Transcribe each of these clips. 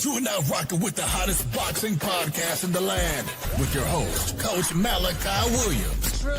You are now rocking with the hottest boxing podcast in the land with your host, Coach Malachi Williams. True.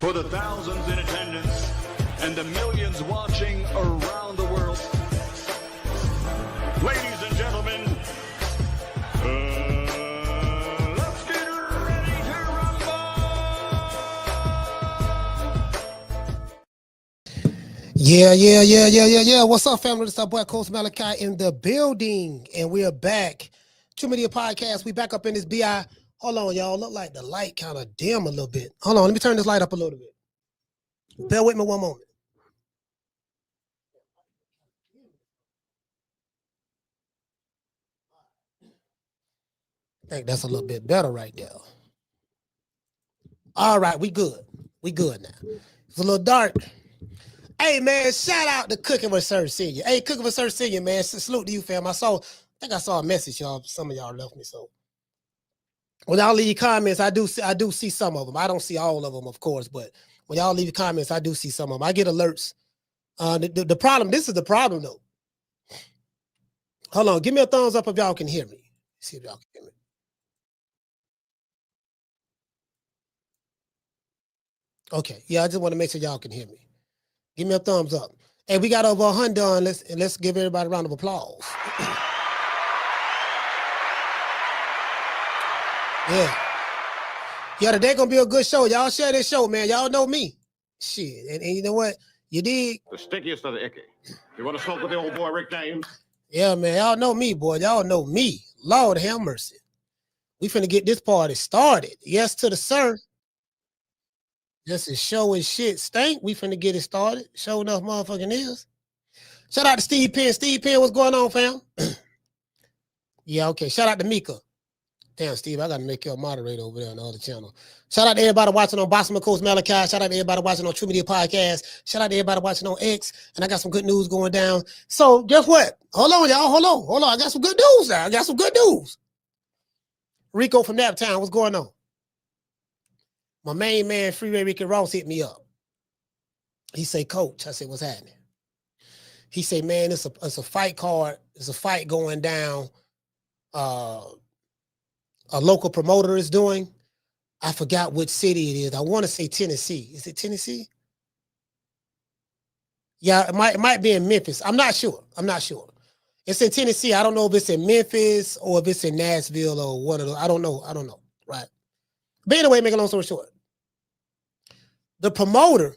For the thousands in attendance and the millions watching around the world, ladies and gentlemen, let's get ready to rumble! Yeah. What's up, family? This is our boy, Coach Malachi in the building, and we are back. True Media Podcast. We back up in this BI. Hold on, y'all. Look like the light kind of dim a little bit. Hold on. Let me turn this light up a little bit. Bear with me one moment. I think that's a little bit better right there. All right, we good. We good now. It's a little dark. Hey, man, shout out to Cooking Research Senior. Hey, Cooking Research Senior, man. Salute to you, fam. I think I saw a message, y'all. Some of y'all left me, so. When y'all leave comments, I do see some of them. I don't see all of them, of course, but when y'all leave comments, I do see some of them. I get alerts. The problem, this is the problem, though. Hold on. Give me a thumbs up if y'all can hear me. See if y'all can hear me. Okay. Yeah, I just want to make sure y'all can hear me. Give me a thumbs up. Hey, we got over 100 done. Let's give everybody a round of applause. Yeah, today gonna be a good show. Y'all share this show, man. Y'all know me. Shit. And you know what? You dig? The stickiest of the icky. You want to smoke with the old boy Rick James? Yeah, man. Y'all know me, boy. Y'all know me. Lord have mercy. We finna get this party started. Yes to the sir. This is show and shit stank. We finna get it started. Show enough motherfucking is. Shout out to Steve Penn. Steve Penn, what's going on, fam? Yeah, okay. Shout out to Mika. Damn, Steve, I got to make you a moderator over there on the other channel. Shout out to everybody watching on Boxing with Coach Malachi. Shout out to everybody watching on True Media Podcast. Shout out to everybody watching on X. And I got some good news going down. So guess what? Hold on, y'all. Hold on. I got some good news now. Rico from Naptown, what's going on? My main man, Freeway Ricky Ross, hit me up. He say, Coach. I said, what's happening? He say, man, it's a fight card. It's a fight going down. A local promoter is doing. I forgot which city it is. I want to say Tennessee. Is it Tennessee? Yeah, it might be in Memphis. I'm not sure. It's in Tennessee. I don't know if it's in Memphis or if it's in Nashville or one of those. I don't know. Right. But anyway, make a long story short. The promoter,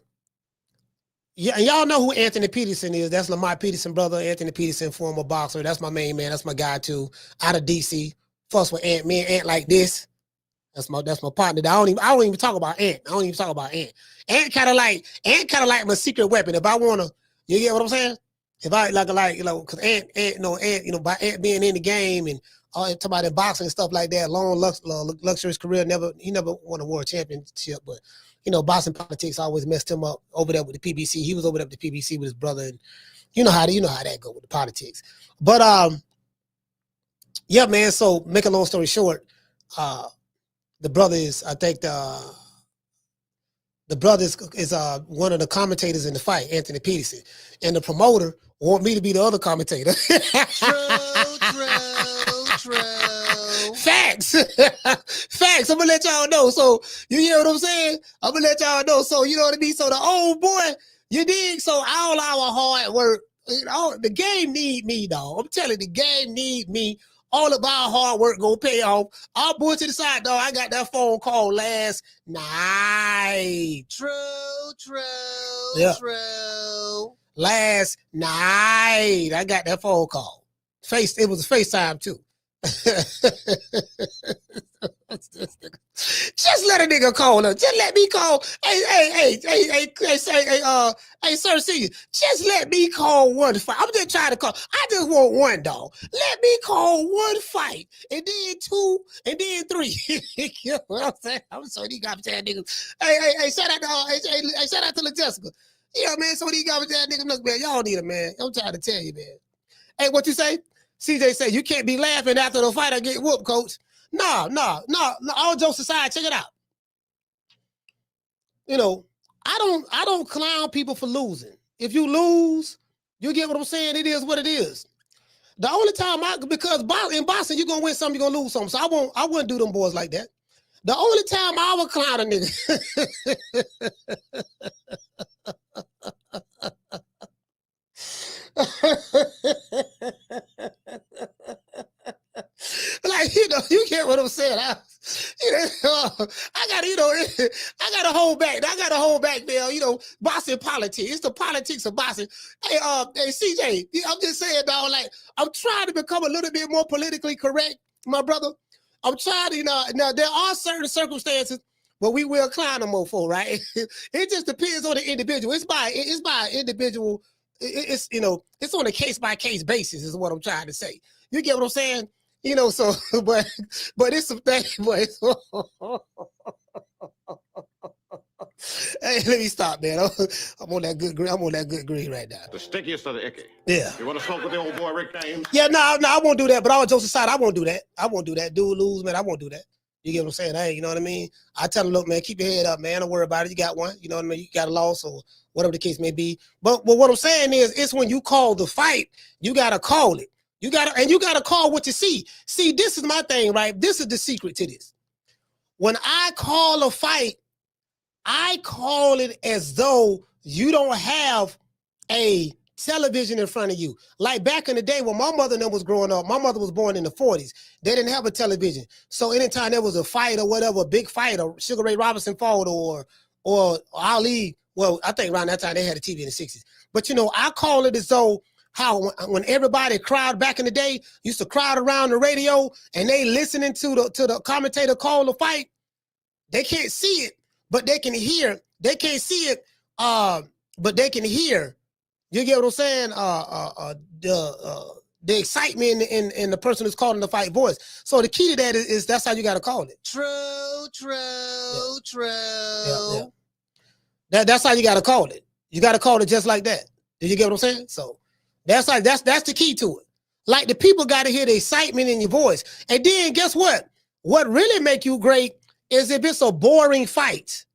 yeah, and y'all know who Anthony Peterson is. That's Lamar Peterson, brother. Anthony Peterson, former boxer. That's my main man. That's my guy too. Out of DC. Fuss with Ant. Me and Ant like this. That's my partner. I don't even talk about Ant. Ant kind of like my secret weapon. If I wanna, you get what I'm saying? If I like because Ant, by Ant being in the game and talking about the boxing and stuff like that, long luxurious career, he never won a world championship, but boxing politics always messed him up over there with the PBC. He was over there with the PBC with his brother, and you know how that go with the politics. But yeah, man. So make a long story short, the brother is, I think the brother is one of the commentators in the fight, Anthony Peterson, and the promoter want me to be the other commentator. True. Facts. I'm gonna let y'all know. So you hear what I'm saying? I'm gonna let y'all know. So you know what I mean. So the old boy, you dig? So all our hard work, You know, the game need me, dog. I'm telling you, the game need me. All of our hard work gonna pay off. I'll bullshit aside, dog. I got that phone call last night. True. Last night, I got that phone call. It was a FaceTime too. Just let a nigga call her. Just let me call. Hey, sir, see you. Just let me call one fight. I'm just trying to call. I just want one, dog. Let me call one fight, and then two, and then three. You know what I'm saying? I'm so these goddamn niggas. Hey, shout out to shout out to the Jessica. Yeah, man. So these goddamn niggas, look, man. Y'all need it, man. I'm trying to tell you, man. Hey, what you say? CJ say you can't be laughing after the fight. I get whooped, coach. No. All jokes aside, check it out. You know, I don't clown people for losing. If you lose, you get what I'm saying. It is what it is. The only time because in boxing you're gonna win some, you're gonna lose some. So I wouldn't do them boys like that. The only time I would clown a nigga. Like, you know, you get what I'm saying. I gotta hold back. I gotta hold back there. You know, boxing politics. It's the politics of boxing. Hey, CJ, I'm just saying, dog. Like, I'm trying to become a little bit more politically correct, my brother. I'm trying to, now there are certain circumstances where we will clown them more for, right? It just depends on the individual. It's by individual. It's it's on a case by case basis is what I'm trying to say. You get what I'm saying? You know, so but it's some thing, but hey, let me stop, man. I'm on that good green. I'm on that good green right now. The stickiest of the icky. Yeah. You want to smoke with the old boy Rick James? Yeah, no, I won't do that. But all jokes aside, I won't do that. Dude lose, man. I won't do that. You get what I'm saying? Hey, you know what I mean? I tell him, look, man, keep your head up, man. Don't worry about it. You got one. You know what I mean? You got a loss or whatever the case may be. But what I'm saying is, it's when you call the fight, you gotta call it. You gotta call what you see. See, this is my thing, right? This is the secret to this. When I call a fight, I call it as though you don't have a television in front of you. Like back in the day when my mother and them was growing up, my mother was born in the 40s. They didn't have a television. So anytime there was a fight or whatever, a big fight, or Sugar Ray Robinson fought or Ali, well, I think around that time they had a TV in the 60s. But I call it as though how when everybody crowd back in the day used to crowd around the radio and they listening to the commentator call the fight. They can't see it, but they can hear. They can't see it, but they can hear. You get what I'm saying? The excitement in the person who's calling the fight voice. So the key to that is that's how you got to call it. True. Yeah. That's how you got to call it. You got to call it just like that. Did you get what I'm saying? So that's the key to it. Like the people got to hear the excitement in your voice. And then guess what? What really make you great is if it's a boring fight.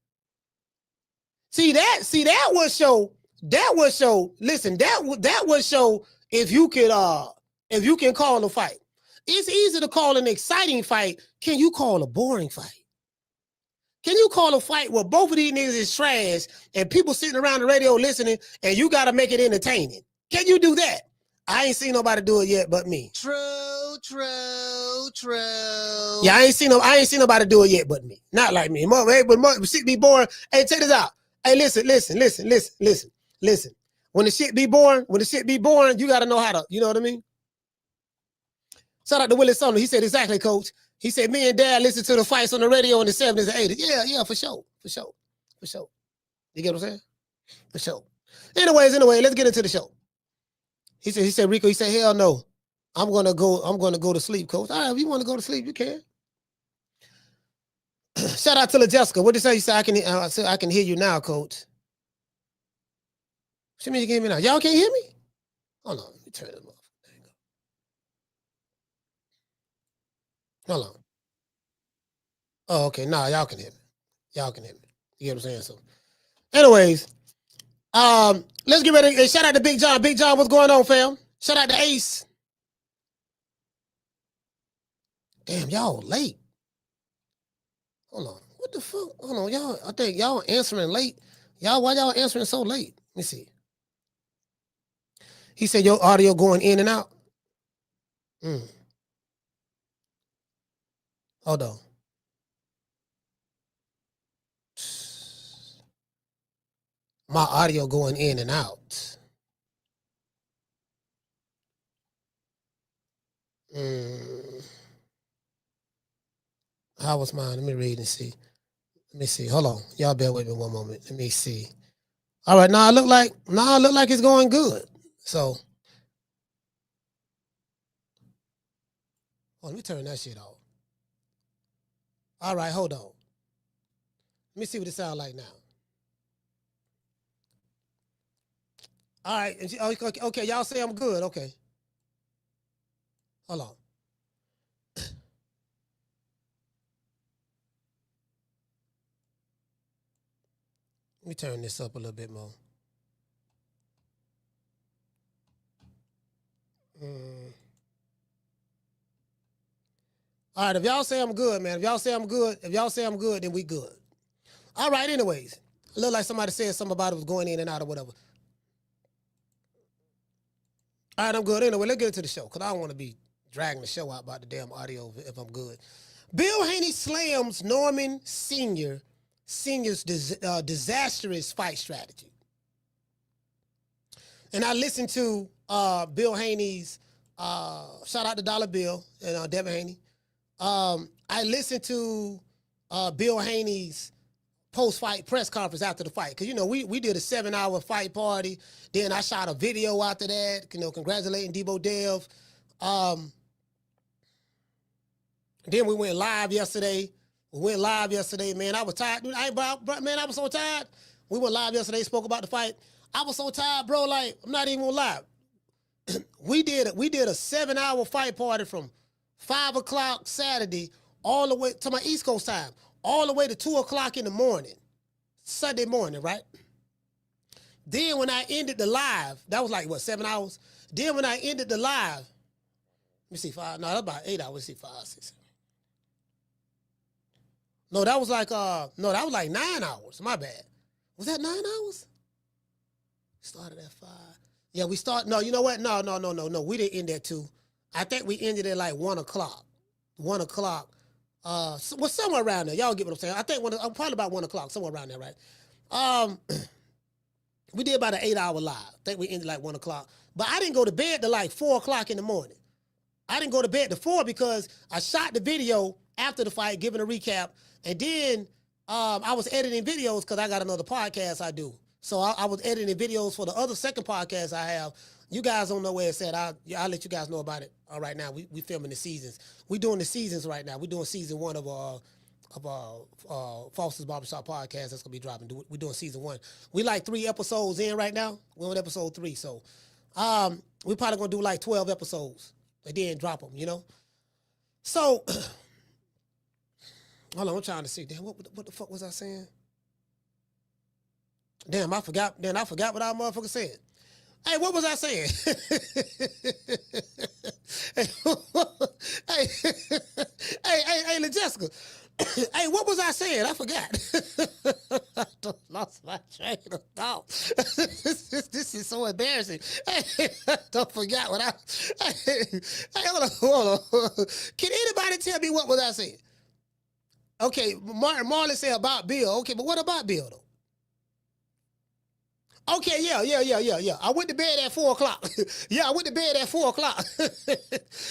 See that would show. Listen, that would show if you can call a fight. It's easy to call an exciting fight. Can you call a boring fight? Can you call a fight where both of these niggas is trash and people sitting around the radio listening and you got to make it entertaining? Can you do that? I ain't seen nobody do it yet but me. True. Yeah, I ain't seen nobody do it yet but me. Not like me. But shit be boring. Hey, check this out. Hey, listen. When the shit be boring, you got to know how to, you know what I mean? Shout out to Willie Sumner. He said, exactly, coach. He said, me and Dad listened to the fights on the radio in the 70s and 80s. Yeah, for sure. You get what I'm saying? For sure. Anyway, let's get into the show. He said, Rico, hell no. I'm gonna go to sleep, coach. All right, if you want to go to sleep, you can. Shout out to Jessica. What did you say? He said, I can hear you now, coach. What you mean you can hear me now? Y'all can't hear me? Hold on, let me turn it off. Hold on. Oh, okay. Nah, y'all can hear me. You get what I'm saying? So, anyways, let's get ready. Hey, shout out to Big John. Big John, what's going on, fam? Shout out to Ace. Damn, y'all late. Hold on. What the fuck? Hold on, y'all. I think y'all answering late. Why y'all answering so late? Let me see. He said your audio going in and out. Hold on. My audio going in and out. How was mine? Let me read and see. Let me see. Hold on. Y'all bear with me one moment. Let me see. All right, now it look like it's going good. So let me turn that shit off. All right, hold on. Let me see what it sounds like now. All right, okay, y'all say I'm good. Okay. Hold on. Let me turn this up a little bit more. All right, if y'all say I'm good, man. If y'all say I'm good, then we good. All right, anyways. It looked like somebody said something about it was going in and out or whatever. All right, I'm good. Anyway, let's get into the show because I don't want to be dragging the show out about the damn audio if I'm good. Bill Haney slams Norman Sr.'s disastrous fight strategy. And I listened to Bill Haney's, shout out to Dollar Bill and Devin Haney. I listened to Bill Haney's post-fight press conference after the fight. Because, you know, we did a 7-hour fight party. Then I shot a video after that, you know, congratulating Debo Dev. Then we went live yesterday. Man. I was tired. Man, I was so tired. We went live yesterday, spoke about the fight. I was so tired, bro. Like, I'm not even gonna lie. We did a 7-hour fight party from 5 o'clock Saturday all the way to my East Coast time, all the way to 2 o'clock in the morning, Sunday morning, right? Then when I ended the live, that was like, what, 7 hours? Then when I ended the live, let me see, 5, no, that's about 8 hours. Let's see, 5, 6. No, that was like 9 hours. My bad. Was that 9 hours? Started at 5. Yeah, we start. No, you know what? No. We didn't end at 2. I think we ended at like 1 o'clock. 1 o'clock. Somewhere around there. Y'all get what I'm saying? I think probably about 1 o'clock, somewhere around there, right? We did about an 8-hour live. I think we ended like 1 o'clock. But I didn't go to bed till like 4 o'clock in the morning. I didn't go to bed to 4 because I shot the video after the fight, giving a recap, and then I was editing videos because I got another podcast I do. So I was editing videos for the other second podcast I have. You guys don't know where it's at. I'll let you guys know about it. All right, now we filming the seasons. We doing the seasons right now. We doing season 1 of Foster's Barbershop podcast that's gonna be dropping. We're doing season 1. We like 3 episodes in right now. We're on episode 3, so we probably gonna do like 12 episodes and then drop them. You know. So hold on, I'm trying to see. Damn, what the fuck was I saying? Damn, I forgot. Then I forgot what our motherfucker said. Hey, what was I saying? hey, Jessica. Hey, what was I saying? I forgot. I lost my train of thought. This is so embarrassing. Hey, I don't forgot what Hey, hold on. Can anybody tell me what was I saying? Okay, Marlon said about Bill. Okay, but what about Bill though? Okay, yeah. I went to bed at 4 o'clock. I went to bed at 4 o'clock.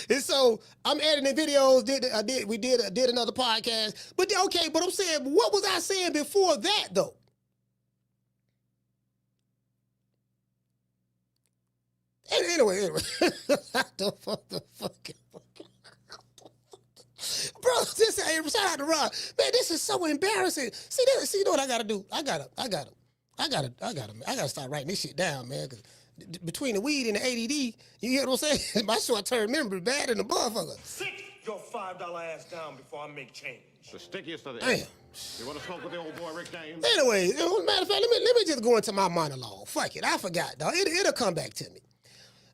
And so I'm editing videos. We did another podcast. But okay, but I'm saying, what was I saying before that though? Anyway. I don't fucking. Bro, shout out to Ron. Man, this is so embarrassing. See, you know what I gotta do? I gotta start writing this shit down, man. Cause between the weed and the ADD, you hear what I'm saying? My short-term memory bad in the motherfucker. Sit your $5 ass down before I make change. The stickiest of the Damn. You want to smoke with the old boy Rick James? Anyway, matter of fact, let me just go into my monologue. Fuck it, I forgot, dog. It'll come back to me.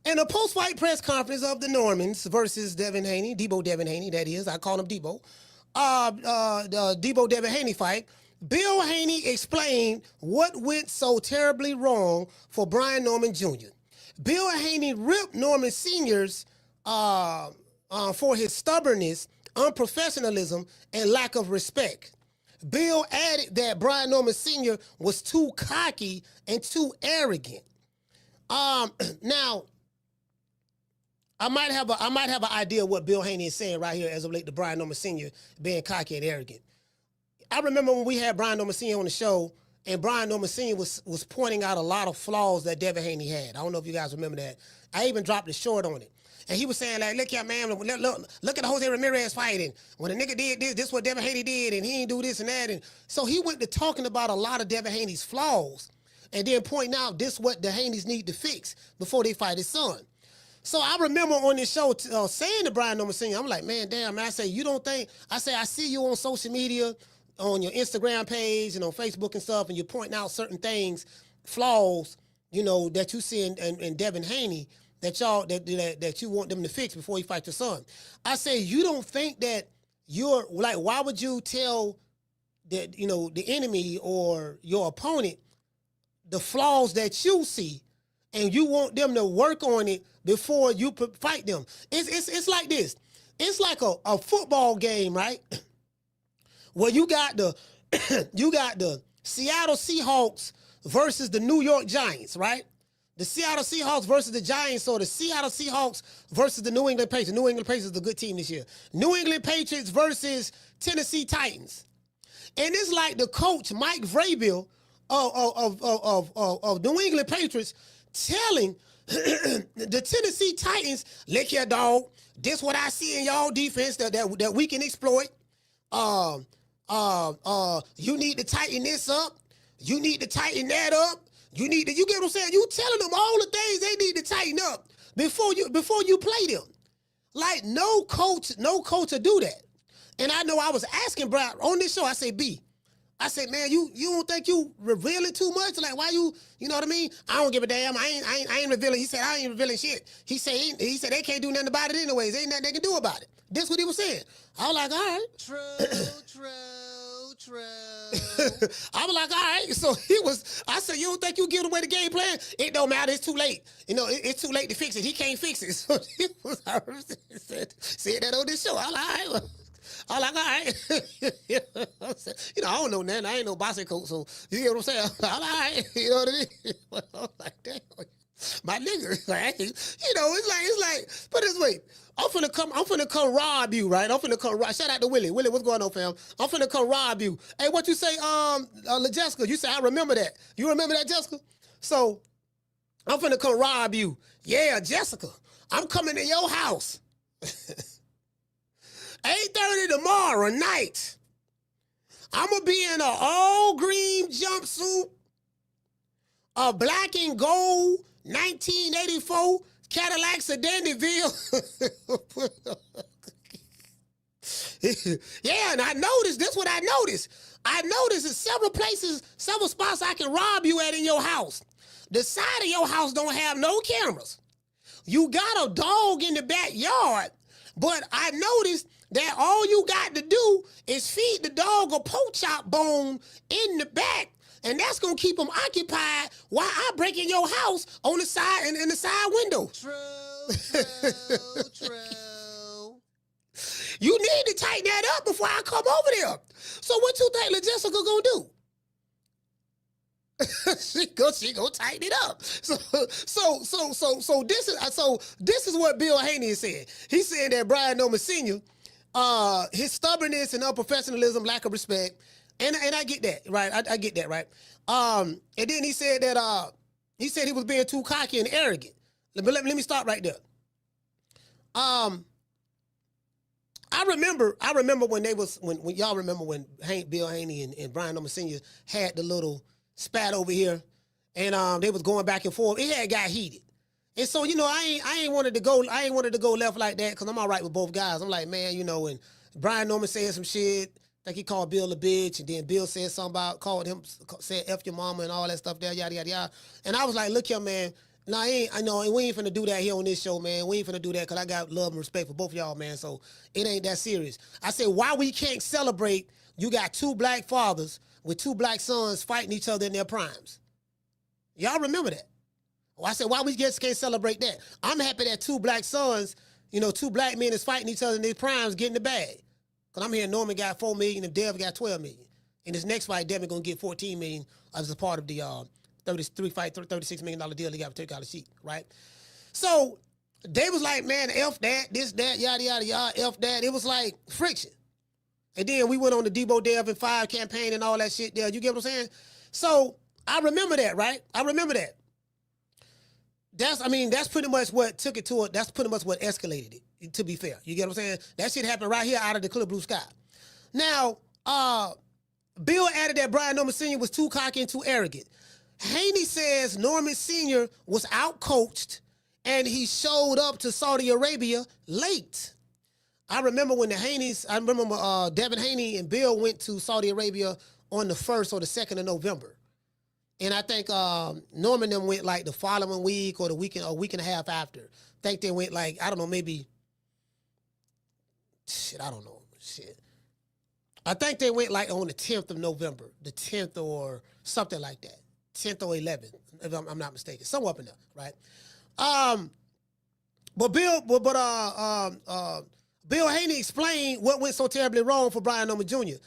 In a post-fight press conference of the Normans versus Devin Haney, Debo Devin Haney, that is, I call him Debo. The Debo Devin Haney fight. Bill Haney explained what went so terribly wrong for Brian Norman Jr. Bill Haney ripped Norman Sr.'s for his stubbornness, unprofessionalism, and lack of respect. Bill added that Brian Norman Sr. was too cocky and too arrogant. Now, I might have an idea of what Bill Haney is saying right here as of late to Brian Norman Sr. being cocky and arrogant. I remember when we had Brian Norman Sr. on the show, and Brian Norman Sr. was pointing out a lot of flaws that Devin Haney had. I don't know if you guys remember that. I even dropped a short on it. And he was saying, like, look here, man, look at the Jose Ramirez fight, and when a nigga did this what Devin Haney did, and he ain't do this and that. And so he went to talking about a lot of Devin Haney's flaws, and then pointing out this what the Haneys need to fix before they fight his son. So I remember on this show saying to Brian Norman Sr., I'm like, man, damn, man, I say, you don't think, I say, I see you on social media, on your Instagram page and on Facebook and stuff, and you're pointing out certain things, flaws, you know, that you see in Devin Haney, that y'all that you want them to fix before you fight your son. I say, you don't think that you're like, why would you tell that, you know, the enemy or your opponent the flaws that you see, and you want them to work on it before you fight them? It's like this. It's like a football game, right? Where you got the Seattle Seahawks versus the New York Giants, right? The Seattle Seahawks versus the Giants, or the Seattle Seahawks versus the New England Patriots. New England Patriots is a good team this year. New England Patriots versus Tennessee Titans. And it's like the coach, Mike Vrabel, of New England Patriots, telling the Tennessee Titans, look here, dog, this what I see in y'all defense that we can exploit. You need to tighten this up. You need to tighten that up. You get what I'm saying? You telling them all the things they need to tighten up before you play them. Like no coach will do that. And I know I was asking Brian on this show, I say, I said, man, you don't think you revealing too much? Like, why you know what I mean? I don't give a damn. I ain't revealing. He said, I ain't revealing shit. He said they can't do nothing about it anyways. Ain't nothing they can do about it. That's what he was saying. I was like, all right. True. I was like, all right. So I said, you don't think you give away the game plan? It don't matter. It's too late. You know, it's too late to fix it. He can't fix it. So he said that on this show. I was like, all right. I'm like, all right. You know, I don't know nothing. I ain't no boxing coach, so you get what I'm saying? I'm like, all right. You know what I mean? I'm like, damn. My nigga, like, you know, it's like, put it this way. I'm finna come rob you, right? I'm finna come rob. Shout out to Willie. Willie, what's going on, fam? I'm finna come rob you. Hey, what you say, Jessica? You say, I remember that. You remember that, Jessica? So, I'm finna come rob you. Yeah, Jessica, I'm coming to your house. 8:30 tomorrow night. I'm going to be in an all green jumpsuit, a black and gold 1984 Cadillac Sedan DeVille. Yeah, and I noticed, this is what I noticed. I noticed in several places, several spots I can rob you at in your house. The side of your house don't have no cameras. You got a dog in the backyard, but I noticed that all you got to do is feed the dog a pork chop bone in the back, and that's gonna keep him occupied while I break in your house on the side and in the side window. True. You need to tighten that up before I come over there. So what you think Jessica gonna do? she go tighten it up. So this is what Bill Haney is saying. He's saying that Brian Norman Sr., his stubbornness and unprofessionalism, lack of respect, and I get that, right? I get that, right? And then he said that he was being too cocky and arrogant. But let me stop right there. I remember when y'all remember when Bill Haney and Brian Norman Sr. had the little spat over here, and they was going back and forth. It had got heated. And so, you know, I ain't wanted to go left like that, because I'm all right with both guys. I'm like, man, you know, and Brian Norman said some shit, like he called Bill a bitch, and then Bill said something said F your mama and all that stuff there, yada, yada, yada. And I was like, look here, man, no, we ain't finna do that here on this show, man. We ain't finna do that, because I got love and respect for both of y'all, man, so it ain't that serious. I said, why we can't celebrate you got two black fathers with two black sons fighting each other in their primes? Y'all remember that? Well, I said, why we just can't celebrate that? I'm happy that two black sons, two black men is fighting each other in their primes, getting the bag. Because I'm hearing Norman got $4 million and Dev got $12 million. In this next fight, Devin going to get $14 million as a part of the $36 million deal he got with Turkey Sheik, right? So they was like, man, F that, this, that, yada, yada, yada, F that. It was like friction. And then we went on the Debo Dev and 5 campaign and all that shit there. You get what I'm saying? So I remember that, right? I remember that. That's pretty much what took it to it. That's pretty much what escalated it, to be fair. You get what I'm saying? That shit happened right here out of the clear blue sky. Now, Bill added that Brian Norman Sr. was too cocky and too arrogant. Haney says Norman Sr. was outcoached and he showed up to Saudi Arabia late. I remember when Devin Haney and Bill went to Saudi Arabia on the 1st or the 2nd of November. And I think Norman them went like the following week or a week and a half after. I think they went like, I don't know, maybe, I don't know. I think they went like on the 10th of November, the 10th or something like that. 10th or 11th, if I'm not mistaken. Somewhere up in there, right? Bill Haney explained what went so terribly wrong for Brian Norman Jr.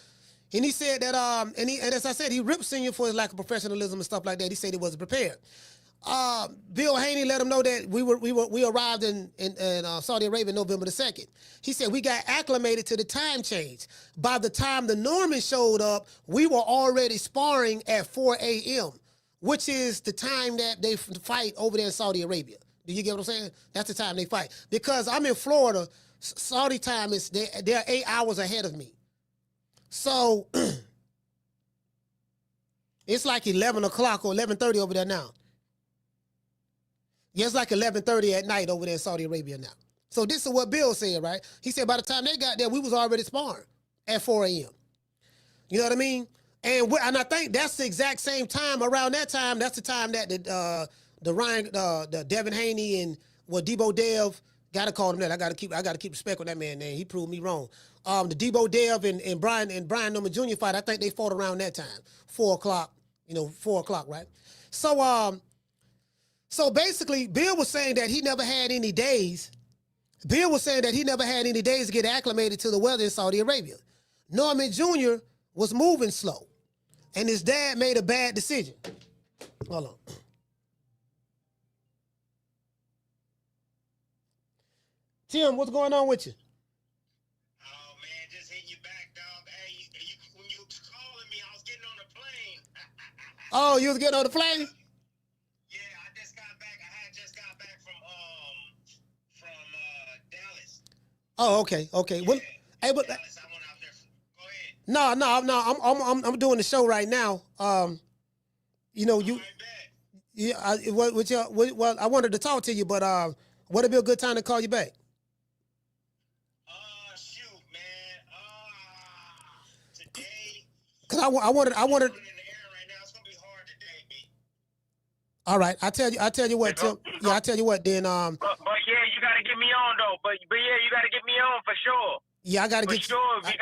And he said that, and as I said, he ripped Senior for his lack of professionalism and stuff like that. He said he wasn't prepared. Bill Haney let him know that we arrived in Saudi Arabia November the 2nd. He said we got acclimated to the time change. By the time the Normans showed up, we were already sparring at 4 a.m., which is the time that they fight over there in Saudi Arabia. Do you get what I'm saying? That's the time they fight. Because I'm in Florida, Saudi time is they're 8 hours ahead of me. So it's like 11 o'clock or 11:30 over there now. Yeah, it's like 11:30 at night over there in Saudi Arabia now. So this is what Bill said, right? He said by the time they got there, we was already sparring at 4 a.m. You know what I mean? And I think that's the exact same time, around that time, that's the time that the Devin Haney and Debo Dev, gotta call him that. I gotta keep respect on that man name. He proved me wrong. The Debo Dev and Brian Norman Jr. fight, I think they fought around that time. 4 o'clock, 4 o'clock, right? So basically, Bill was saying that he never had any days. Bill was saying that he never had any days to get acclimated to the weather in Saudi Arabia. Norman Jr. was moving slow, and his dad made a bad decision. Hold on. Tim, what's going on with you? Oh, man, just hitting you back, dog. Hey, when you was calling me, I was getting on the plane. Oh, you was getting on the plane? Yeah, I just got back. I had just got back from Dallas. Oh, okay. Yeah, Well, hey, but Dallas, I went out there. Go ahead. No. I'm doing the show right now. You. All right, bet. Yeah. I wanted to talk to you, but would it be a good time to call you back? Shoot, man. Today. Cause I wanted. In the air right now. It's gonna be hard today, B. All right. I tell you what, Tim. Yeah, I tell you what. Then But yeah, you gotta get me on though. But yeah, you gotta get me on for sure. Yeah, I gotta For get sure, we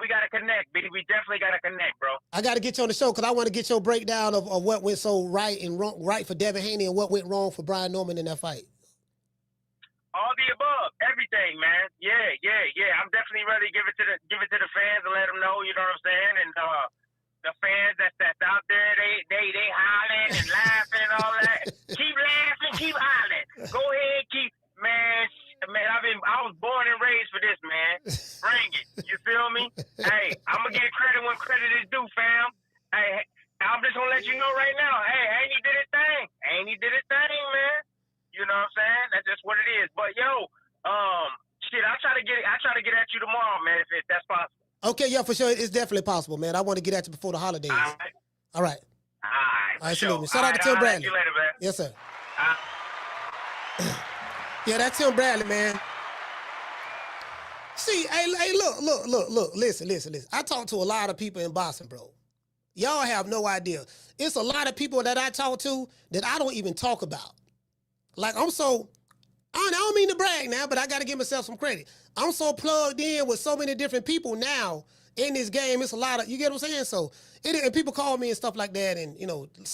gotta connect, B. We definitely gotta connect, bro. I gotta get you on the show because I want to get your breakdown of what went so right and wrong, right for Devin Haney and what went wrong for Brian Norman in that fight. All the above, everything, man. Yeah. I'm definitely ready to give it to the fans and let them know. You know what I'm saying? And the fans that's out there, they hollering and laughing and all that. Keep laughing, keep hollering. Go ahead, man. I was born and raised for this, man. Bring it. You feel me? Hey, I'm gonna get credit when credit is due, fam. Hey, I'm just gonna let you know right now. Hey, Haney did his thing. Haney did his thing, man. You know what I'm saying? That's just what it is. But yo, I'll try to get at you tomorrow, man, if that's possible. Okay, yeah, for sure. It's definitely possible, man. I want to get at you before the holidays. All right. All right, salute me. sure. Shout out to Tim Bradley. See you later, man. Yes, sir. Yeah, that's Tim Bradley, man. See, hey, look, listen. I talk to a lot of people in Boston, bro. Y'all have no idea. It's a lot of people that I talk to that I don't even talk about. Like, I don't mean to brag now, but I got to give myself some credit. I'm so plugged in with so many different people now in this game. It's a lot of, you get what I'm saying? So, and people call me and stuff like that, and, a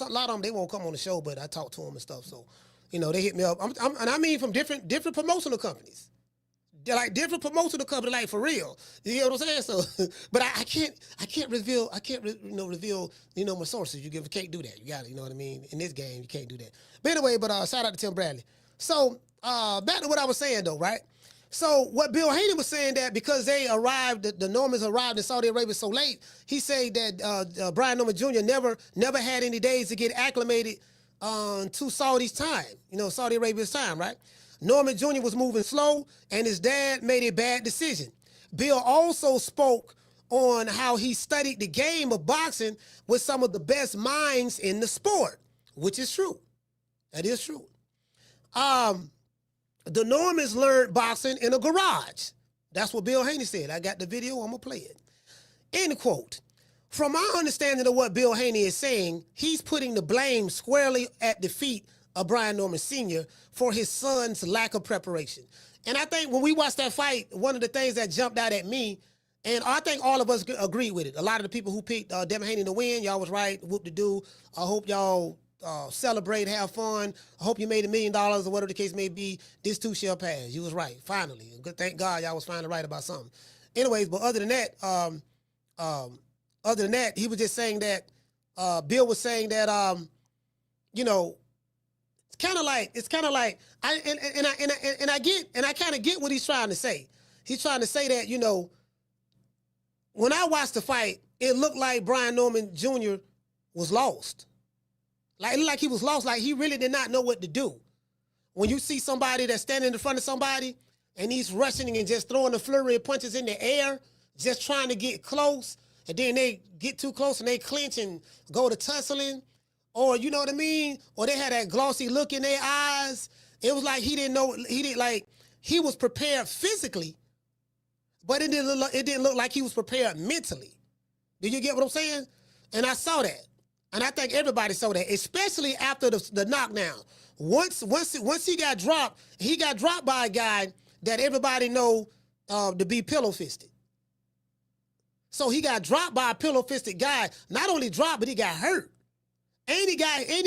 lot of them, they won't come on the show, but I talk to them and stuff, so. They hit me up. And I mean from different promotional companies. They're like different promotional companies, like for real. You know what I'm saying? So, but I can't reveal my sources. You can't do that. You got it. You know what I mean? In this game, you can't do that. But anyway, shout out to Tim Bradley. So back to what I was saying though, right? So what Bill Haney was saying that because they arrived, the Normans arrived in Saudi Arabia so late, he said that Brian Norman Jr. never had any days to get acclimated to Saudi's time, Saudi Arabia's time, right? Norman Jr. was moving slow, and his dad made a bad decision. Bill also spoke on how he studied the game of boxing with some of the best minds in the sport, which is true. That is true. The Normans learned boxing in a garage. That's what Bill Haney said. I got the video. I'm going to play it. End quote. From my understanding of what Bill Haney is saying, he's putting the blame squarely at the feet of Brian Norman Sr. for his son's lack of preparation. And I think when we watched that fight, one of the things that jumped out at me, and I think all of us agree with it. A lot of the people who picked Devin Haney to win, y'all was right. Whoop de doo. I hope y'all celebrate, have fun. I hope you made $1 million or whatever the case may be. This too shall pass. You was right, finally. Good, thank God y'all was finally right about something. Anyways, but other than that, he was just saying that Bill was saying that it's kind of like I kind of get what he's trying to say. He's trying to say that when I watched the fight, it looked like Brian Norman Jr. was lost. Like, it looked like he was lost. Like, he really did not know what to do. When you see somebody that's standing in front of somebody and he's rushing and just throwing a flurry of punches in the air, just trying to get close, and then they get too close and they clinch and go to tussling, or you know what I mean? Or they had that glossy look in their eyes. It was like he was prepared physically, but it didn't look like he was prepared mentally. Do you get what I'm saying? And I saw that. And I think everybody saw that, especially after the knockdown. Once he got dropped by a guy that everybody know to be pillow-fisted. So he got dropped by a pillow-fisted guy. Not only dropped, but he got hurt. And he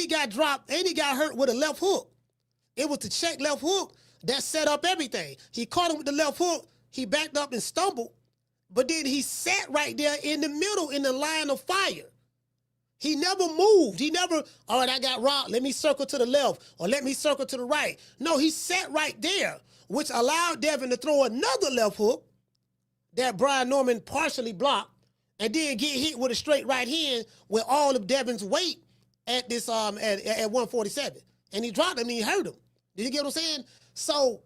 got dropped, and he got hurt with a left hook. It was the check left hook that set up everything. He caught him with the left hook. He backed up and stumbled. But then he sat right there in the middle in the line of fire. He never moved. He never, all right, I got rocked. Let me circle to the left or let me circle to the right. No, he sat right there, which allowed Devin to throw another left hook that Brian Norman partially blocked and then get hit with a straight right hand with all of Devin's weight at this at 147. And he dropped him and he hurt him. Did you get what I'm saying? So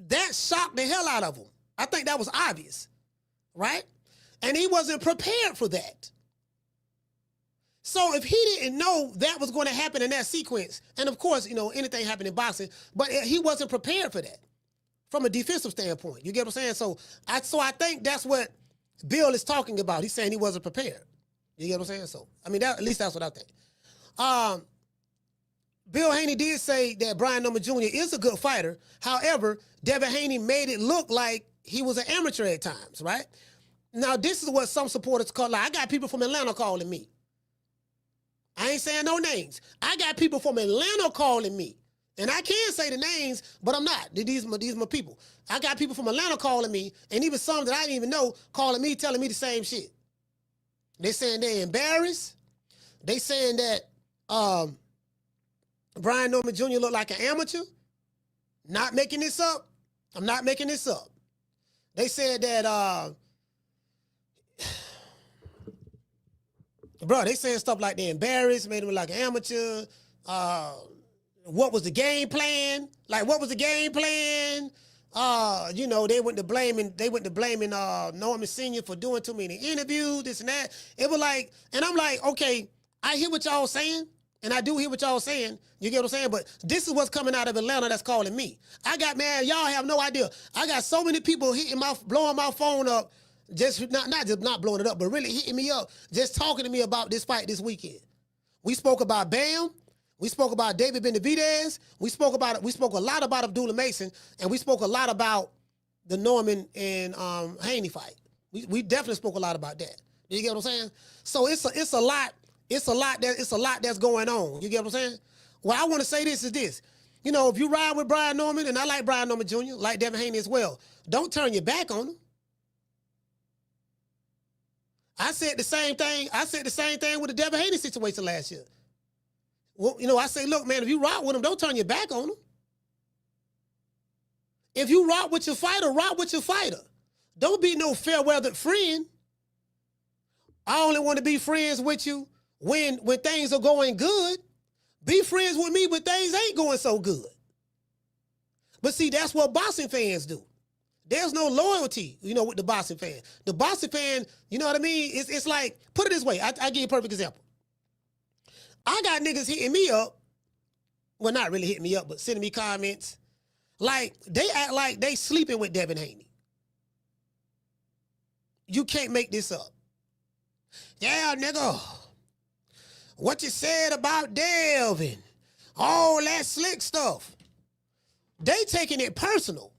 that shocked the hell out of him. I think that was obvious, right? And he wasn't prepared for that. So if he didn't know that was going to happen in that sequence, and of course, anything happened in boxing, but he wasn't prepared for that from a defensive standpoint. You get what I'm saying? So I think that's what Bill is talking about. He's saying he wasn't prepared. You get what I'm saying? So, I mean, at least that's what I think. Bill Haney did say that Brian Norman Jr. is a good fighter. However, Devin Haney made it look like he was an amateur at times, right? Now, this is what some supporters call, like, I got people from Atlanta calling me. I ain't saying no names. I got people from Atlanta calling me. And I can say the names, but I'm not. These are my people. I got people from Atlanta calling me, and even some that I didn't even know calling me, telling me the same shit. They saying they're embarrassed. They saying that Brian Norman Jr. looked like an amateur. Not making this up. I'm not making this up. They said that, bro, they saying stuff like they're embarrassed, made him look like an amateur. What was the game plan? Like, what was the game plan? They went to blaming Norman Sr. for doing too many interviews, this and that. It was like, and I'm like, okay, I hear what y'all saying, and I do hear what y'all saying. You get what I'm saying? But this is what's coming out of Atlanta that's calling me. Y'all have no idea. I got so many people blowing my phone up, not blowing it up, but really hitting me up, just talking to me about this fight this weekend. We spoke about Bam. We spoke about David Benavidez. We spoke a lot about Abdullah Mason, and we spoke a lot about the Norman and Haney fight. We definitely spoke a lot about that. You get what I'm saying? So it's a lot that's going on. You get what I'm saying? Well, I want to say this is this. You know, if you ride with Brian Norman, and I like Brian Norman Jr., like Devin Haney as well, don't turn your back on him. I said the same thing. I said the same thing with the Devin Haney situation last year. Well, you know, I say, look, man, if you rock with him, don't turn your back on him. If you rock with your fighter, rock with your fighter. Don't be no fair-weathered friend. I only want to be friends with you when things are going good. Be friends with me when things ain't going so good. But see, that's what boxing fans do. There's no loyalty, you know, with the boxing fan. The boxing fan, you know what I mean? It's like, put it this way. I give you a perfect example. I got niggas hitting me up. Well, not really hitting me up, but sending me comments. Like, they act like they sleeping with Devin Haney. You can't make this up. Yeah, nigga. What you said about Devin. All that slick stuff. They taking it personal.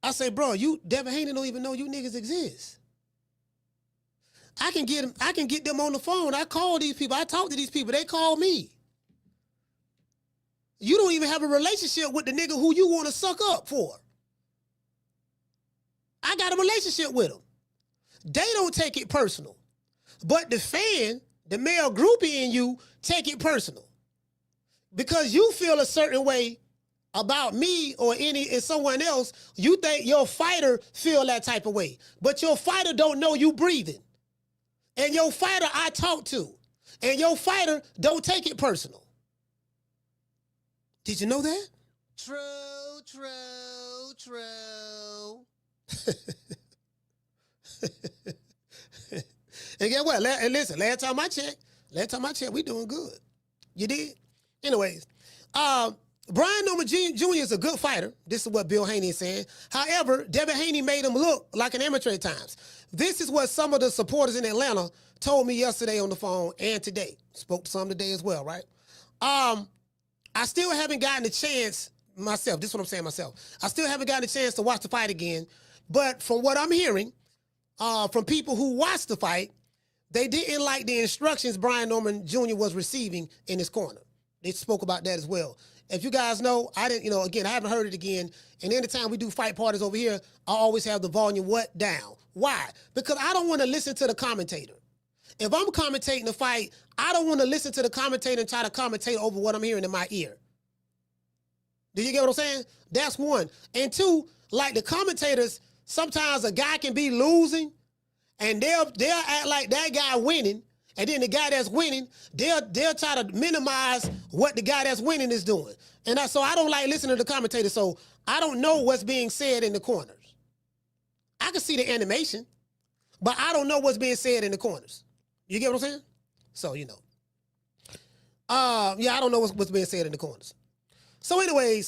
I say, bro, Devin Haney don't even know you niggas exist. I can get them on the phone. I call these people. I talk to these people. They call me. You don't even have a relationship with the nigga who you want to suck up for. I got a relationship with them. They don't take it personal. But the fan, the male groupie in you, take it personal. Because you feel a certain way about me or someone else, you think your fighter feel that type of way. But your fighter don't know you breathing. And your fighter I talk to. And your fighter don't take it personal. Did you know that? True. And get what? And listen, last time I checked, we doing good. You did? Anyways, Brian Norman Jr. is a good fighter. This is what Bill Haney is saying. However, Devin Haney made him look like an amateur at times. This is what some of the supporters in Atlanta told me yesterday on the phone and today. Spoke to some today as well, right? I still haven't gotten a chance myself. This is what I'm saying myself. I still haven't gotten a chance to watch the fight again. But from what I'm hearing from people who watched the fight, they didn't like the instructions Brian Norman Jr. was receiving in his corner. They spoke about that as well. If you guys know, I didn't, again, I haven't heard it again. And anytime we do fight parties over here, I always have the volume down. Why? Because I don't want to listen to the commentator. If I'm commentating the fight, I don't want to listen to the commentator and try to commentate over what I'm hearing in my ear. Do you get what I'm saying? That's one. And two, like the commentators, sometimes a guy can be losing and they'll act like that guy winning. And then the guy that's winning, they'll try to minimize what the guy that's winning is doing. And so I don't like listening to the commentators, so I don't know what's being said in the corners. I can see the animation, but I don't know what's being said in the corners. You get what I'm saying? So, I don't know what's being said in the corners. So anyway,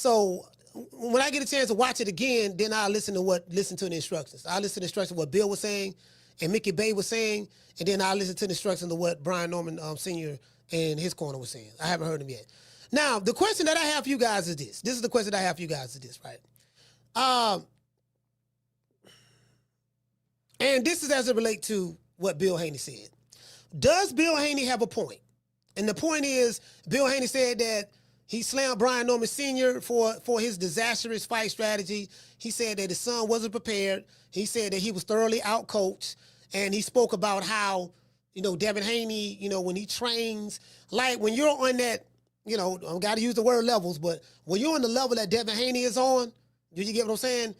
when I get a chance to watch it again, then I'll listen to the instructions. I'll listen to the instructions of what Bill was saying and Mickey Bay was saying, and then I'll listen to the instructions of what Brian Norman Sr. and his corner was saying. I haven't heard him yet. Now, the question that I have for you guys is this. This is the question that I have for you guys is this, right? And this is as it relates to what Bill Haney said. Does Bill Haney have a point? And the point is, Bill Haney said that he slammed Brian Norman Sr. for his disastrous fight strategy. He said that his son wasn't prepared. He said that he was thoroughly outcoached. And he spoke about how, Devin Haney, when he trains, like when you're on that, I've got to use the word levels, but when you're on the level that Devin Haney is on, do you get what I'm saying?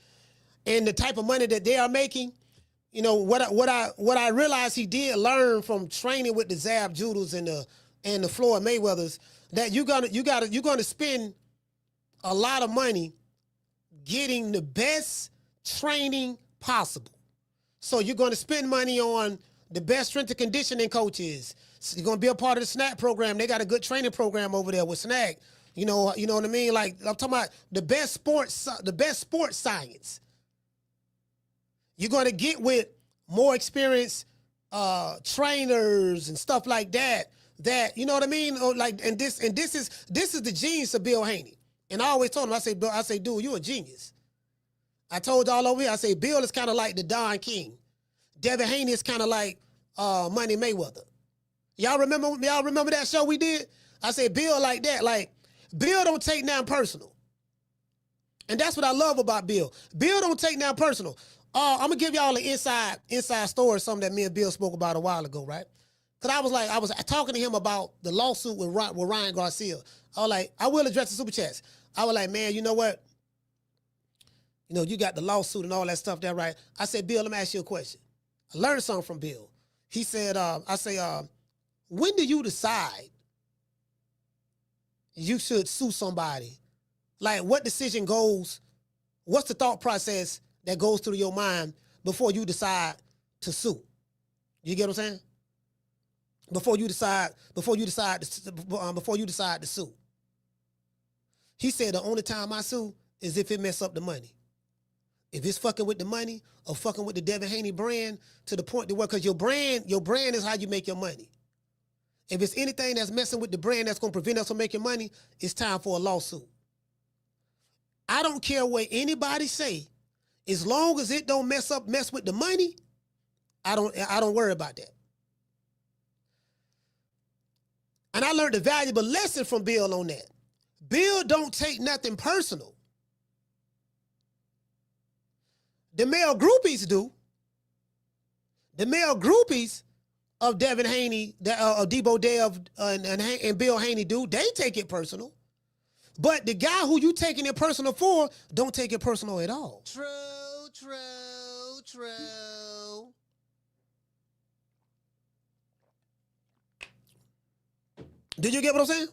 And the type of money that they are making, what I realized he did learn from training with the Zab Judals and the Floyd Mayweathers, that you're gonna spend a lot of money getting the best training possible. So you're going to spend money on the best strength and conditioning coaches. So you're going to be a part of the SNAC program. They got a good training program over there with SNAC. You know what I mean? Like, I'm talking about the best sports science. You're going to get with more experienced trainers and stuff like that. That, you know what I mean? And this is the genius of Bill Haney. And I always told him, I say, dude, you're a genius. I told y'all over here, I say, Bill is kind of like the Don King. Devin Haney is kind of like Money Mayweather. Y'all remember that show we did? I say, Bill like that. Like, Bill don't take nothing personal. And that's what I love about Bill. Bill don't take nothing personal. I'm going to give y'all an inside story, something that me and Bill spoke about a while ago, right? Because I was talking to him about the lawsuit with Ryan Garcia. I was like, I will address the super chats. I was like, man, you know what? You know, you got the lawsuit and all that stuff there, right? I said, Bill, let me ask you a question. I learned something from Bill. He said, when do you decide you should sue somebody? Like, what decision goes, what's the thought process that goes through your mind before you decide to sue? You get what I'm saying? Before you decide to sue. He said the only time I sue is if it mess up the money. If it's fucking with the money or fucking with the Devin Haney brand to the point to where, because your brand is how you make your money. If it's anything that's messing with the brand that's going to prevent us from making money, it's time for a lawsuit. I don't care what anybody say, as long as it don't mess with the money, I don't worry about that. And I learned a valuable lesson from Bill on that. Bill don't take nothing personal. The male groupies do. The male groupies of Devin Haney, of Debo Dev and Bill Haney do, they take it personal. But the guy who you taking it personal for don't take it personal at all. True. Did you get what I'm saying?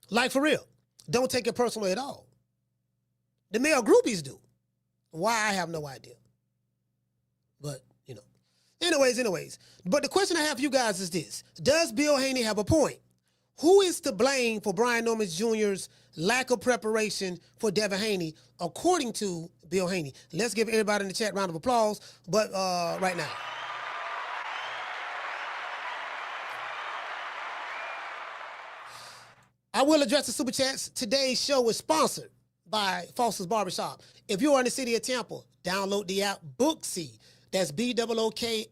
Like, for real. Don't take it personal at all. The male groupies do. Why, I have no idea. But, you know. Anyways. But the question I have for you guys is this. Does Bill Haney have a point? Who is to blame for Brian Norman Jr.'s lack of preparation for Devin Haney, according to Bill Haney? Let's give everybody in the chat a round of applause, but right now. I will address the super chats. Today's show is sponsored by Foster's Barbershop. If you are in the city of Tampa, download the app Booksy. That's BOOKSY,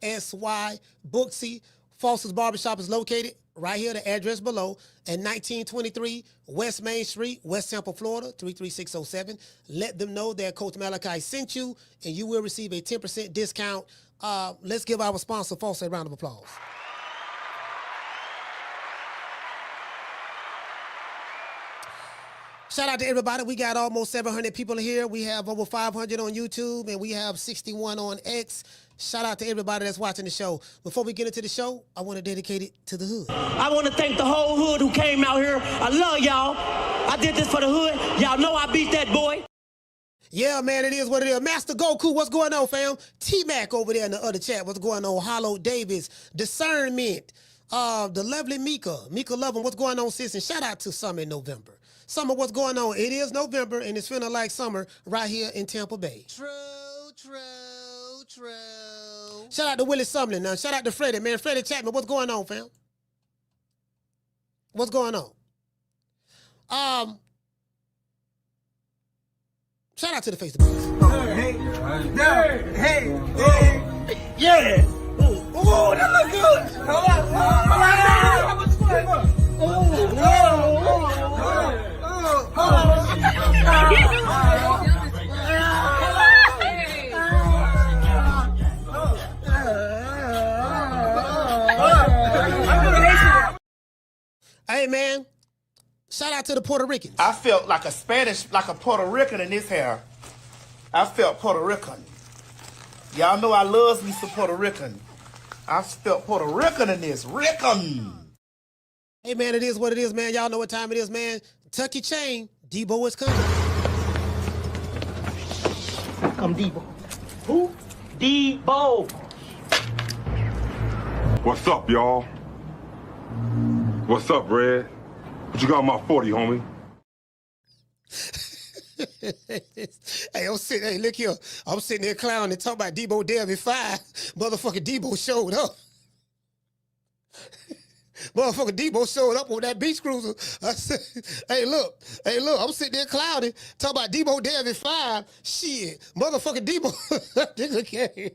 Booksy. Foster's Barbershop is located right here, the address below, at 1923 West Main Street, West Tampa, Florida, 33607. Let them know that Coach Malachi sent you, and you will receive a 10% discount. Let's give our sponsor, Foster, a round of applause. Shout out to everybody. We got almost 700 people here. We have over 500 on YouTube, and we have 61 on X. Shout out to everybody that's watching the show. Before we get into the show, I want to dedicate it to the hood. I want to thank the whole hood who came out here. I love y'all. I did this for the hood. Y'all know I beat that boy. Yeah, man, it is what it is. Master Goku, what's going on, fam? T-Mac over there in the other chat, what's going on? Hollow Davis, Discernment, the lovely Mika Lovin', what's going on, sis? And shout out to Summer in November. Summer, what's going on? It is November, and it's feeling like summer right here in Tampa Bay. True. Shout out to Willie Sumlin. Now, shout out to Freddie, man. Freddie Chapman, what's going on, fam? What's going on? Shout out to the Facebook. Hey. Yeah. Oh, that look good. Hey, man. Shout out to the Puerto Ricans. I felt like a Puerto Rican in this hair. I felt Puerto Rican. Y'all know I loves me some Puerto Rican. I felt Puerto Rican in this. Rican. Hey, man, it is what it is, man. Y'all know what time it is, man. Tuck your chain. Debo is coming. Come Debo. Who? Debo. What's up, y'all? What's up, Red? What you got on my 40, homie? Hey, look here. I'm sitting there clowning and talking about Debo Dev at 5. Motherfucking Debo showed up. Motherfucking Debo showed up on that beach cruiser. I said, hey, look, I'm sitting there clowning, talking about Debo Dev at 5. Shit, motherfucking Debo. Nigga came.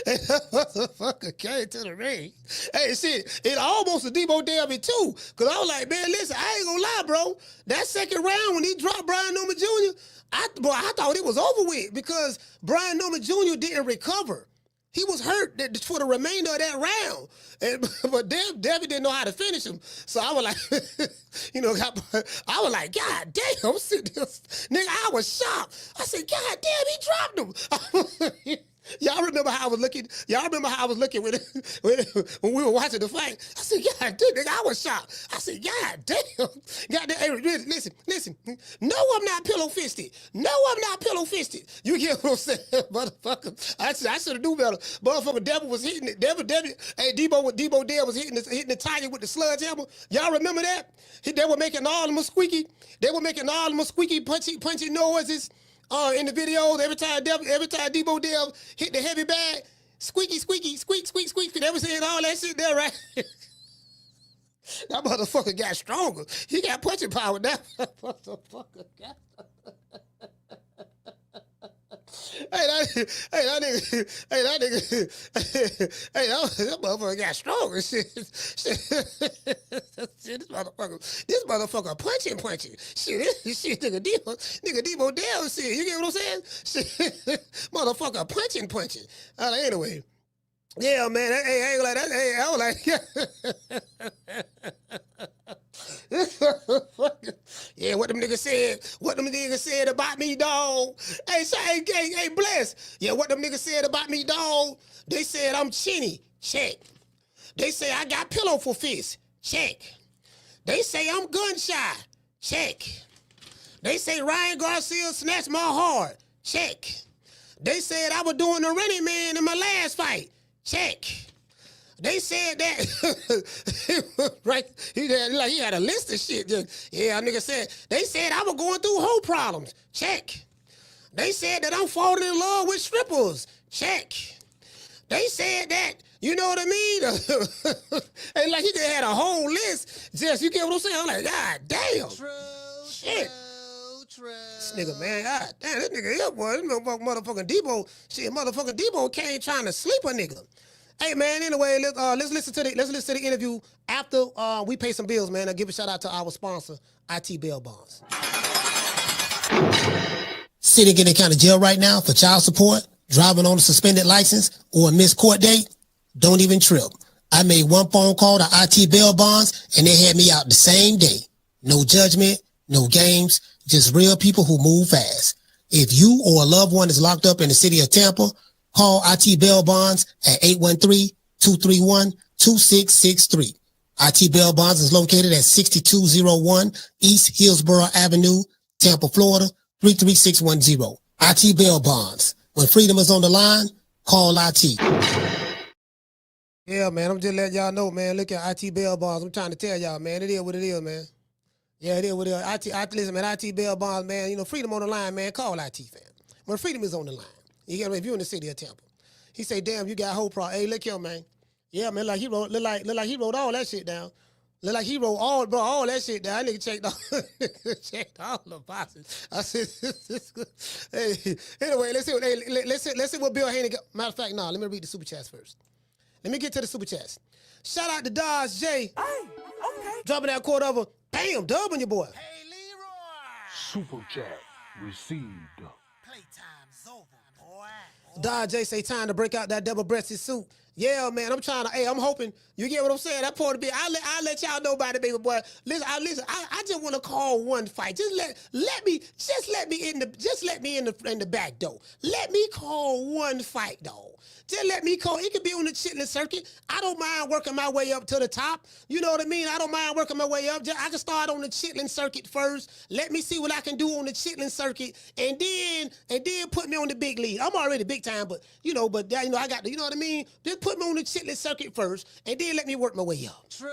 And that motherfucker came to the ring. Hey, shit, it almost a Debo Delby too. Cause I was like, man, listen, I ain't gonna lie, bro. That second round when he dropped Brian Newman Jr., I thought it was over with because Brian Newman Jr. didn't recover. He was hurt for the remainder of that round. But Devin didn't know how to finish him. So I was like, I was like, God damn, I'm sitting there. Nigga, I was shocked. I said, God damn, he dropped him. Y'all remember how I was looking? Y'all remember how I was looking when we were watching the fight? I said, God damn, nigga, I was shocked. I said, God damn. God damn, hey, listen. No, I'm not pillow fisted. No, I'm not pillow fisted. You get what I'm saying, motherfucker? I should have knew better. Motherfucker, Devin was hitting it. Devin, hey, Debo Dale was hitting the tiger with the sledgehammer. Y'all remember that? They were making all them squeaky. They were making all them squeaky, punchy noises. In the videos, every time Debo Dale hit the heavy bag, squeaky, squeak. They were saying all that shit there, right? That motherfucker got stronger. He got punching power now. That motherfucker got. That motherfucker got stronger. Shit. This motherfucker punching. Shit, nigga Debo Dale shit. You get what I'm saying? Shit, motherfucker punching. Anyway. Yeah, man. Hey, I ain't like that. Hey, I was like, yeah, what them niggas said about me, dog. Hey, bless. Yeah, what them niggas said about me, dog. They said I'm chinny. Check. They say I got pillow for fists. Check. They say I'm gun shy. Check. They say Ryan Garcia snatched my heart. Check. They said I was doing the running man in my last fight. Check. They said that, right? He had a list of shit. Yeah, nigga said. They said I was going through whole problems. Check. They said that I'm falling in love with strippers. Check. They said that, you know what I mean? And like he just had a whole list. Just, you get what I'm saying? I'm like, God damn. Shit. This nigga, man, God damn, this nigga here, boy. This motherfucking Debo, motherfucking Debo came trying to sleep a nigga. Hey, man, anyway, let's listen to the interview after we pay some bills, man. I'll give a shout out to our sponsor, IT Bail Bonds. Sitting in the county jail right now for child support, driving on a suspended license, or a missed court date? Don't even trip. I made one phone call to IT Bail Bonds, and they had me out the same day. No judgment, no games, just real people who move fast. If you or a loved one is locked up in the city of Tampa, call IT Bail Bonds at 813-231-2663. IT Bail Bonds is located at 6201 East Hillsborough Avenue, Tampa, Florida, 33610. IT Bail Bonds. When freedom is on the line, call IT. Yeah, man, I'm just letting y'all know, man. Look at IT Bail Bonds. I'm trying to tell y'all, man. It is what it is, man. Yeah, it is what it is. Listen, man, IT Bail Bonds, man. You know, freedom on the line, man. Call IT, fam. When freedom is on the line. You get me? If you're in the city of Tampa. He say, damn, you got whole problem. Hey, look here, man. Yeah, man, like he wrote, look like he wrote all that shit down. Look like he wrote all that shit down. That nigga checked all the boxes. I said, hey, anyway, let's see what Bill Haney got. Matter of fact, let me read the super chats first. Let me get to the super chats. Shout out to Dodge J. Hey, okay. Dropping that quote over. Bam, dub on your boy. Hey, Leroy. Super chat received. Playtime's over, boy. Dodge J say time to break out that double-breasted suit. Yeah, man, I'm hoping, you get what I'm saying? That part of it, I'll let y'all know about it, baby boy. Listen, I just want to call one fight. Just let me in the back door. Let me call one fight, dog. Just let me call. It could be on the chitlin circuit. I don't mind working my way up to the top. You know what I mean? I don't mind working my way up. I can start on the chitlin circuit first. Let me see what I can do on the chitlin circuit, and then put me on the big league. I'm already big time, but I got the, you know what I mean? Just put me on the chitlin circuit first, and then let me work my way up. True.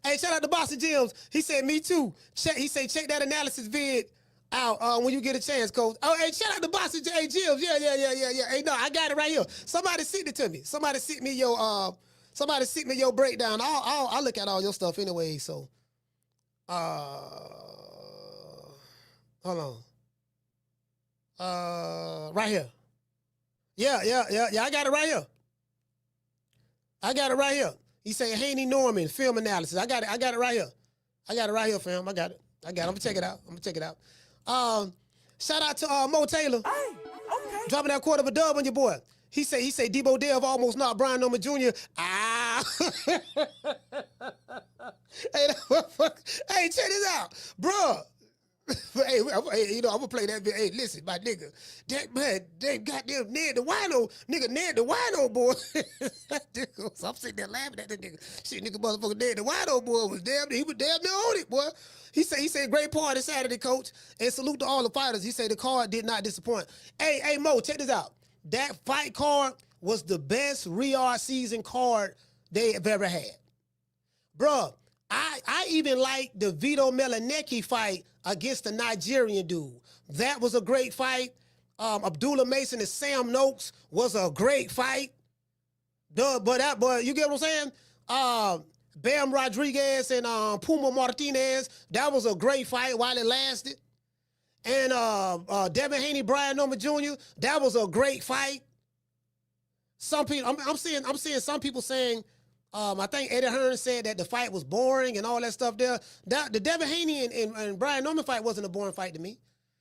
Hey, shout out to Boston Jim's. He said, me too. He said, check that analysis vid out when you get a chance, coach. Oh, hey, shout out to Boston J. Jim's. Yeah. Hey, no, I got it right here. Somebody sent it to me. Somebody sent me your breakdown. I'll look at all your stuff anyway, so. Hold on. Right here. Yeah. I got it right here. He say Haney Norman film analysis. I got it right here. Fam. I got it. I'm gonna check it out. Shout out to Mo Taylor. Hey, okay. Dropping that quarter of a dub on your boy. He say Debo Dev almost knocked Brian Norman Jr. Ah. Hey, check this out, bruh. Hey, I'm gonna play that bit. Hey, listen, my nigga. That man, they goddamn Ned the Wino, boy. So I'm sitting there laughing at that nigga. Shit, nigga, motherfucker, Ned the Wino boy was damn near on it, boy. He said great party Saturday, coach, and salute to all the fighters. He said the card did not disappoint. Hey, Mo, check this out. That fight card was the best Riyadh season card they have ever had, bruh. I even like the Vito Melanecki fight against the Nigerian dude. That was a great fight. Abdullah Mason and Sam Noakes was a great fight. But you get what I'm saying? Bam Rodriguez and Puma Martinez, that was a great fight while it lasted. And Devin Haney, Brian Norman Jr., that was a great fight. Some people, I'm seeing some people saying, I think Eddie Hearn said that the fight was boring and all that stuff there. The Devin Haney and Brian Norman fight wasn't a boring fight to me.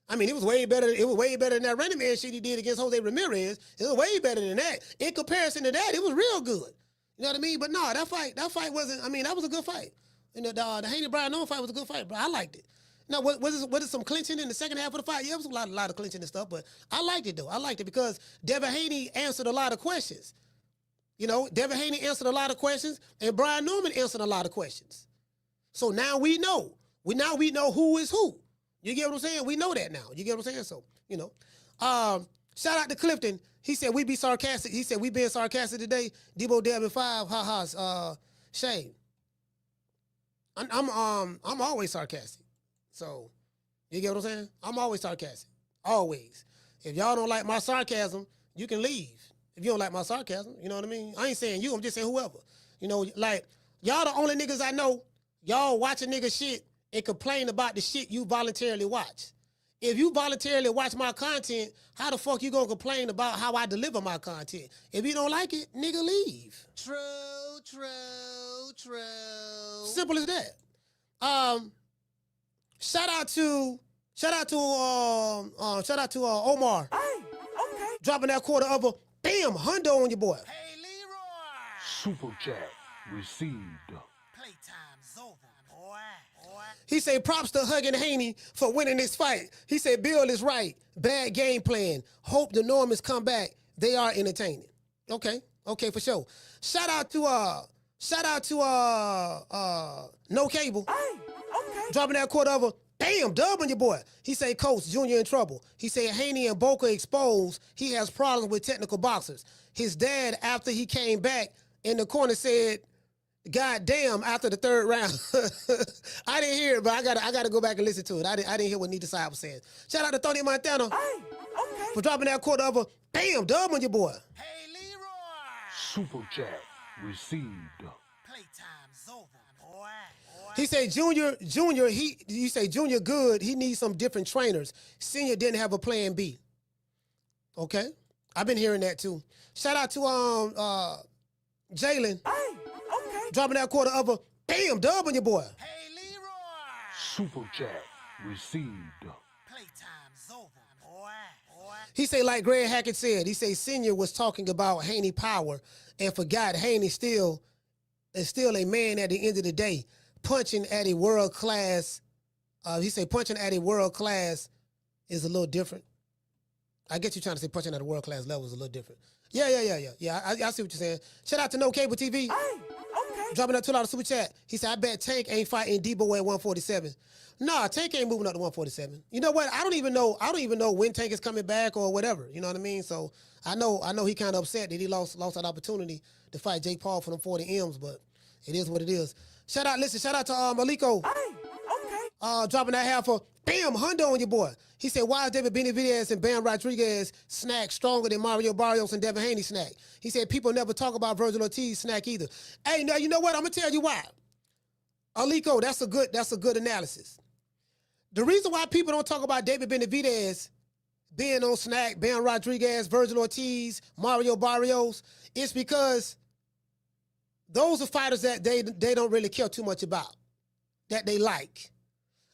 I mean, it was way better than that Randy Man shit he did against Jose Ramirez. It was way better than that. In comparison to that, it was real good. You know what I mean? But no, that fight wasn't, I mean, that was a good fight. And the Haney Brian Norman fight was a good fight, bro. I liked it. Now, was it some clinching in the second half of the fight? Yeah, it was a lot of clinching and stuff, but I liked it, though. I liked it because Devin Haney answered a lot of questions. You know, Devin Haney answered a lot of questions, and Brian Norman answered a lot of questions. So now we know. Now we know who is who. You get what I'm saying? We know that now. You get what I'm saying? So, you know. Shout out to Clifton. He said we be sarcastic. He said we being sarcastic today. Debo Devin 5, ha-ha, shame. I'm always sarcastic. So, you get what I'm saying? I'm always sarcastic. Always. If y'all don't like my sarcasm, you can leave. If you don't like my sarcasm, you know what I mean? I ain't saying you, I'm just saying whoever. You know, like, y'all the only niggas I know, y'all watch a nigga shit and complain about the shit you voluntarily watch. If you voluntarily watch my content, how the fuck you gonna complain about how I deliver my content? If you don't like it, nigga, leave. True. Simple as that. Shout out to Omar. Hey, okay. Dropping that quarter of a bam hundo on your boy. Hey, Leroy. Super chat received. Playtime's over, boy. He said props to Huggin Haney for winning this fight. He said Bill is right. Bad game plan. Hope the Normans come back. They are entertaining. Okay, for sure. Shout out to No Cable. Hey, okay. Dropping that quarter of a bam dub on your boy. He said Coach Junior in trouble. He said Haney and Boca exposed. He has problems with technical boxers. His dad, after he came back in the corner, said, God damn, after the third round. I didn't hear it, but I gotta go back and listen to it. I didn't hear what Nita Side was saying. Shout out to Tony Montana Hey, okay. for dropping that quarter of a bam dub on your boy. Hey, Leroy. Super chat received. Playtime's over, boy. He said Junior, you say Junior good, he needs some different trainers. Senior didn't have a plan B. Okay. I've been hearing that too. Shout out to Jalen. Hey, okay. Dropping that quarter of a bam dub on your boy. Hey, Leroy. Super chat received. Playtime's over, boy. He say, like Greg Hackett said, he say Senior was talking about Haney power and forgot Haney is still a man at the end of the day, punching at a world class. He say punching at a world class is a little different. I get you trying to say punching at a world class level is a little different. Yeah. I see what you're saying. Shout out to No Cable TV. Hey, okay. Dropping that $2 super chat. He said, I bet Tank ain't fighting Debo at 147. Nah, Tank ain't moving up to 147. You know what? I don't even know when Tank is coming back or whatever. You know what I mean? So I know he kind of upset that he lost that opportunity to fight Jake Paul for them 40 M's, but it is what it is. Shout out to Maliko. Hey, okay. Dropping that half of bam hundo on your boy. He said, why is David Benavidez and Bam Rodriguez snack stronger than Mario Barrios and Devin Haney snack? He said people never talk about Virgil Ortiz snack either. Hey, now you know what? I'm gonna tell you why. Aliko, that's a good analysis. The reason why people don't talk about David Benavidez being on Snack, Ben Rodriguez, Virgil Ortiz, Mario Barrios, it's because those are fighters that they don't really care too much about, that they like.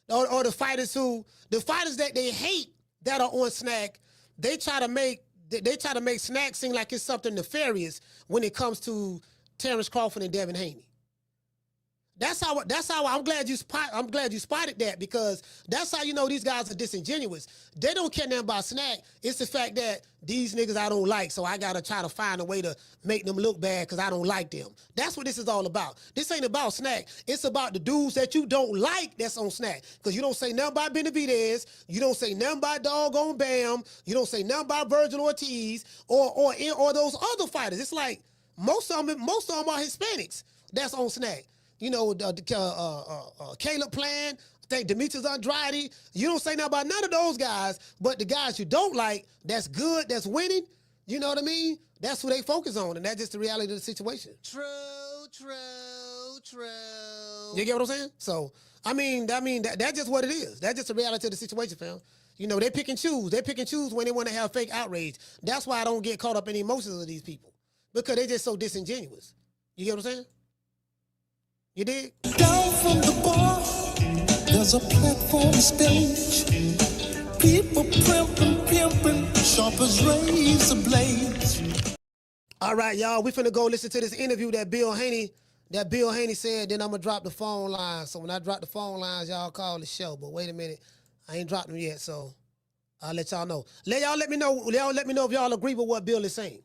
Or the fighters that they hate that are on Snack, they try to make Snack seem like it's something nefarious when it comes to Terrence Crawford and Devin Haney. That's how I'm glad you spotted that, because that's how you know these guys are disingenuous. They don't care nothing about Snack. It's the fact that these niggas I don't like, so I gotta try to find a way to make them look bad because I don't like them. That's what this is all about. This ain't about Snack. It's about the dudes that you don't like that's on Snack. Because you don't say nothing about Benavidez, you don't say nothing about Doggone Bam, you don't say nothing about Virgil Ortiz or those other fighters. It's like most of them are Hispanics that's on Snack. You know, Caleb Plant, I think Demetrius Andrade. You don't say nothing about none of those guys, but the guys you don't like, that's good, that's winning, you know what I mean? That's who they focus on, and that's just the reality of the situation. True. You get what I'm saying? So, I mean, that's just what it is. That's just the reality of the situation, fam. You know, they pick and choose. They pick and choose when they want to have fake outrage. That's why I don't get caught up in the emotions of these people, because they're just so disingenuous. You get what I'm saying? You dig? Down from the bar, there's a platform stage. People pimping, sharp as razor blades. All right, y'all, we finna go listen to this interview that Bill Haney said, then I'm gonna drop the phone lines. So when I drop the phone lines, y'all call the show. But wait a minute, I ain't dropped them yet, so I'll let y'all know. Let me know if y'all agree with what Bill is saying.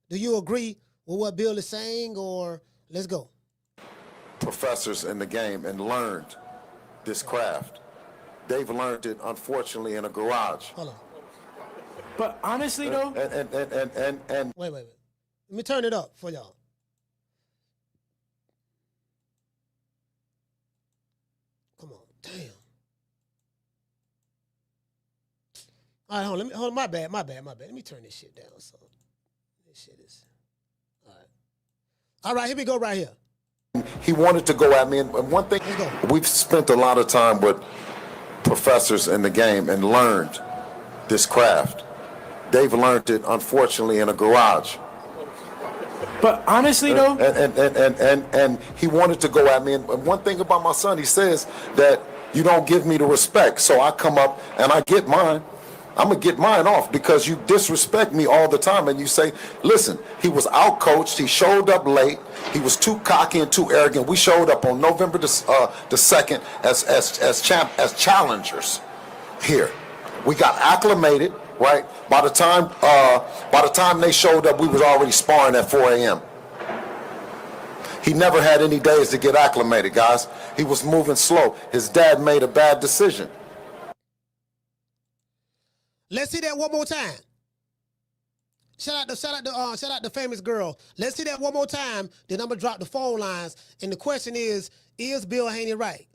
Do you agree with what Bill is saying, or let's go? Professors in the game and learned this craft. They've learned it, unfortunately, in a garage. Hold on. But honestly, though, and wait. Let me turn it up for y'all. Come on, damn. All right, hold on. My bad. Let me turn this shit down. So this shit is all right. Here we go. Right here. He wanted to go at me, and one thing, we've spent a lot of time with professors in the game and learned this craft. They've learned it, unfortunately, in a garage. But honestly, though, and he wanted to go at me, and one thing about my son, he says that you don't give me the respect, so I come up and I get mine. I'm going to get mine off because you disrespect me all the time. And you say, listen, he was outcoached. He showed up late. He was too cocky and too arrogant. We showed up on November the 2nd as challengers here. We got acclimated, right? By the time they showed up, we was already sparring at 4 a.m. He never had any days to get acclimated, guys. He was moving slow. His dad made a bad decision. Let's see that one more time. Shout out the famous girl. Let's see that one more time. Then I'm gonna drop the phone lines. And the question is Bill Haney right?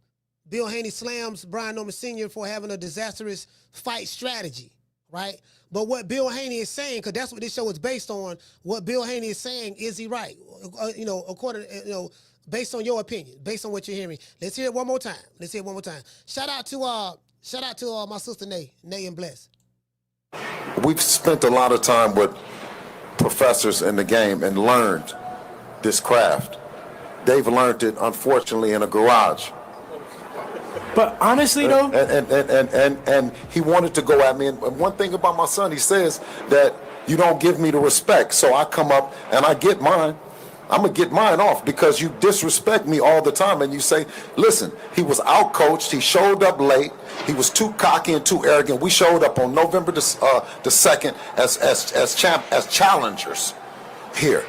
Bill Haney slams Brian Norman Sr. for having a disastrous fight strategy, right? But what Bill Haney is saying, because that's what this show is based on, what Bill Haney is saying, is he right? Based on your opinion, based on what you're hearing. Let's hear it one more time. Shout out to my sister Nay and Bless. We've spent a lot of time with professors in the game and learned this craft. They've learned it, unfortunately, in a garage. But honestly, though, and he wanted to go at me, and one thing about my son, he says that you don't give me the respect, so I come up and I get mine. I'm going to get mine off because you disrespect me all the time. And you say, listen, he was outcoached. He showed up late. He was too cocky and too arrogant. We showed up on November the 2nd as challengers here.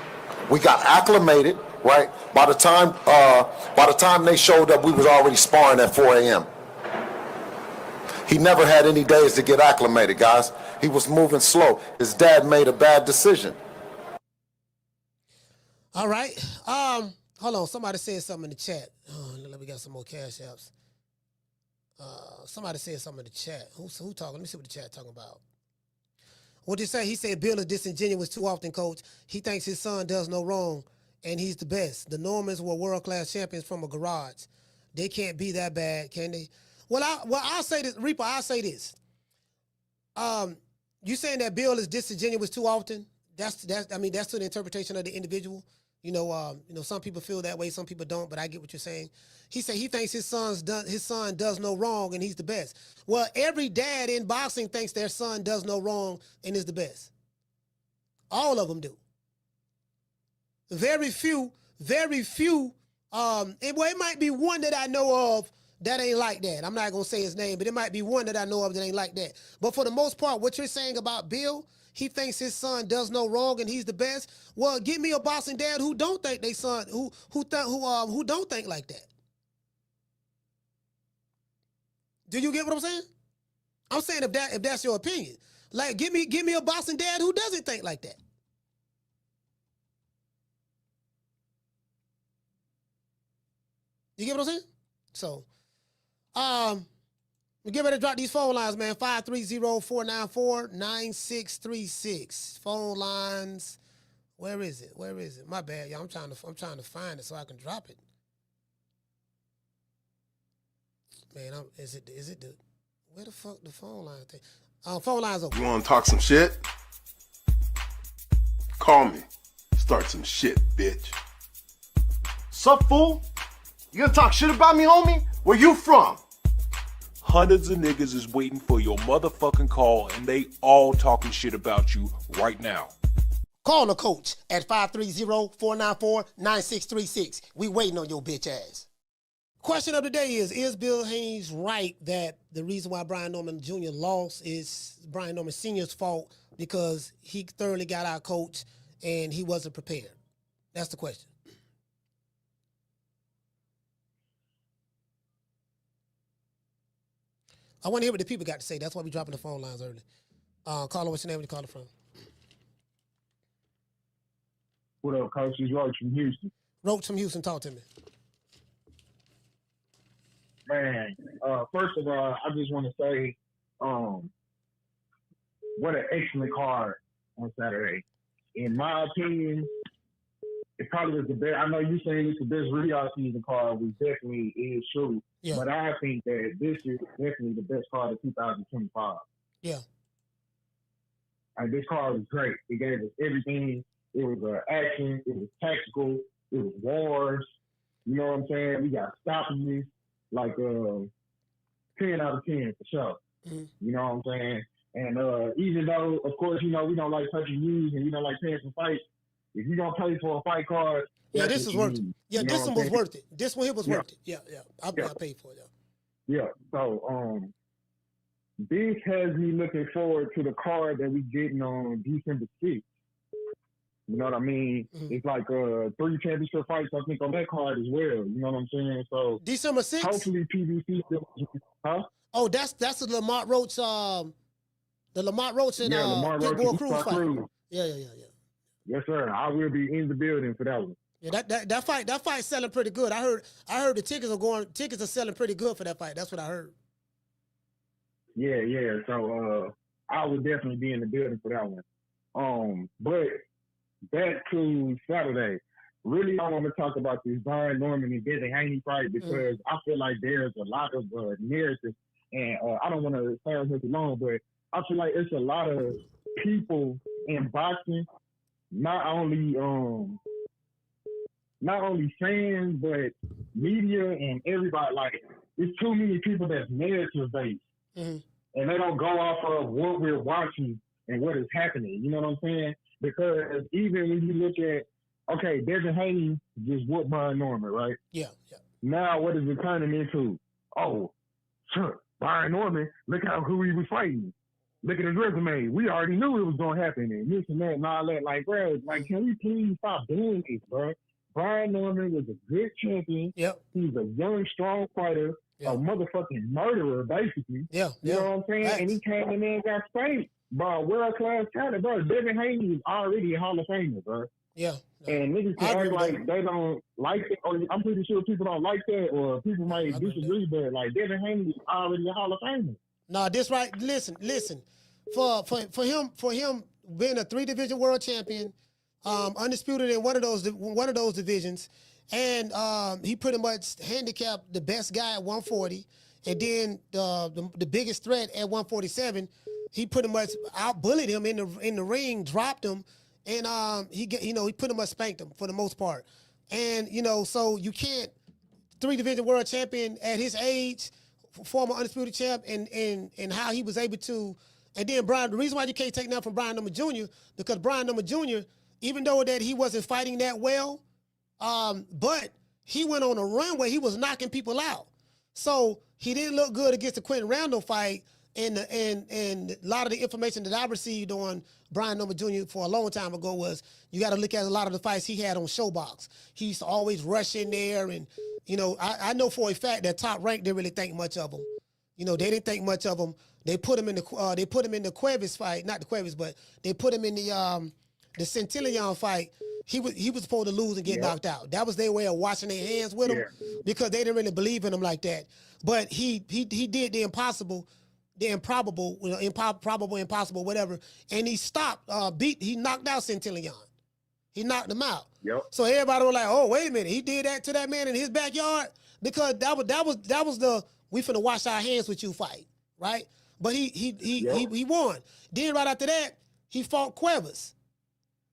We got acclimated, right? By the time they showed up, we was already sparring at 4 a.m. He never had any days to get acclimated, guys. He was moving slow. His dad made a bad decision. All right. Hold on. Somebody said something in the chat. We got some more cash apps. Somebody said something in the chat. Who talking? Let me see what the chat talking about. What did he say? He said Bill is disingenuous too often, coach. He thinks his son does no wrong, and he's the best. The Normans were world-class champions from a garage. They can't be that bad, can they? Well, I'll say this, Reaper. I'll say this. You saying that Bill is disingenuous too often? That's I mean, that's to the interpretation of the individual. Some people feel that way, some people don't, but I get what you're saying. He said he thinks his son does no wrong and he's the best. Well, every dad in boxing thinks their son does no wrong and is the best. All of them do. Very few, it might be one that I know of that ain't like that. I'm not going to say his name, but it might be one that I know of that ain't like that. But for the most part, what you're saying about Bill, he thinks his son does no wrong and he's the best. Well, give me a boxing dad who don't think they son who don't think like that. Do you get what I'm saying? I'm saying if that's your opinion, like give me a boxing dad who doesn't think like that. You get what I'm saying? So, we get ready to drop these phone lines, man. 530-494-9636. Phone lines. Where is it? My bad, y'all. I'm trying to find it so I can drop it. Man, is it the where the fuck the phone line thing? Phone lines open. You want to talk some shit? Call me. Start some shit, bitch. Sup, fool? You gonna talk shit about me, homie? Where you from? Hundreds of niggas is waiting for your motherfucking call, and they all talking shit about you right now. Call the coach at 530-494-9636. We waiting on your bitch ass. Question of the day is Bill Haney right that the reason why Brian Norman Jr. lost is Brian Norman Sr.'s fault because he thoroughly got out coached and he wasn't prepared? That's the question. I want to hear what the people got to say. That's why we dropping the phone lines early. Caller, what's your name? Where you calling from? What up, Coach? It's Roach from Houston. Roach from Houston, talk to me. Man, first of all, I just want to say, what an excellent card on Saturday. In my opinion, it probably was the best. I know you're saying it's the best real season card, which definitely is true. Yeah. But I think that this is definitely the best card of 2025. Yeah. And this card was great. It gave us everything. It was action. It was tactical. It was wars. You know what I'm saying? We got stopping like 10 out of 10 for sure. Mm-hmm. You know what I'm saying? And even though, of course, we don't like touching news and we don't like paying for fights, if you're going to pay for a fight card, yeah, this is worth it. Yeah, this one was worth it. This one here was worth it. Yeah. I paid for it, yeah. So, this has me looking forward to the card that we getting on December 6th. You know what I mean? Mm-hmm. It's like 3 championship fights, I think, on that card as well. You know what I'm saying? So December 6th? Hopefully PBC, huh? Oh, that's the Lamont Roach, and Lamont Roach Cruz fight. Yeah. Yes, sir. I will be in the building for that one. Yeah, that fight's selling pretty good. I heard the tickets are selling pretty good for that fight. That's what I heard. Yeah. So I would definitely be in the building for that one. But back to Saturday. Really, I want to talk about this Brian Norman and Devin Haney fight because I feel like there's a lot of narrative, and I don't want to sound too long, but I feel like it's a lot of people in boxing, not only fans, but media and everybody. Like, it's too many people that's narrative based, and they don't go off of what we're watching and what is happening. You know what I'm saying? Because even when you look at, okay, Devin Haney just whooped Brian Norman, right? Yeah. Now what is it turning into? Oh, sure, Brian Norman, look who he was fighting. Look at his resume. We already knew it was going to happen and this and that and all that. Like, bro, can we please stop doing this, bro? Brian Norman was a good champion. Yep. He's a young, strong fighter, a motherfucking murderer, basically. Yeah. You know what I'm saying? Right. And he came in there and got spanked by world-class talent, bro. Devin Haney is already a Hall of Famer, bro. Yeah. And niggas can act like they don't like it, or I'm pretty sure people don't like that, or people might disagree, but like Devin Haney is already a Hall of Famer. No, this right. Listen. For him being a 3-division world champion, undisputed in one of those divisions, and he pretty much handicapped the best guy at 140, and then the biggest threat at 147. he pretty much out-bullied him in the ring, dropped him, and he pretty much spanked him for the most part. And so you can't 3-division world champion at his age, former undisputed champ, and how he was able to. And then Brian, the reason why you can't take that from Brian Number Jr. because Brian Number Jr., even though that he wasn't fighting that well, but he went on a run where he was knocking people out. So he didn't look good against the Quentin Randall fight. And a lot of the information that I received on Brian Number Jr. for a long time ago was you got to look at a lot of the fights he had on Showbox. He used to always rush in there, and I know for a fact that Top Rank didn't really think much of him. They didn't think much of him. They put him in the Cuevas fight, not the Cuevas, but they put him in the Centillion fight. He was supposed to lose and get knocked out. That was their way of washing their hands with him because they didn't really believe in him like that. But he did the impossible. The improbable, impossible, whatever, and he stopped. He knocked out Centillion. He knocked him out. Yep. So everybody was like, "Oh, wait a minute, he did that to that man in his backyard," because that was the we finna wash our hands with you fight, right? But he won. Then right after that, he fought Cuevas.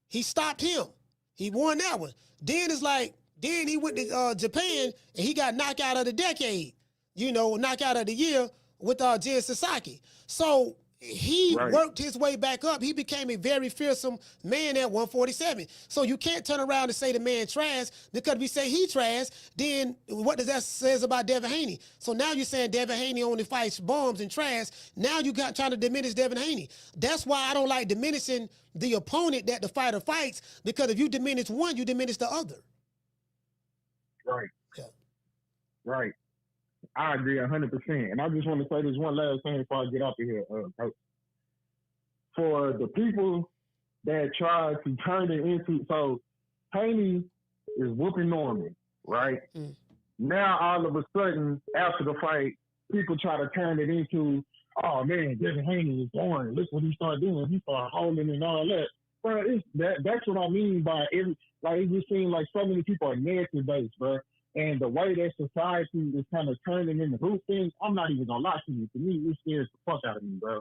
He stopped him. He won that one. Then then he went to Japan and he got knockout of the decade. Knockout of the year with Jin Sasaki. So he worked his way back up. He became a very fearsome man at 147. So you can't turn around and say the man trash, because if we say he trash, then what does that says about Devin Haney? So now you're saying Devin Haney only fights bums and trash. Now you got trying to diminish Devin Haney. That's why I don't like diminishing the opponent that the fighter fights, because if you diminish one, you diminish the other. Right. Yeah. Right. I agree 100%. And I just want to say this one last thing before I get out of here, Coach. For the people that try to turn it into, so Haney is whooping Norman, right? Now all of a sudden, after the fight, people try to turn it into, oh man, Devin Haney is boring. Look what he started doing. He started holding and all that. Bro, that's what I mean by it just seems like so many people are negative based, bro. And the way that society is kind of turning into group things, I'm not even gonna lie to you. To me, it scares the fuck out of me, bro.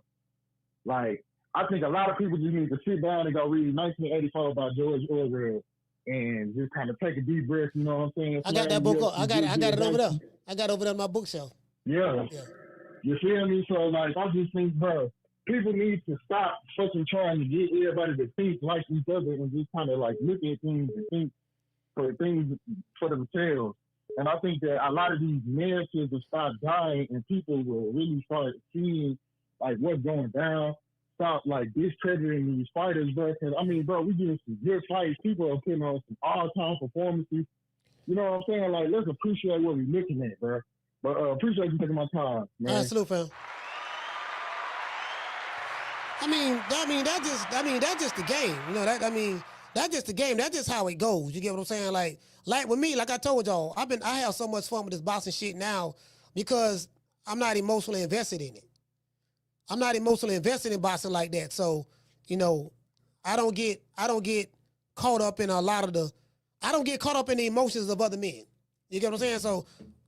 Like, I think a lot of people just need to sit down and go read 1984 by George Orwell and just kind of take a deep breath. You know what I'm saying? I got that book. I got it over there. I got it over there in my bookshelf. Yeah. You feel me? So like, I just think, bro, people need to stop fucking trying to get everybody to think like each other and just kind of like look at things and think for things for themselves. And I think that a lot of these narratives will start dying and people will really start seeing like what's going down. Stop like discrediting these fighters, bro. Cause I mean, bro, we getting some good fights. People are putting on some all-time performances. You know what I'm saying? Like, let's appreciate what we're looking at, bro. But appreciate you taking my time, man. Absolute, fam. That's just the game. That's just the game. That's just how it goes. You get what I'm saying? Like with me, like I told y'all, I have so much fun with this boxing shit now because I'm not emotionally invested in it. I'm not emotionally invested in boxing like that. So, I don't get caught up in I don't get caught up in the emotions of other men. You get what I'm saying? So,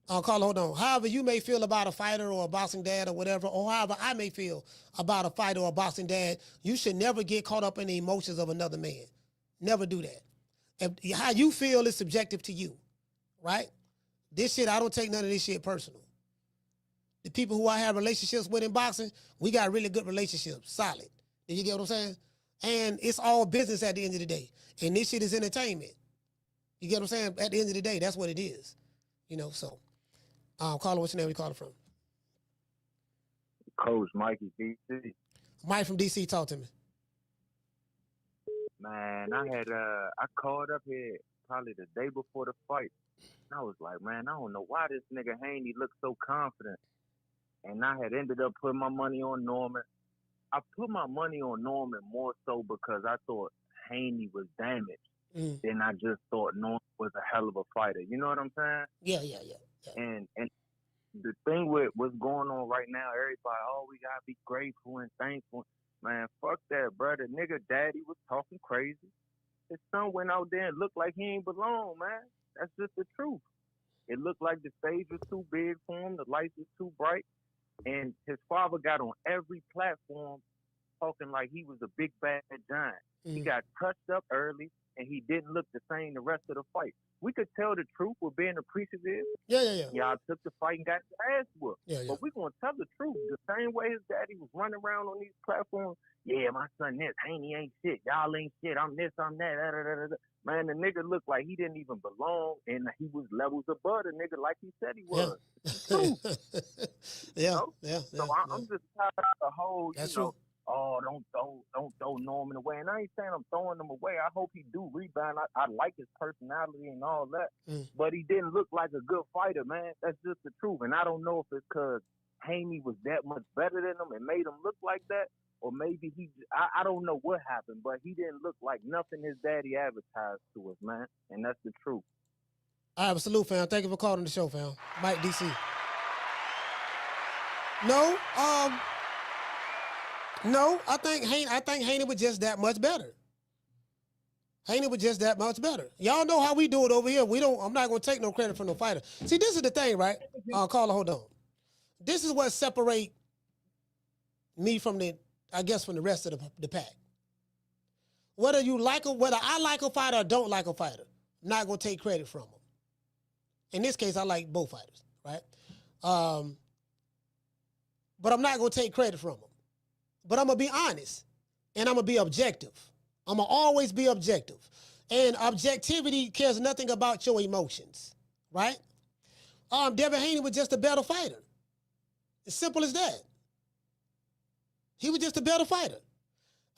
Carla, hold on. However you may feel about a fighter or a boxing dad or whatever, or however I may feel about a fighter or a boxing dad, you should never get caught up in the emotions of another man. Never do that. How you feel is subjective to you, right? This shit, I don't take none of this shit personal. The people who I have relationships with in boxing, we got really good relationships, solid. Do you get what I'm saying? And it's all business at the end of the day. And this shit is entertainment. You get what I'm saying? At the end of the day, that's what it is. So. Carla, what's your name? Where you calling from? Coach Mikey, DC. Mike from DC, talk to me. Man, I called up here probably the day before the fight. And I was like, man, I don't know why this nigga Haney looked so confident. And I had ended up putting my money on Norman. I put my money on Norman more so because I thought Haney was damaged. Then I just thought Norman was a hell of a fighter. You know what I'm saying? Yeah. And the thing with what's going on right now, everybody, we gotta be grateful and thankful. Man, fuck that, bro. The nigga daddy was talking crazy. His son went out there and looked like he ain't belong, man. That's just the truth. It looked like the stage was too big for him, the lights was too bright, and his father got on every platform talking like he was a big bad giant. He got touched up early, and he didn't look the same the rest of the fight. We could tell the truth with being appreciative. Yeah. Y'all took the fight and got your ass whooped. Yeah. But we're going to tell the truth. The same way his daddy was running around on these platforms. Yeah, my son this. Haney ain't shit. Y'all ain't shit. I'm this, I'm that. Da, da, da, da. Man, the nigga looked like he didn't even belong, and he was levels above the nigigga like he said he was. Yeah. So I'm just tired of the whole, oh, don't throw Norman away. And I ain't saying I'm throwing him away. I hope he do rebound. I like his personality and all that. But he didn't look like a good fighter, man. That's just the truth. And I don't know if it's because Haney was that much better than him and made him look like that, or maybe I don't know what happened, but he didn't look like nothing his daddy advertised to us, man. And that's the truth. All right, salute, fam. Thank you for calling the show, fam. Mike DC. No, I think Haney was just that much better. Haney was just that much better. Y'all know how we do it over here. I'm not gonna take no credit for no fighter. See, this is the thing, right? Carla, hold on. This is what separate me from the rest of the pack. Whether I like a fighter or don't like a fighter, I'm not gonna take credit from them. In this case, I like both fighters, right? But I'm not gonna take credit from them. But I'm going to be honest, and I'm going to be objective. I'm going to always be objective. And objectivity cares nothing about your emotions, right? Devin Haney was just a better fighter. As simple as that. He was just a better fighter.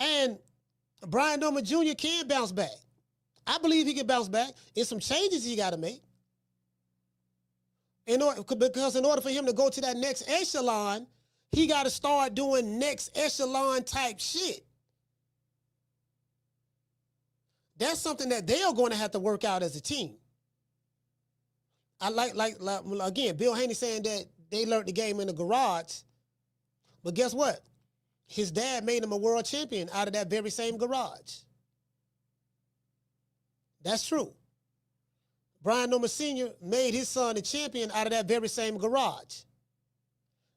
And Brian Norman Jr. can bounce back. I believe he can bounce back. It's some changes he got to make. Because in order for him to go to that next echelon, he got to start doing next echelon type shit. That's something that they are going to have to work out as a team. I like again, Bill Haney saying that they learned the game in the garage. But guess what? His dad made him a world champion out of that very same garage. That's true. Brian Norman Sr. made his son a champion out of that very same garage.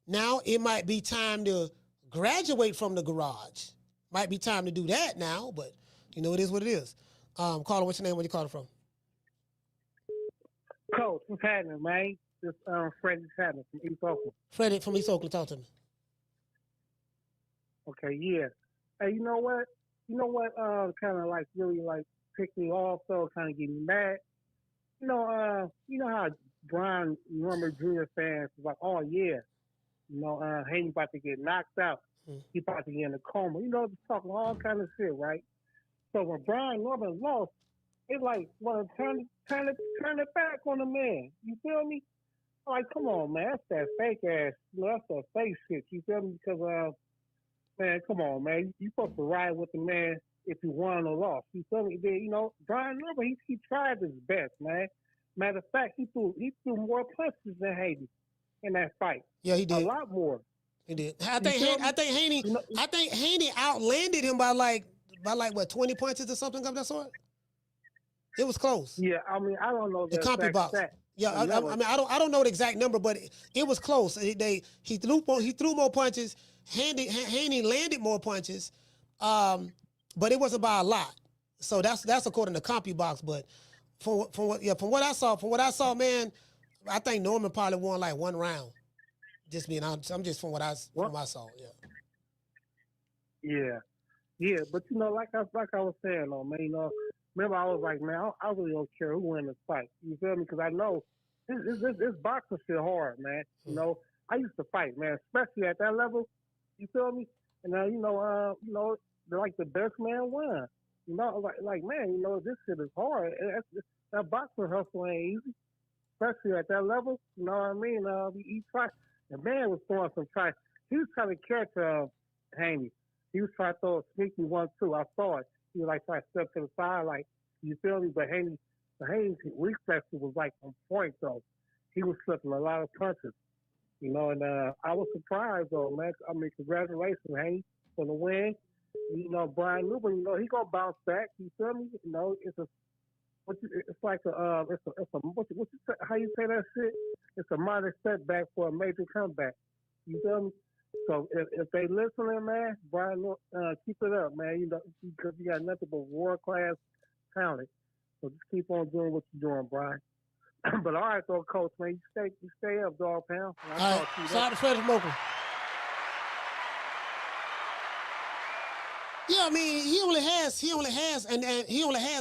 Now, it might be time to graduate from the garage. Might be time to do that now, but, it is what it is. Caller, what's your name? Where you calling from? Coach, what's happening, man? This Freddie happening from East Oakland. Freddie from East Oakland, talk to me. Okay, yeah. Hey, you know what? Kind of like really like picked me off, so kind of get me mad. You know how Brian Norman Jr. fans was like, oh yeah, Haney about to get knocked out. He about to get in a coma. Just talking all kind of shit, right? So when Brian Norman lost, it's like want to turn it back on the man. You feel me? Like, come on, man, that's that fake ass. That's that fake shit. You feel me? Because man, come on, man, you supposed to ride with the man if you won or lost. You feel me? Brian Norman, he tried his best, man. Matter of fact, he threw more punches than Haney in that fight. Yeah, he did. A lot more. He did. I think Haney outlanded him by like what, 20 punches or something of that sort. It was close. Yeah, I mean, I don't know the exact box. Stat. Yeah, I don't know the exact number, but it was close. He threw more punches. Haney landed more punches, but it wasn't by a lot. So that's according to CompuBox. But from what I saw, man, I think Norman probably won like one round. Just being honest, I'm just from what I saw. Yeah, but like I was saying, though, man, remember I was like, man, I really don't care who wins this fight. You feel me? Because I know this boxing shit hard, man. I used to fight, man, especially at that level. You feel me? And like the best man won. Like man, this shit is hard. That boxing hustle ain't easy, especially at that level. You know what I mean? He tried. The man was throwing some try. He was trying to catch Haney. He was trying to throw a sneaky 1-2. I saw it. He was like trying to step to the side, like, you feel me? But Haney's reflex was like on point though. He was slipping a lot of punches. And I was surprised though, man. I mean, congratulations, Haney, for the win. Brian Newman, he gonna bounce back. You feel me? How you say that shit? It's a minor setback for a major comeback. You feel me? So if they listening, man, Brian, keep it up, man. You know, because you got nothing but world class talent. So just keep on doing what you're doing, Brian. But all right, though, Coach, man, you stay up, dog pound. All right, shout out to Freddie from Oakland. Yeah, I mean, he only has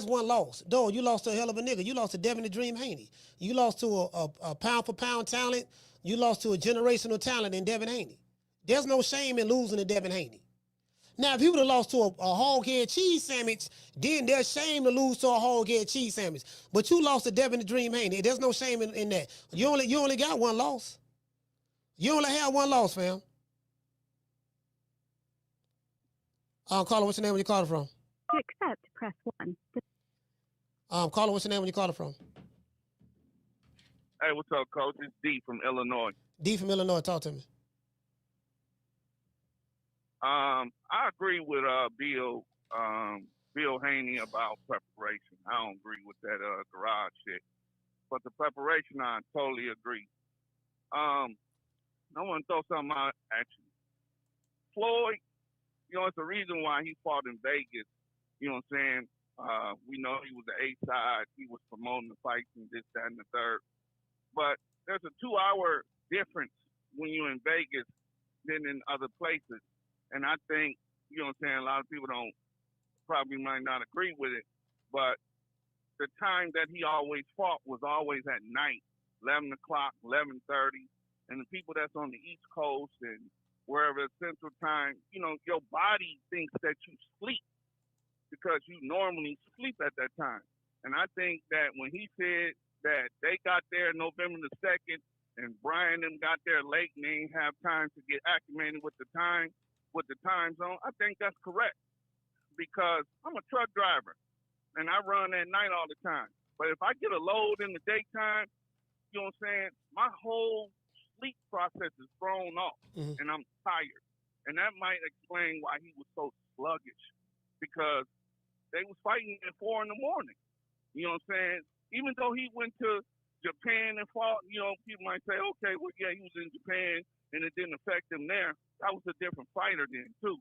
one loss. Dog, you lost to a hell of a nigga. You lost to Devin the Dream Haney. You lost to a pound for pound talent. You lost to a generational talent in Devin Haney. There's no shame in losing to Devin Haney. Now, if you would have lost to a hog head cheese sandwich, then there's shame to lose to a hog head cheese sandwich. But you lost to Devin the Dream Haney. There's no shame in that. You only got one loss. You only have one loss, fam. Caller, what's your name when you calling from? To accept, press 1. Caller, what's your name when you calling from? Hey, what's up, Coach? It's D from Illinois. D from Illinois, talk to me. I agree with Bill Haney about preparation. I don't agree with that garage shit. But the preparation, I totally agree. I want to throw something out at you. Floyd, you know, it's the reason why he fought in Vegas. You know what I'm saying? We know he was the A side. He was promoting the fights and this, that, and the third. But there's a 2-hour difference when you're in Vegas than in other places. And I think, you know what I'm saying, a lot of people might not agree with it. But the time that he always fought was always at night, 11 o'clock, 11:30. And the people that's on the East Coast and wherever it's Central Time, you know, your body thinks that you sleep because you normally sleep at that time. And I think that when he said that they got there November the 2nd and Brian them got there late and they didn't have time to get acclimated with the time zone, I think that's correct because I'm a truck driver and I run at night all the time. But if I get a load in the daytime, you know what I'm saying, my whole sleep process is thrown off and I'm tired. And that might explain why he was so sluggish because they was fighting at 4 a.m. You know what I'm saying? Even though he went to Japan and fought, you know, people might say, okay, well, yeah, he was in Japan and it didn't affect him there. That was a different fighter then, too.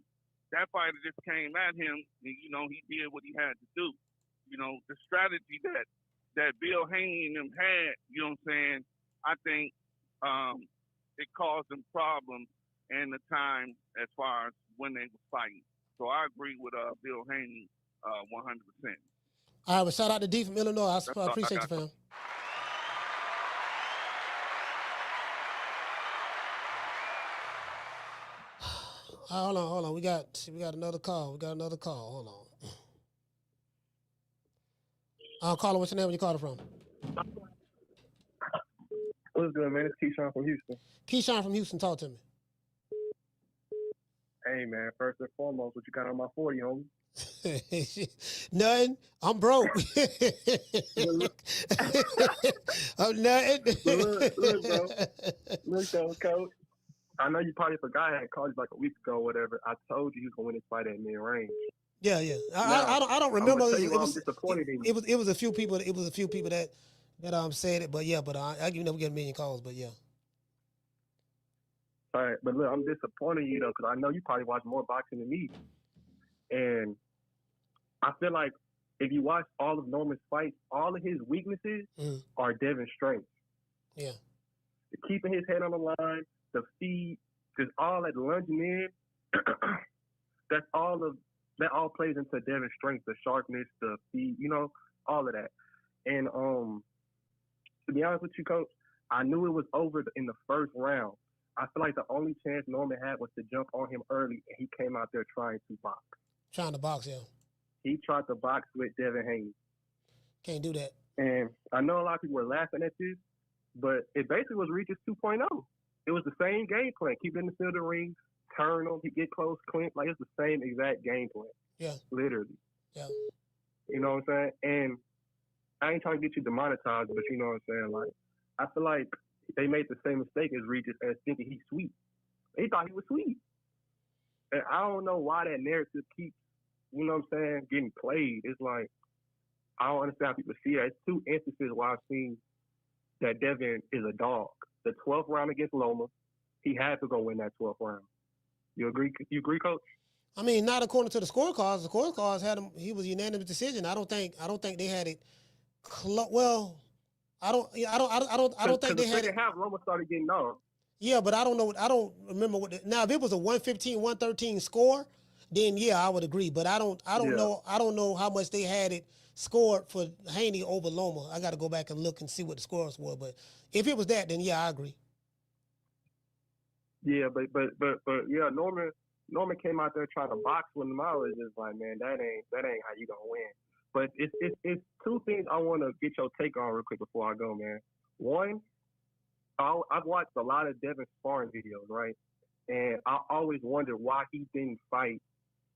That fighter just came at him and, you know, he did what he had to do. You know, the strategy that Bill Haney and them had, you know what I'm saying, I think it caused them problems in the time as far as when they were fighting. So I agree with Bill Haney 100%. All right, well, shout out to D from Illinois. I appreciate you, fam. Hold on. We got another call. Hold on. Caller, what's your name when you calling from? What's good, man? It's Keyshawn from Houston. Keyshawn from Houston, talk to me. Hey, man, first and foremost, what you got on my 40, homie? Nothing. I'm broke. I'm nothing. Look, bro. Look, though, Coach. I know you probably forgot I had called you like a week ago or whatever. I told you he was going to win this fight at mid-range. Yeah. I don't remember. I'm disappointed in you. It was a few people. It was a few people that said it, but yeah. But I never get a million calls. But yeah. All right, but look, I'm disappointed in you though, because I know you probably watch more boxing than me, and I feel like if you watch all of Norman's fights, all of his weaknesses are Devin's strengths. Yeah. Keeping his head on the line, the feet, just all that lunging in, that all plays into Devin's strength, the sharpness, the feet, you know, all of that. And to be honest with you, Coach, I knew it was over in the first round. I feel like the only chance Norman had was to jump on him early, and he came out there trying to box. Trying to box, yeah. He tried to box with Devin Haney. Can't do that. And I know a lot of people were laughing at this, but it basically was Regis 2.0. It was the same game plan. Keep it in the center of the ring, turn him, he get close, clean. Like, it's the same exact game plan. Yeah. Literally. Yeah. You know what I'm saying? And I ain't trying to get you demonetized, but you know what I'm saying? Like, I feel like they made the same mistake as Regis as thinking he's sweet. They thought he was sweet. And I don't know why that narrative keeps, you know what I'm saying, getting played. It's like, I don't understand how people see that. It's 2 instances where I've seen that Devin is a dog. The 12th round against Loma, he had to go win that 12th round. You agree? You agree, Coach? I mean, not according to the scorecards. The scorecards had him. He was a unanimous decision. I don't think they had it. Well, I don't think they the had it. second half, Loma started getting off. Yeah, but I don't know. I don't remember what. Now, if it was a 115, 113 score, then yeah, I would agree. But I don't know. I don't know how much they had it scored for Haney over Loma. I got to go back and look and see what the scores were. But if it was that, then yeah, I agree. Yeah, but yeah, Norman came out there trying to box with him. I was just like, man, that ain't how you gonna win. But it's two things I want to get your take on real quick before I go, man. One, I've watched a lot of Devin sparring videos, right? And I always wondered why he didn't fight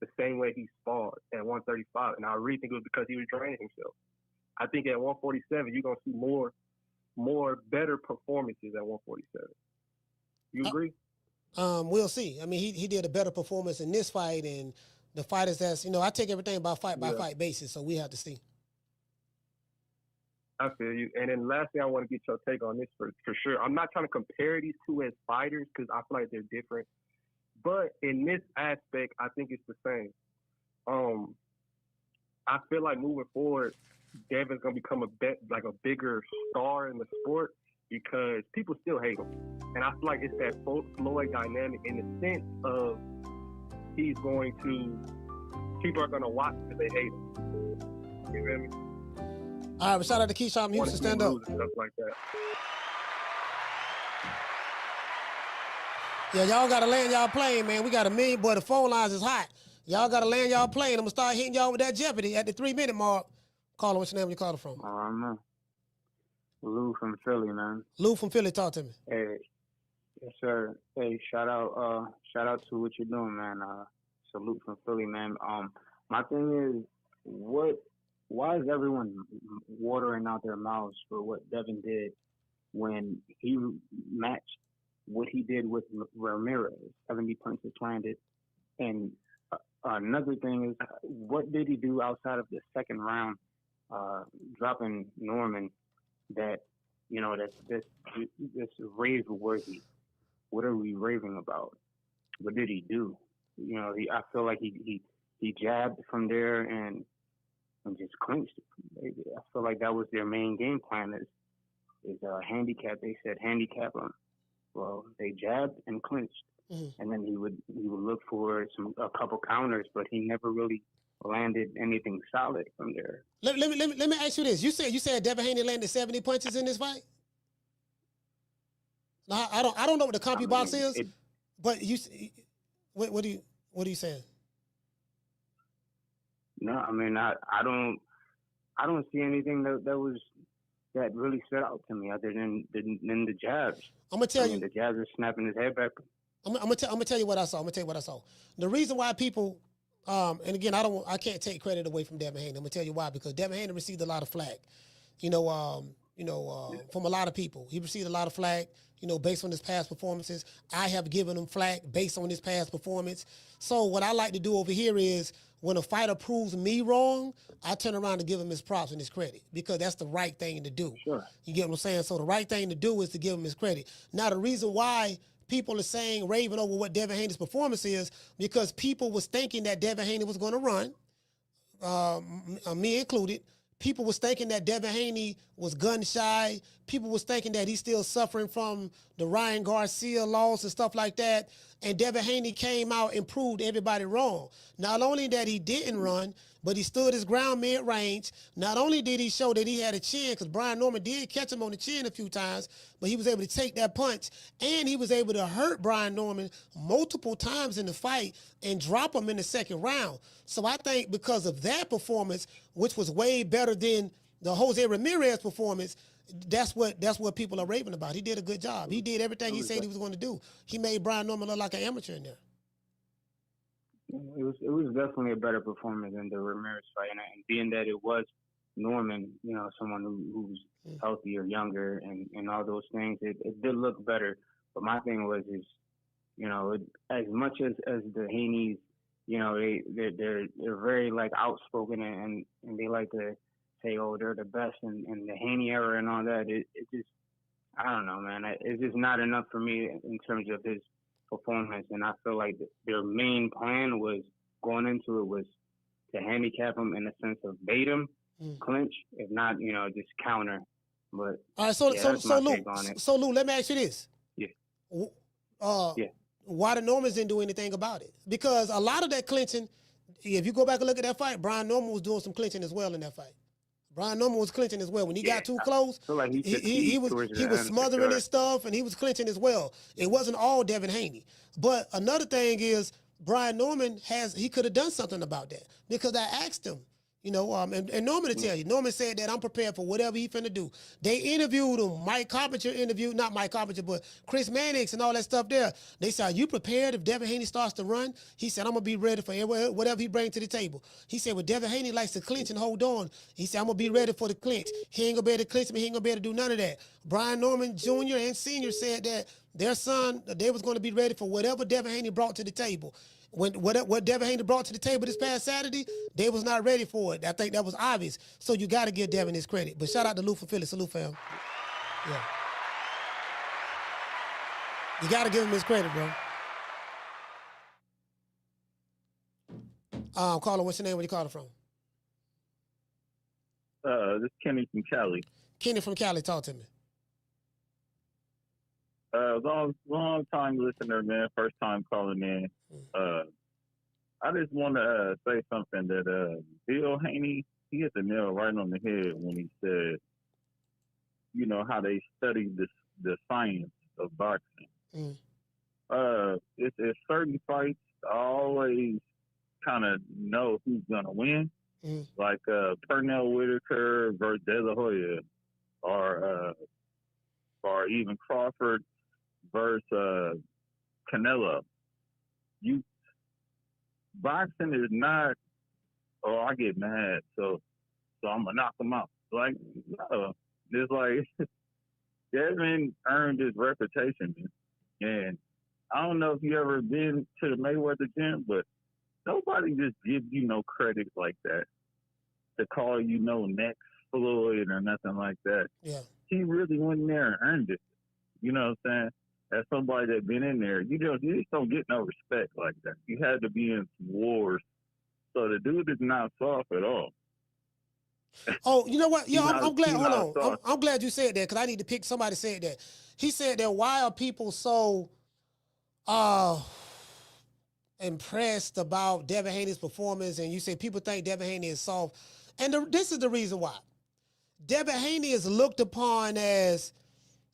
the same way he sparred at 135. And I really think it was because he was draining himself. I think at 147, you're going to see more better performances at 147. You agree? We'll see. I mean, he did a better performance in this fight, and the fighters that's, I take everything by fight basis, so we have to see. I feel you. And then last thing I want to get your take on this for sure. I'm not trying to compare these two as fighters because I feel like they're different. But in this aspect, I think it's the same. I feel like moving forward, Devin's going to become a bigger star in the sport because people still hate him. And I feel like it's that Floyd dynamic in the sense of people are going to watch because they hate him. You feel me? All right, but shout out to Keyshawn from Houston. Stand up. Stuff like that. Yeah, y'all got to land y'all plane, man. We got 1 million, boy. The phone lines is hot. Y'all got to land y'all plane. I'm going to start hitting y'all with that Jeopardy at the 3-minute mark. Caller, what's your name? Where you calling from? Man. Lou from Philly, man. Lou from Philly, talk to me. Hey, yes, sir. Hey, shout out to what you're doing, man. Salute from Philly, man. My thing is, why is everyone watering out their mouths for what Devin did when he matched what he did with Ramirez, 70 punches landed? And another thing is, what did he do outside of the second round, dropping Norman that's rave worthy? What are we raving about? What did he do? I feel like he jabbed from there and just clinched it. I feel like that was their main game plan is handicap. They said handicap him. Well, they jabbed and clinched, and then he would look for a couple counters, but he never really landed anything solid from there. Let me ask you this: you said Devin Haney landed 70 punches in this fight. Now, I don't know what the CompuBox is, but what are you saying? No, I mean I don't see anything that really stood out to me other than the jabs. I'm gonna tell you, the jabs are snapping his head back. I'm gonna tell you what I saw. The reason why people, and again, I can't take credit away from Devin Haney. I'm gonna tell you why, because Devin Haney received a lot of flack. From a lot of people. He received a lot of flack, based on his past performances. I have given him flack based on his past performance. So what I like to do over here is when a fighter proves me wrong, I turn around and give him his props and his credit because that's the right thing to do. Sure. You get what I'm saying? So the right thing to do is to give him his credit. Now, the reason why people are saying, raving over what Devin Haney's performance is, because people was thinking that Devin Haney was going to run, me included. People was thinking that Devin Haney was gun shy. People was thinking that he's still suffering from the Ryan Garcia loss and stuff like that. And Devin Haney came out and proved everybody wrong. Not only that he didn't run, but he stood his ground mid-range. Not only did he show that he had a chin, because Brian Norman did catch him on the chin a few times, but he was able to take that punch, and he was able to hurt Brian Norman multiple times in the fight and drop him in the second round. So I think because of that performance, which was way better than the Jose Ramirez performance, that's what people are raving about. He did a good job. He did everything he said he was going to do. He made Brian Norman look like an amateur in there. It was definitely a better performance than the Ramirez fight, and being that it was Norman, someone who's healthier, younger, and all those things, it did look better. But my thing was as much as the Haneys, they're very like outspoken and they like to say, oh, they're the best in the Haney era and all that. It just, I don't know, man. It's just not enough for me in terms of his performance, and I feel like their main plan was going into it was to handicap him in the sense of bait him, clinch, if not, just counter. But all right, so that's my Lou, take on it. so Lou, let me ask you this. Yeah. Yeah. Why the Normans didn't do anything about it? Because a lot of that clinching, if you go back and look at that fight, Brian Norman was doing some clinching as well in that fight. Brian Norman was clinching as well. When he got too close, like he was smothering his stuff and he was clinching as well. It wasn't all Devin Haney. But another thing is Brian Norman he could have done something about that because I asked him. And Norman to tell you, Norman said that I'm prepared for whatever he finna do. They interviewed him. Mike Carpenter interviewed, not Mike Carpenter, but Chris Mannix and all that stuff there. They said, are you prepared if Devin Haney starts to run? He said, I'm going to be ready for whatever he brings to the table. He said, well, Devin Haney likes to clinch and hold on. He said, I'm going to be ready for the clinch. He ain't going to be able to clinch me. He ain't going to be able to do none of that. Brian Norman Jr. and Sr. said that their son, they was going to be ready for whatever Devin Haney brought to the table. What Devin Haney brought to the table this past Saturday, they was not ready for it. I think that was obvious. So you got to give Devin his credit. But shout out to Lou for Philly. Salute, fam. Yeah. You got to give him his credit, bro. Caller, what's your name? Where you calling from? This is Kenny from Cali. Kenny from Cali, talk to me. Long time listener, man. First time calling in. I just want to say something that Bill Haney, he hit the nail right on the head when he said, how they study the science of boxing. It's certain fights I always kind of know who's gonna win, like Pernell Whitaker versus De La Hoya, or even Crawford versus Canelo. Boxing is not, I get mad, so I'm gonna knock him out. Like, no, it's like Devin earned his reputation, and I don't know if you ever been to the Mayweather gym, but nobody just gives you no credit like that to call you next Floyd or nothing like that. Yeah, he really went in there and earned it. You know what I'm saying? As somebody that been in there, you just don't get no respect like that. You had to be in some wars. So the dude is not soft at all. Oh, you know what? Yeah, I'm glad. Hold on. I'm glad you said that because I need to pick. Somebody said that. He said that why are people so impressed about Devin Haney's performance? And you say people think Devin Haney is soft. And this is the reason why. Devin Haney is looked upon as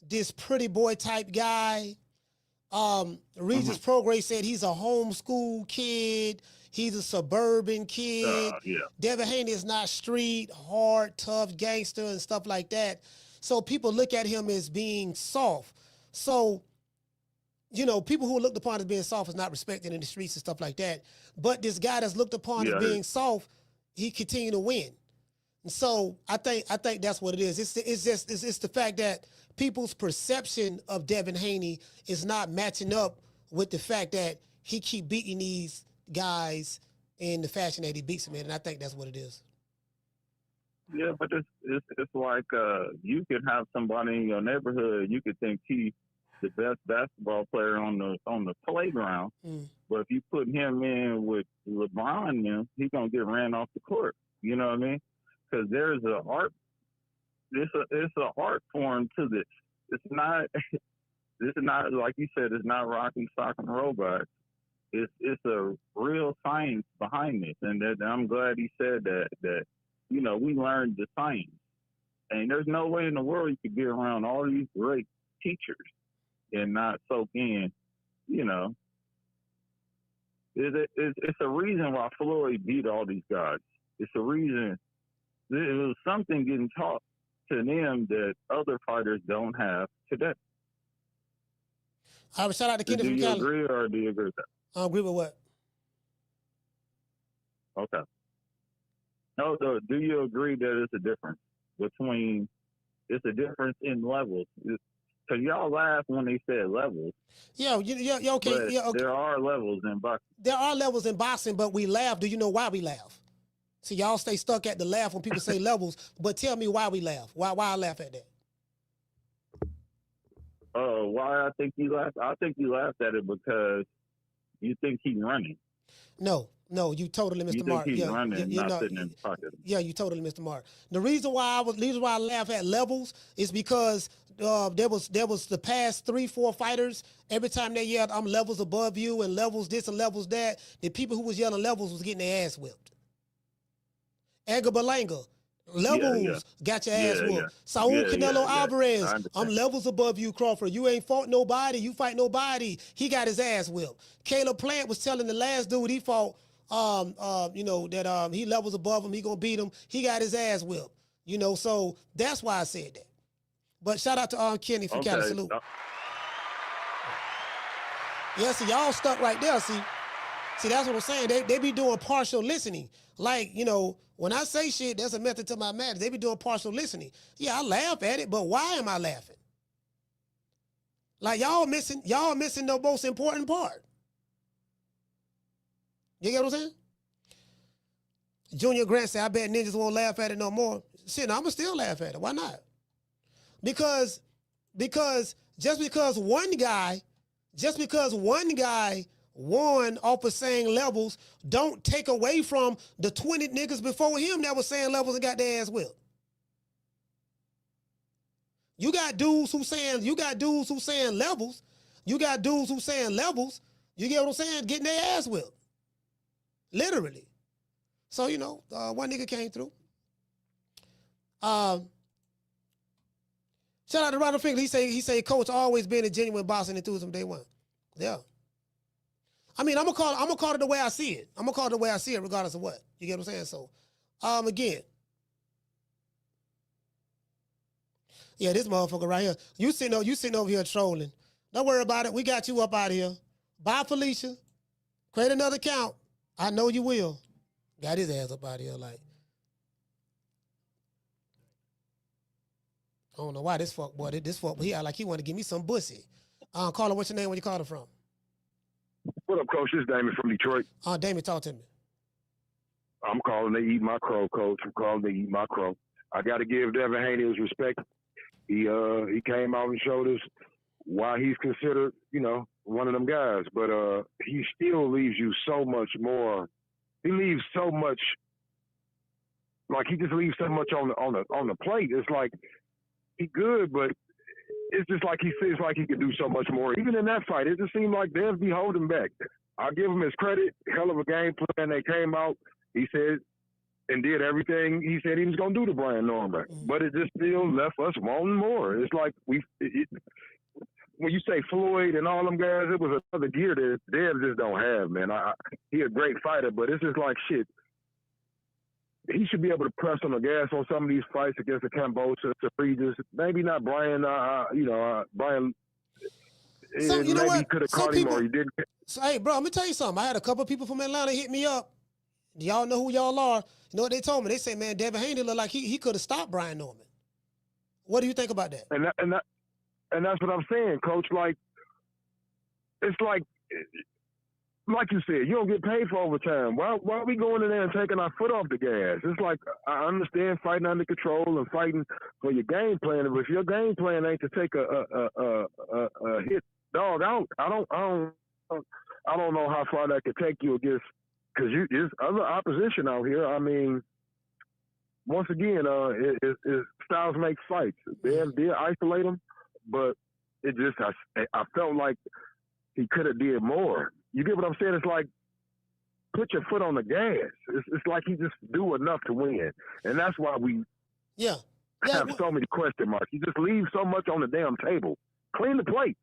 this pretty boy type guy. Regis Prograis said he's a homeschool kid. He's a suburban kid. Devin Haney is not street, hard, tough, gangster and stuff like that. So people look at him as being soft. So, people who are looked upon as being soft is not respected in the streets and stuff like that. But this guy that's looked upon as being soft, he continued to win. And so I think that's what it is. It's the fact that people's perception of Devin Haney is not matching up with the fact that he keep beating these guys in the fashion that he beats them in, and I think that's what it is. Yeah, but it's like you could have somebody in your neighborhood, you could think he's the best basketball player on the playground, but if you put him in with LeBron, he's gonna get ran off the court. You know what I mean? Because there's an art. It's an art form to this. It's not. This is not, like you said. It's not rocking, sock, and robots. It's a real science behind this, and I'm glad he said that we learned the science, and there's no way in the world you could be around all these great teachers and not soak in. It's a reason why Floyd beat all these guys. It's a reason. There was something getting taught to them that other fighters don't have today. I would shout out to Kenny from Cali. Do you Cali. agree or do you agree with that? I agree with what? Okay. No, do you agree that it's a difference in levels? Because y'all laugh when they said levels. Yeah, okay. Yeah, okay. There are levels in boxing. There are levels in boxing, but we laugh. Do you know why we laugh? See, y'all stay stuck at the laugh when people say levels, but tell me why we laugh. Why I laugh at that? why I think you laughed? I think you laughed at it because you think he's running. No, you totally missed You the mark. think he's Yeah, running, you not know, sitting in the pocket. yeah, you totally missed the mark. The reason why I laugh at levels is because there was the past 3-4 fighters. Every time they yelled, "I'm levels above you," and levels this and levels that, the people who was yelling levels was getting their ass whipped. Edgar Berlanga, levels got your ass whooped. Yeah. Saul Yeah, Canelo yeah. Alvarez, I understand. I'm levels above you, Crawford. You ain't fought nobody. You fight nobody. He got his ass whipped. Caleb Plant was telling the last dude he fought, that he levels above him. He gonna beat him. He got his ass whipped. So that's why I said that. But shout out to Kenny for Cali. Salute. Yeah, see, y'all stuck right there. See, that's what I'm saying. They be doing partial listening. Like, when I say shit, there's a method to my madness. They be doing partial listening. Yeah, I laugh at it, but why am I laughing? Like, y'all missing the most important part. You get what I'm saying? Junior Grant said, I bet ninjas won't laugh at it no more. Shit, I'ma still laugh at it. Why not? Because just because one guy won off of saying levels, don't take away from the 20 niggas before him that was saying levels and got their ass whipped. You got dudes who saying levels. You got dudes who saying levels. You get what I'm saying? Getting their ass whipped. Literally. So, one nigga came through. Shout out to Ronald Finger. He say coach always been a genuine boxing enthusiast day one. Yeah. I mean, I'm gonna call it the way I see it. I'm gonna call it the way I see it, regardless of what. You get what I'm saying? So, again. Yeah, this motherfucker right here. You sitting over here trolling. Don't worry about it. We got you up out of here. Bye, Felicia. Create another account. I know you will. Got his ass up out of here like. I don't know why this fuck boy, he act like he want to give me some pussy. Caller, what's your name? Where you calling from? What up, Coach? This is Damon from Detroit. Damon, talk to me. I'm calling to eat my crow, Coach. I'm calling to eat my crow. I got to give Devin Haney his respect. He came out and showed us why he's considered, one of them guys. But he still leaves you so much more. He leaves so much, like he just leaves so much on the plate. It's like he good, but it's just like he feels like he could do so much more. Even in that fight, it just seemed like Dev be holding back. I'll give him his credit. Hell of a game plan. They came out, he said, and did everything he said he was going to do to Brian Norman. But it just still left us wanting more. It's like when you say Floyd and all them guys, it was another gear that Dev just don't have, man. He a great fighter, but it's just like shit. He should be able to press on the gas on some of these fights against the Cambosa, the Regis. Maybe not Brian. Brian. So, you know maybe what? he could have Some caught him people- or he didn't. So, hey, bro, I'm gonna tell you something. I had a couple people from Atlanta hit me up. Y'all know who y'all are. You know what they told me? They say, man, Devin Haney looked like he could have stopped Brian Norman. What do you think about that? And that's what I'm saying, Coach. Like, it's like you said, you don't get paid for overtime. Why are we going in there and taking our foot off the gas? It's like, I understand fighting under control and fighting for your game plan, but if your game plan ain't to take a hit dog out, I don't know how far that could take you against, because there's other opposition out here. I mean, once again, styles make fights. They isolate them, but it just, I felt like he could have did more. You get what I'm saying? It's like, put your foot on the gas. It's like he just do enough to win. And that's why we have so many question marks. You just leave so much on the damn table. Clean the plate.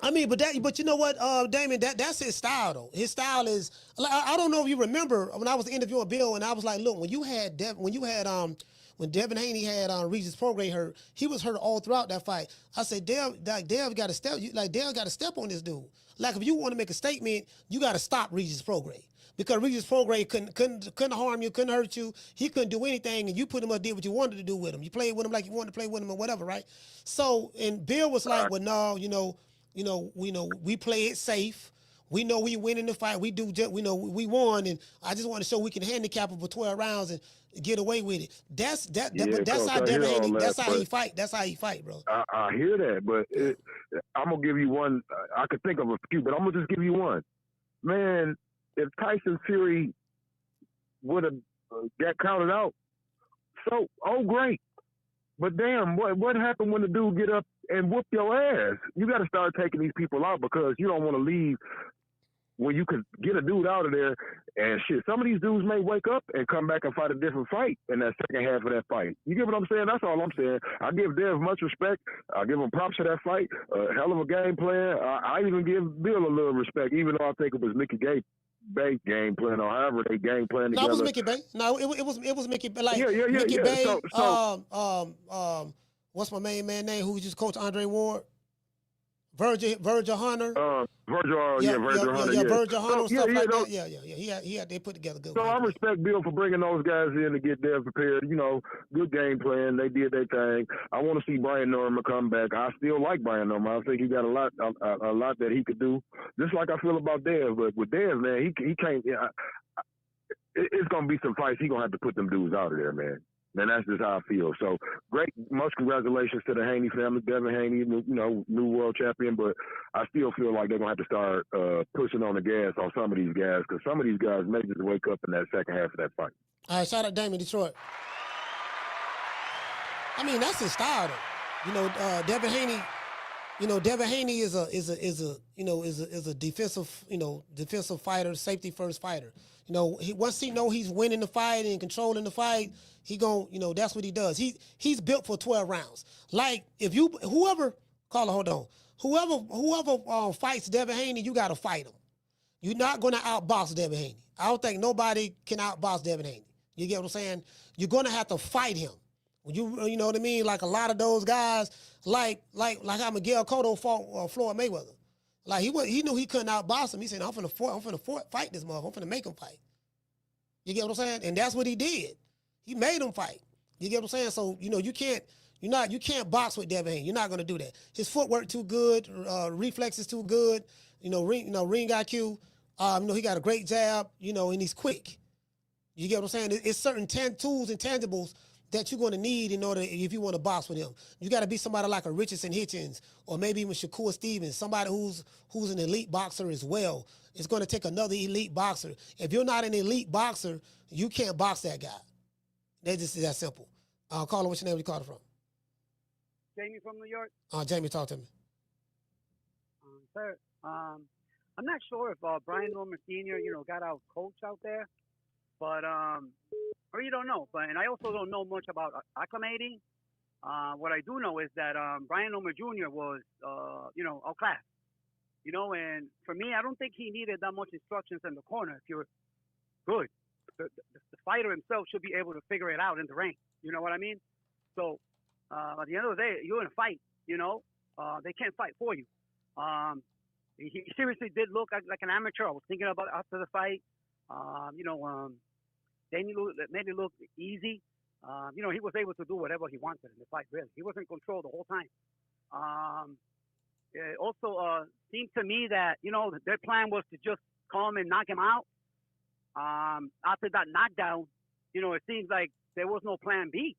I mean, but you know what, Damon, that's his style though. His style is, like, I don't know if you remember when I was interviewing Bill and I was like, look, when Devin Haney had Regis Prograis hurt, he was hurt all throughout that fight. I said, Dev got to step. Dev got to step on this dude. Like, if you want to make a statement, you got to stop Regis Prograis, because Regis Prograis couldn't harm you, couldn't hurt you. He couldn't do anything, and you put him up, did what you wanted to do with him. You played with him like you wanted to play with him, or whatever, right? So, and Bill was like, well, no, we play it safe. we know we winning the fight. We know we won, and I just want to show we can handicap him for 12 rounds and get away with it. That's how Devin Haney. That's how he fight. That's how he fight, bro. I hear that, but I'm gonna give you one. I could think of a few, but I'm gonna just give you one. Man, if Tyson Fury would have got counted out, so great. But damn, what happened when the dude get up and whoop your ass? You got to start taking these people out because you don't want to leave when you could get a dude out of there. And shit, some of these dudes may wake up and come back and fight a different fight in that second half of that fight. You get what I'm saying? That's all I'm saying. I give Dev much respect. I give him props for that fight. Hell of a game plan. I even give Bill a little respect, even though I think it was Mickey Bay game plan or however they game plan together. No, it was Mickey Bay. No, it was Mickey Bay. Like Mickey Bay. What's my main man name? Who just coached Andre Ward? Virgil Hunter. Virgil Hunter. Virgil Hunter and stuff like that. He had they put together good. So I respect Bill for bringing those guys in to get them prepared. You know, good game plan. They did their thing. I want to see Brian Norman come back. I still like Brian Norman. I think he got a lot that he could do. Just like I feel about Dev, but with Dev, man, he can't. It's gonna be some fights. He gonna have to put them dudes out of there, man. And that's just how I feel. So great, much congratulations to the Haney family, Devin Haney, new world champion. But I still feel like they're gonna have to start pushing on the gas on some of these guys because some of these guys may just wake up in that second half of that fight. All right, shout out Damon Detroit. I mean, that's his style, though. Devin Haney. Devin Haney is a defensive fighter, safety first fighter. Once he know he's winning the fight and controlling the fight, he that's what he does. He's built for 12 rounds. Like whoever fights Devin Haney, you got to fight him. You're not going to outbox Devin Haney. I don't think nobody can outbox Devin Haney. You get what I'm saying? You're going to have to fight him. You know what I mean? Like a lot of those guys, like how Miguel Cotto fought Floyd Mayweather. Like he knew he couldn't outbox him. He said, I'm finna fight this motherfucker. I'm finna make him fight. You get what I'm saying? And that's what he did. He made him fight. You get what I'm saying? So, you can't box with Devin Haney. You're not gonna do that. His footwork too good, reflexes too good, ring IQ. He got a great jab, and he's quick. You get what I'm saying? It's certain tools and tangibles that you're going to need in order if you want to box with him. You got to be somebody like a Richardson Hitchens or maybe even Shakur Stevens, somebody who's an elite boxer as well. It's going to take another elite boxer. If you're not an elite boxer, you can't box that guy. That's just that simple. Caller, what's your name? Where you calling from? Jamie from New York. Jamie, talk to me. Sir, I'm not sure if Brian Norman Sr., got out coach out there, but I really don't know. And I also don't know much about acclimating. What I do know is that Brian Norman Jr. was, outclassed. And for me, I don't think he needed that much instructions in the corner. If you're good, the fighter himself should be able to figure it out in the ring. You know what I mean? So at the end of the day, you're in a fight. They can't fight for you. He seriously did look like an amateur. I was thinking about it after the fight. Then he made it look easy. He was able to do whatever he wanted in the fight, really. He was in control the whole time. It also seemed to me that, their plan was to just come and knock him out. After that knockdown, it seems like there was no plan B.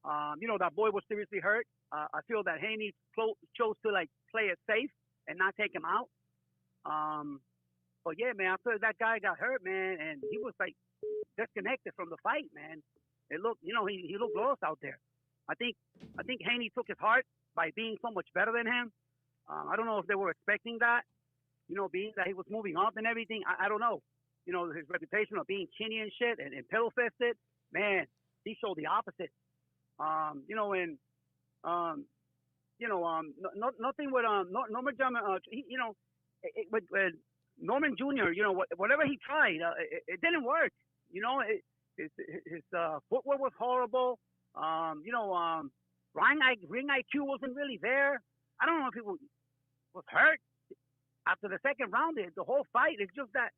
That boy was seriously hurt. I feel that Haney chose to, play it safe and not take him out. But, yeah, man, after that guy got hurt, man, and he was, disconnected from the fight, man. It looked, he looked lost out there. I think Haney took his heart by being so much better than him. I don't know if they were expecting that, being that he was moving up and everything. I don't know. His reputation of being chinny and shit and pillow-fisted, man, he showed the opposite. Nothing with Norman Jr. With Norman Jr. Whatever he tried, it didn't work. His footwork was horrible. Ring IQ wasn't really there. I don't know if he was hurt after the second round. The whole fight, it's just that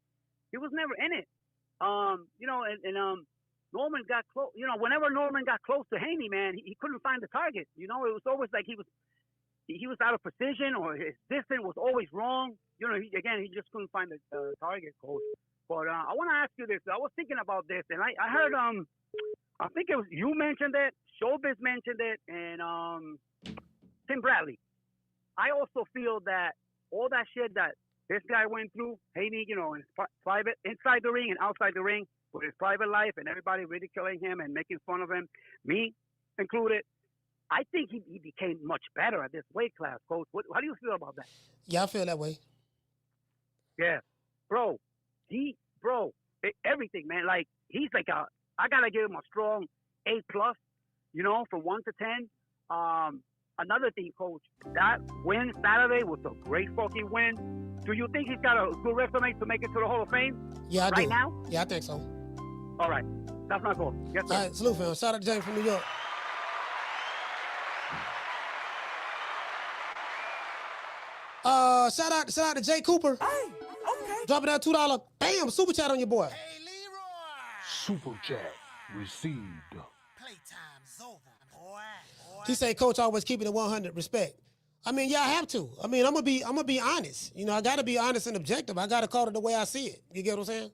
he was never in it. Norman got close. Whenever Norman got close to Haney, man, he couldn't find the target. It was always like he was he was out of precision or his distance was always wrong. You know, he just couldn't find the target, coach. But I want to ask you this. I was thinking about this, and I heard I think it was you mentioned it, Showbiz mentioned it, and Tim Bradley. I also feel that all that shit that this guy went through, Haney, you know, in his private, inside the ring and outside the ring, with his private life and everybody ridiculing him and making fun of him, me included, I think he became much better at this weight class, Coach. How do you feel about that? Yeah, I feel that way. Yeah. Bro, everything, man. Like, he's like I got to give him a strong A+, you know, from 1 to 10. Another thing, Coach, that win Saturday was a great fucking win. Do you think he's got a good resume to make it to the Hall of Fame? Yeah, I do. Right now? Yeah, I think so. All right. That's my goal. Yes, sir. All right, salute, fam. Shout out to James from New York. Shout out to Jay Cooper. Hey, okay. Dropping that $2. Bam, super chat on your boy. Hey, Leroy. Super chat received. Playtime's over, boy. He said, Coach, always keeping it 100. Respect. I mean, yeah, I have to. I mean, I'm gonna be honest. You know, I gotta be honest and objective. I gotta call it the way I see it. You get what I'm saying?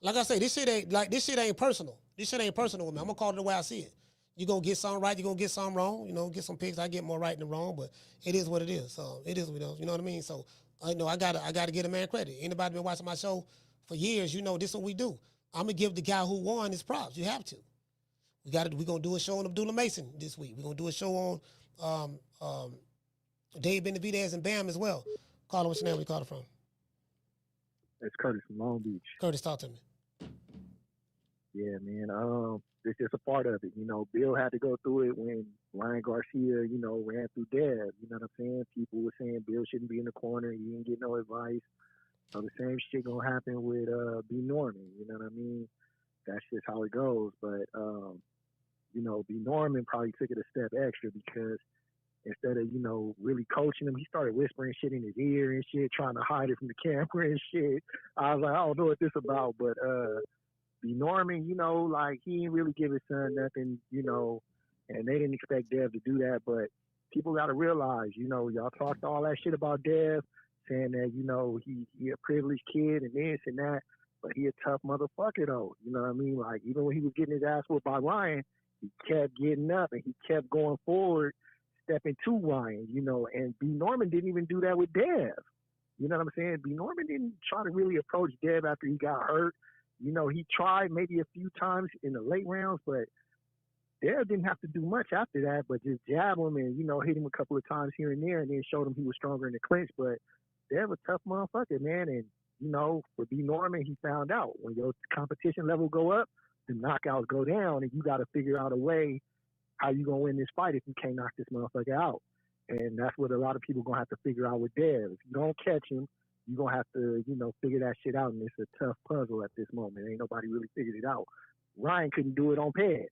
Like I say, this shit ain't personal. This shit ain't personal with me. I'm gonna call it the way I see it. You're gonna get something right, you're gonna get something wrong. You know, get some picks. I get more right than wrong, but it is what it is. So it is what it is. You know what I mean? So I know I gotta give a man credit. Anybody been watching my show for years, you know this is what we do. I'm gonna give the guy who won his props. You have to. We're gonna do a show on Abdullah Mason this week. We're gonna do a show on Dave Benavidez and Bam as well. Carla, what's your name? Where you call it from? It's Curtis from Long Beach. Curtis, talk to me. Yeah, man. It's just a part of it. You know, Bill had to go through it when Ryan Garcia, you know, ran through Dev. You know what I'm saying? People were saying Bill shouldn't be in the corner. He didn't get no advice. So the same shit gonna happen with B. Norman. You know what I mean? That's just how it goes. But you know, B. Norman probably took it a step extra because instead of, you know, really coaching him, he started whispering shit in his ear and shit, trying to hide it from the camera and shit. I was like, I don't know what this about, but B. Norman, you know, like, he didn't really give his son nothing, you know, and they didn't expect Dev to do that, but people got to realize, you know, y'all talked all that shit about Dev, saying that, you know, he a privileged kid and this and that, but he a tough motherfucker, though. You know what I mean? Like, even when he was getting his ass whooped by Ryan, he kept getting up and he kept going forward, stepping to Ryan, you know, and B. Norman didn't even do that with Dev. You know what I'm saying? B. Norman didn't try to really approach Dev after he got hurt. You know, he tried maybe a few times in the late rounds, but Dev didn't have to do much after that, but just jab him and, you know, hit him a couple of times here and there and then showed him he was stronger in the clinch. But Dev a tough motherfucker, man. And, you know, for B. Norman, he found out when your competition level go up, the knockouts go down, and you got to figure out a way how you going to win this fight if you can't knock this motherfucker out. And that's what a lot of people going to have to figure out with Dev. If you don't catch him, you're going to have to, you know, figure that shit out, and it's a tough puzzle at this moment. Ain't nobody really figured it out. Ryan couldn't do it on pads.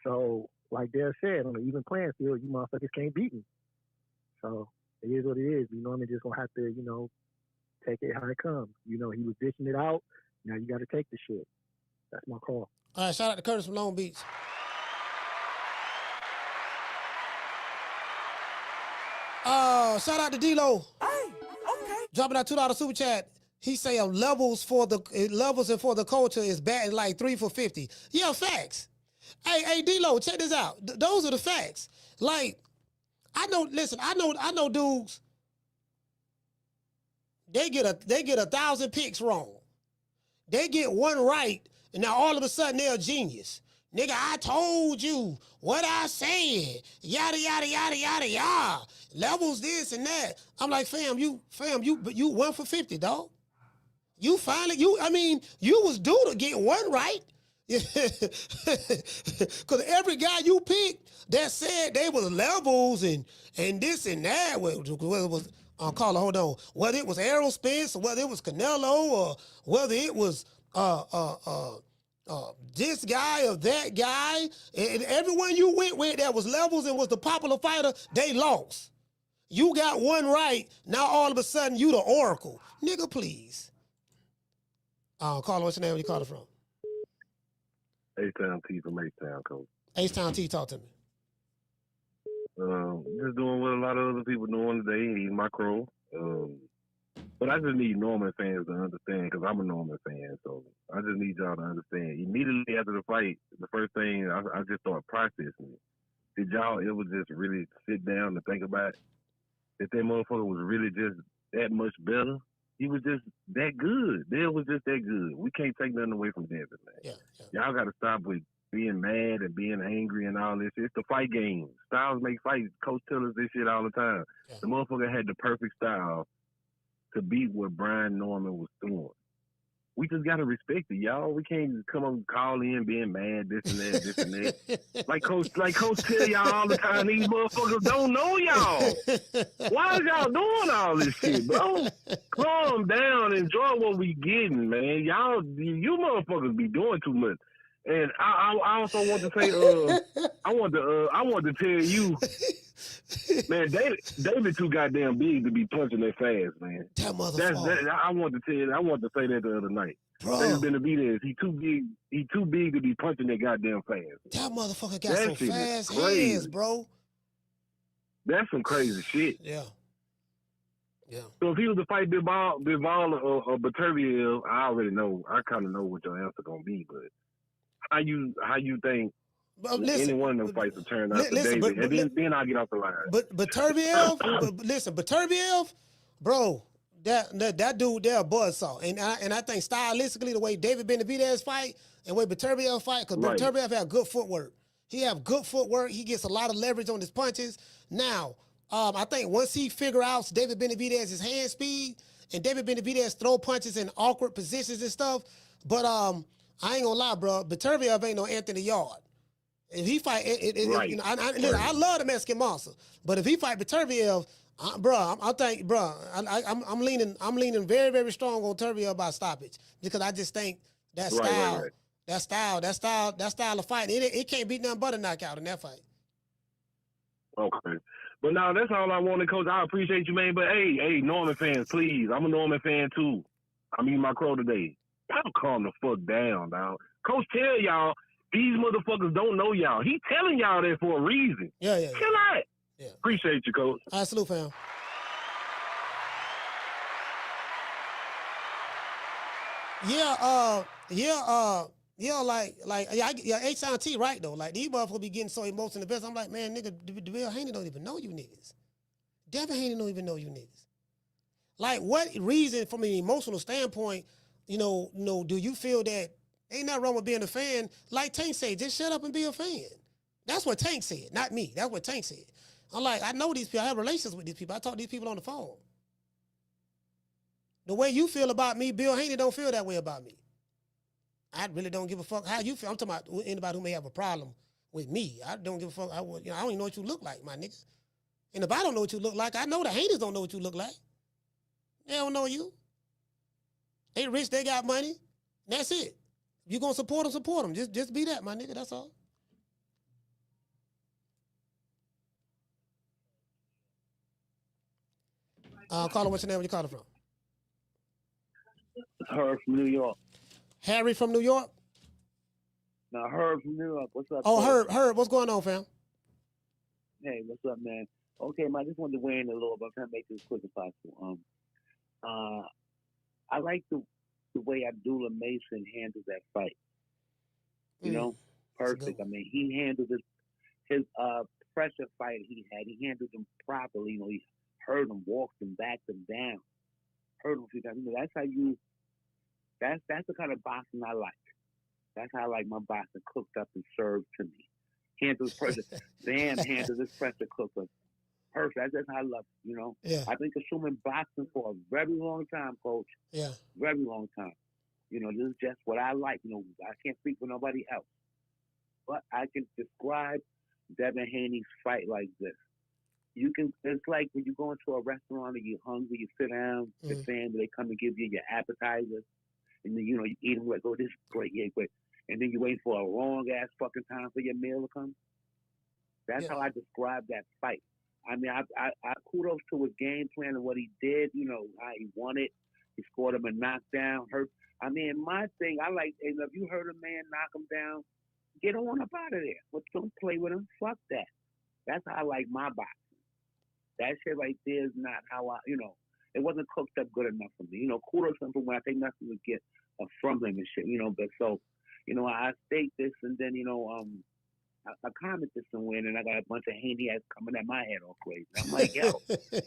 So, like Dev said, on an even playing field, you motherfuckers can't beat him. So, it is what it is. You normally just going to have to, you know, take it how it comes. You know, he was dishing it out. Now you got to take the shit. That's my call. All right, shout out to Curtis from Long Beach. Shout out to D-Lo. Hey, okay. Dropping that $2 super chat. He say levels and for the culture is bad, like 3 for 50. Yeah, facts. Hey, D-Lo, check this out. Those are the facts. Like, I know dudes. They get 1,000 picks wrong. They get one right, and now all of a sudden they're a genius. Nigga, I told you what I said. Yada, yada, yada, yada, yada. Levels this and that. I'm like, fam, you 1 for 50, dog. You was due to get one right. Because every guy you picked that said they was levels and this and that, whether it was, hold on, whether it was Errol Spence or whether it was Canelo or whether it was this guy or that guy, and everyone you went with that was levels and was the popular fighter, they lost. You got one right, now all of a sudden you the oracle. Nigga, please. Carla, what's your name? Where you call it from? H-Town T from H-Town, coach. H-Town T, talk to me. Just doing what a lot of other people doing today, eating my crow. But I just need Norman fans to understand, because I'm a Norman fan. So I just need y'all to understand. Immediately after the fight, the first thing I just started processing it. Did y'all ever just really sit down and think about that motherfucker was really just that much better? He was just that good. Dale was just that good. We can't take nothing away from Devin, man. Y'all got to stop with being mad and being angry and all this. It's the fight game. Styles make fights. Coach tells us this shit all the time. The motherfucker had the perfect style to beat what Brian Norman was doing. We just gotta respect it, y'all. We can't come and call in being mad, this and that, this and that. Like Coach tell y'all all the time, these motherfuckers don't know y'all. Why is y'all doing all this shit, bro? Calm down, enjoy what we getting, man. Y'all, you motherfuckers be doing too much. And I also want to say, I want to tell you, man, David too goddamn big to be punching that fast, man. That motherfucker. I want to say that the other night. David Benavidez, he too big to be punching that goddamn fast. That motherfucker got some fast hands, bro. That's some crazy shit. Yeah. So if he was to fight Bivol or Beterbiev, I already know. I kind of know what your answer gonna be, but how you think any one of them fights will turn out for David, and then I'll get off the line. But Beterbiev, bro, that dude there a buzzsaw, and I think stylistically the way David Benavidez fight and the way Beterbiev fight, because Beterbiev have good footwork. He have good footwork. He gets a lot of leverage on his punches. Now, I think once he figure out David Benavidez's hand speed, and David Benavidez throw punches in awkward positions and stuff, but I ain't gonna lie, bro. Beterbiev ain't no Anthony Yard. If he fight, you know, I love the Mexican Monster, but if he fight Beterbiev, I'm leaning very, very strong on Beterbiev by stoppage, because I just think that style of fighting, it can't beat nothing but a knockout in that fight. Okay. But now that's all I wanted, Coach. I appreciate you, man. But hey, Norman fans, please. I'm a Norman fan too. I'm eating my crow today. Y'all calm the fuck down, dog. Coach tell y'all, these motherfuckers don't know y'all. He telling y'all that for a reason. Yeah. Chill out. Yeah. Appreciate you, Coach. All right, salute, fam. H-T right though. Like these motherfuckers be getting so emotional. The best. I'm like, man, nigga, Devin Haney don't even know you niggas. Devin Haney don't even know you niggas. Like, what reason from an emotional standpoint, do you feel that ain't nothing wrong with being a fan? Like Tank said, just shut up and be a fan. That's what Tank said, not me. That's what Tank said. I'm like, I know these people. I have relations with these people. I talk to these people on the phone. The way you feel about me, Bill Haney don't feel that way about me. I really don't give a fuck how you feel. I'm talking about anybody who may have a problem with me. I don't give a fuck. I don't even know what you look like, my niggas. And if I don't know what you look like, I know the haters don't know what you look like. They don't know you. They rich, they got money. That's it. If you gonna support them. Just be that, my nigga. That's all. Caller, what's your name? Where you calling from? Herb from New York. Harry from New York? No, Herb from New York. What's up? Oh, Herb, what's going on, fam? Hey, what's up, man? Okay, man, I just wanted to weigh in a little bit. I'm trying to make this as quick as possible. I like the way Abdullah Mason handled that fight. You know, perfect. I mean, he handled his pressure fight he had. He handled him properly. You know, he heard him, walked him, backed him down. Heard him a few times. You know, that's how you. That's the kind of boxing I like. That's how I like my boxing cooked up and served to me. Handles pressure. Damn, handles this pressure cooked up. Perfect. That's how I love it, you know? Yeah. I've been consuming boxing for a very long time, Coach. Yeah. Very long time. You know, this is just what I like. You know, I can't speak for nobody else. But I can describe Devin Haney's fight like this. It's like when you go into a restaurant and you're hungry, you sit down, the family, they come and give you your appetizers. And then, you know, you eat them like, oh, this is great, yeah, great. And then you wait for a long-ass fucking time for your meal to come. That's how I describe that fight. I mean, I kudos to his game plan and what he did, you know, how he won it. He scored him a knockdown. I mean, my thing, I like, and if you heard a man knock him down, get on up out of there. But don't play with him. Fuck that. That's how I like my boxing. That shit right there is not how I, it wasn't cooked up good enough for me. Kudos to him for when I think nothing would get from him and shit, but so, I state this and then, I commented somewhere and I got a bunch of Haney ass coming at my head all crazy. I'm like, yo,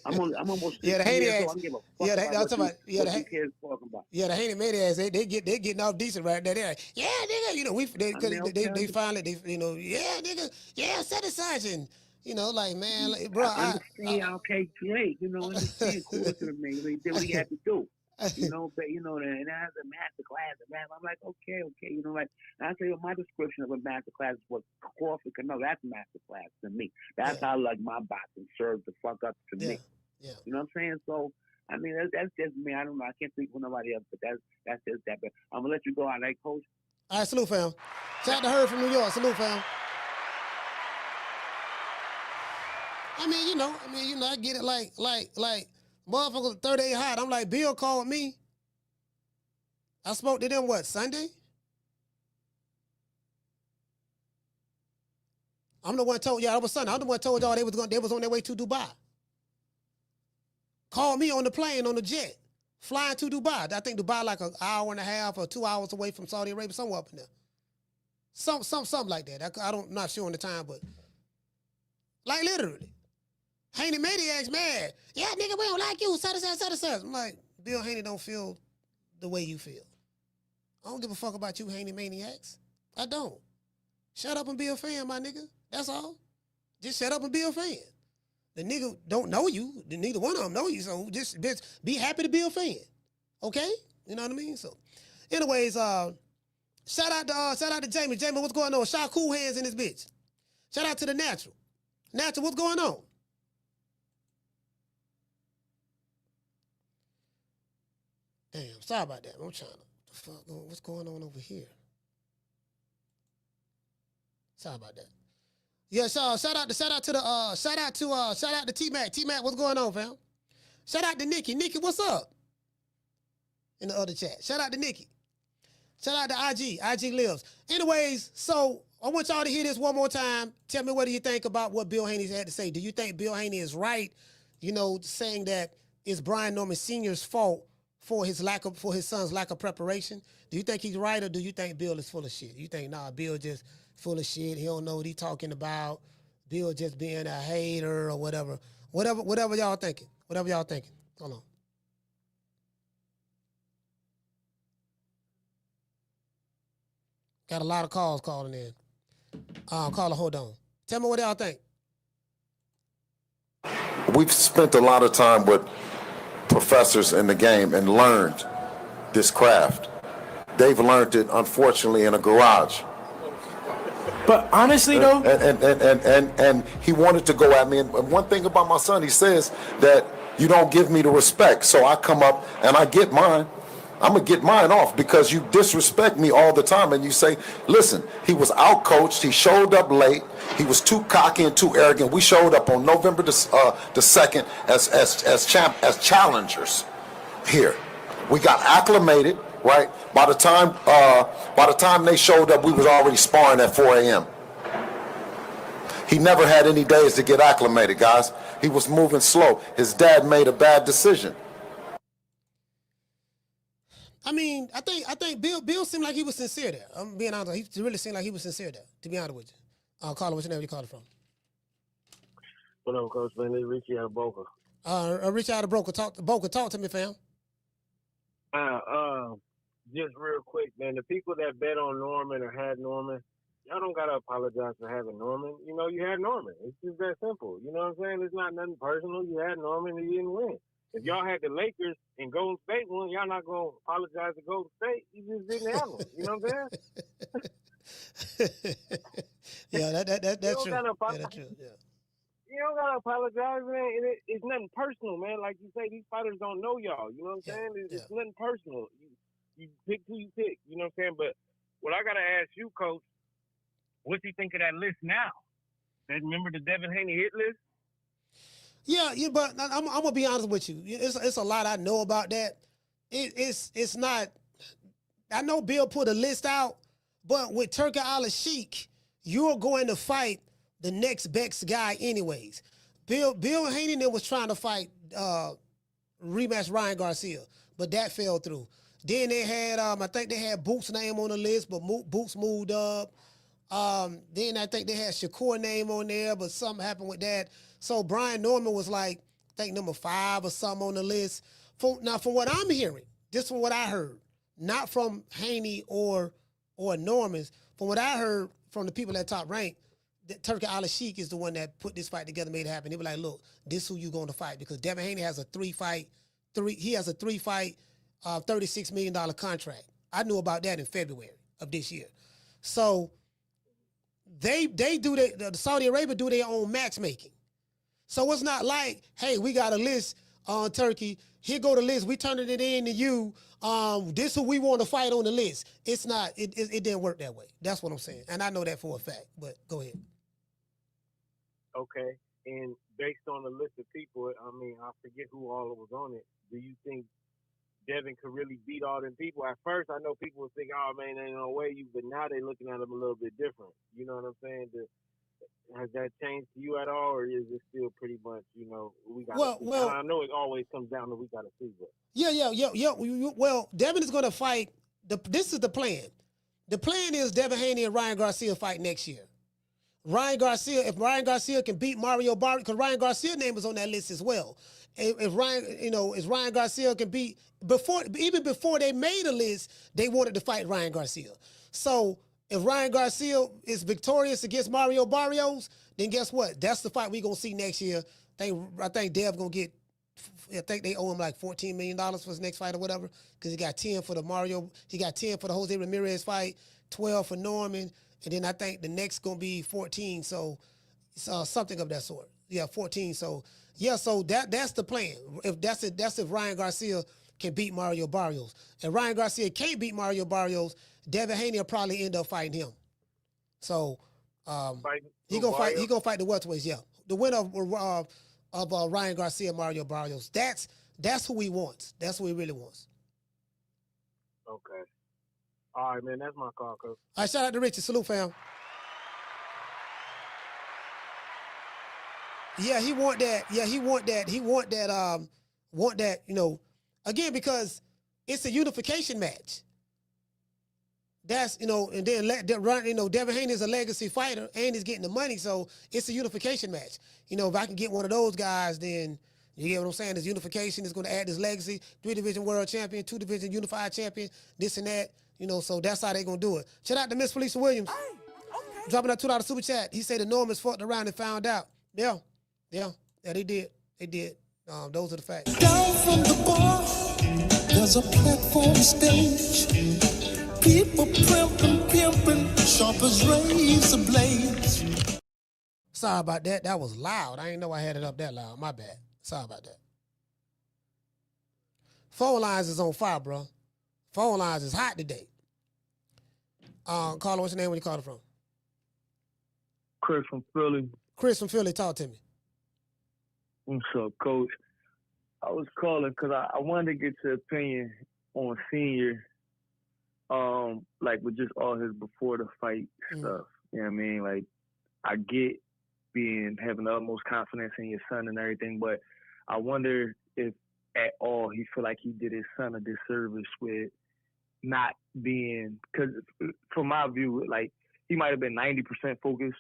I'm almost the 50 Haney years ass. old. I don't give a fuck about what you kids talking about. Yeah, the Haney maniacs, they getting off decent right there. They're like, yeah, nigga, they finally, yeah, nigga, yeah, set aside and, like, man, like, bro, I understand, okay, great, understand, kudos to the man, he did what he had to do. But and as a master class, I'm like, okay, like, and I say, my description of a master class is what Crawford can know. That's master class to me. That's how like my boxing served the fuck up to me. Yeah. You know what I'm saying? So, I mean, that's just me. I don't know. I can't speak for nobody else, but that's just that. But I'm gonna let you go. All right, Coach. All right, salute, fam. Shout out to Herb from New York. Salute, fam. I mean, I get it like. Motherfuckers 38 hot. I'm like, Bill called me. I spoke to them, Sunday? I'm the one told y'all, it was Sunday. I'm the one told y'all they was on their way to Dubai. Called me on the plane, on the jet, flying to Dubai. I think Dubai like an hour and a half or 2 hours away from Saudi Arabia, somewhere up in there. Something like that. I'm not sure on the time, but like literally. Haney Maniac's mad. Yeah, nigga, we don't like you. Such. I'm like, Bill Haney don't feel the way you feel. I don't give a fuck about you, Haney Maniacs. I don't. Shut up and be a fan, my nigga. That's all. Just shut up and be a fan. The nigga don't know you. Neither one of them know you. So just be happy to be a fan. Okay? You know what I mean? So, anyways, shout out to Jamie. Jamie, what's going on? Shot cool hands in this bitch. Shout out to the Natural. Natural, what's going on? Damn, sorry about that. I'm trying to. What's going on over here? Sorry about that. Yeah, shout out to T-Mac. T-Mac, what's going on, fam? Shout out to Nikki. Nikki, what's up? In the other chat. Shout out to Nikki. Shout out to IG. IG lives. Anyways, so I want y'all to hear this one more time. Tell me what do you think about what Bill Haney had to say. Do you think Bill Haney is right, saying that it's Brian Norman Sr.'s fault for his son's lack of preparation? Do you think he's right, or do you think Bill is full of shit? You think, Bill just full of shit. He don't know what he's talking about. Bill just being a hater or whatever. Whatever y'all thinking. Whatever y'all thinking. Hold on. Got a lot of calls calling in. Caller, hold on. Tell me what y'all think. We've spent a lot of time with professors in the game and learned this craft. They've learned it, unfortunately, in a garage. But honestly, though, and he wanted to go at me. And one thing about my son, he says that you don't give me the respect, so I come up and I get mine. I'm gonna get mine off because you disrespect me all the time. And you say, listen, he was outcoached. He showed up late. He was too cocky and too arrogant. We showed up on November the 2nd as challengers here. We got acclimated. Right. By the time they showed up, we was already sparring at 4 a.m. He never had any days to get acclimated, guys. He was moving slow. His dad made a bad decision. I mean, I think Bill seemed like he was sincere there. I'm being honest. He really seemed like he was sincere there, to be honest with you. Caller, what's your name? Where you calling from? What up, Coach? Man, it's Richie out of Boca. Richie out of Boca. Talk to me, fam. Just real quick, man, the people that bet on Norman or had Norman, y'all don't got to apologize for having Norman. You had Norman. It's just that simple. You know what I'm saying? It's not nothing personal. You had Norman and you didn't win. If y'all had the Lakers and Golden State won, y'all not going to apologize to Golden State. You just didn't have them. You know what I'm saying? Yeah, that's true. That's true. Yeah. You don't gotta apologize, man. It's nothing personal, man. Like you say, these fighters don't know y'all. You know what I'm saying? It's nothing personal. You pick who you pick. You know what I'm saying? But what I gotta ask you, Coach, what's he think of that list now? Remember the Devin Haney hit list? Yeah, but I'm gonna be honest with you. It's a lot I know about that. It's not. I know Bill put a list out, but with Turki Al-Sheikh, you're going to fight the next best guy anyways. Bill Haney then was trying to fight rematch Ryan Garcia, but that fell through. Then they had I think they had Boots' name on the list, but Boots moved up. Then I think they had Shakur name on there, but something happened with that. So Brian Norman was like, I think number 5 or something on the list. From what I'm hearing, just from what I heard, not from Haney or Norman's, from what I heard from the people at Top Rank, that Turki Al-Sheikh is the one that put this fight together, made it happen. They were like, look, this is who you going to fight, because Devin Haney has a three-fight, $36 million contract. I knew about that in February of this year. So they do the Saudi Arabia do their own matchmaking. So it's not like, hey, we got a list on Turkey. Here go the list. We turning it in to you. This who we want to fight on the list. It's not. It didn't work that way. That's what I'm saying, and I know that for a fact. But go ahead. Okay, and based on the list of people, I mean, I forget who all was on it. Do you think Devin could really beat all them people? At first, I know people would think, oh, man, ain't no way. But now they're looking at him a little bit different. You know what I'm saying? Has that changed to you at all, or is it still pretty much, we got to see? Well, I know it always comes down to we got to see. But. Yeah. Well, Devin is going to fight. This is the plan. The plan is Devin Haney and Ryan Garcia fight next year. If Ryan Garcia can beat Mario Barrios, because Ryan Garcia's name was on that list as well. If Ryan Garcia can beat, even before they made a list, they wanted to fight Ryan Garcia. So if Ryan Garcia is victorious against Mario Barrios, then guess what? That's the fight we're going to see next year. I think Dev going to get, I think they owe him like $14 million for his next fight or whatever, because he got 10 for the Jose Ramirez fight, 12 for Norman, and then I think the next going to be 14, so something of that sort. Yeah, 14. So that's the plan. That's if Ryan Garcia can beat Mario Barrios. And Ryan Garcia can't beat Mario Barrios, Devin Haney will probably end up fighting him. So he gonna fight the welterweights. Yeah, the winner of Ryan Garcia, Mario Barrios. That's who he wants. That's who he really wants. Okay. All right, man. That's my call, Coach. All right, shout out to Richie. Salute, fam. Yeah, he want that. Yeah, he want that. He want that. Again, because it's a unification match. That's, and then Devin Haney is a legacy fighter and he's getting the money, so it's a unification match. If I can get one of those guys, then you get what I'm saying? This unification is going to add this legacy, 3-division world champion, 2-division unified champion, this and that. So that's how they're going to do it. Shout out to Miss Felicia Williams. Dropping that $2 super chat. He said the Normans fucked around and found out. Yeah, they did. They did. Those are the facts. Down from the bar, there's a platform stage. People pimping, sharp as razor blades. Sorry about that. That was loud. I didn't know I had it up that loud. My bad. Sorry about that. Phone lines is on fire, bro. Phone lines is hot today. Carla, what's your name? Where you calling from? Chris from Philly. Chris from Philly, talk to me. What's up, Coach? I was calling because I wanted to get your opinion on Senior, like with just all his before the fight stuff. You know what I mean? Like, I get having the utmost confidence in your son and everything, but I wonder if at all he feel like he did his son a disservice with not being, because from my view, like, he might have been 90% focused,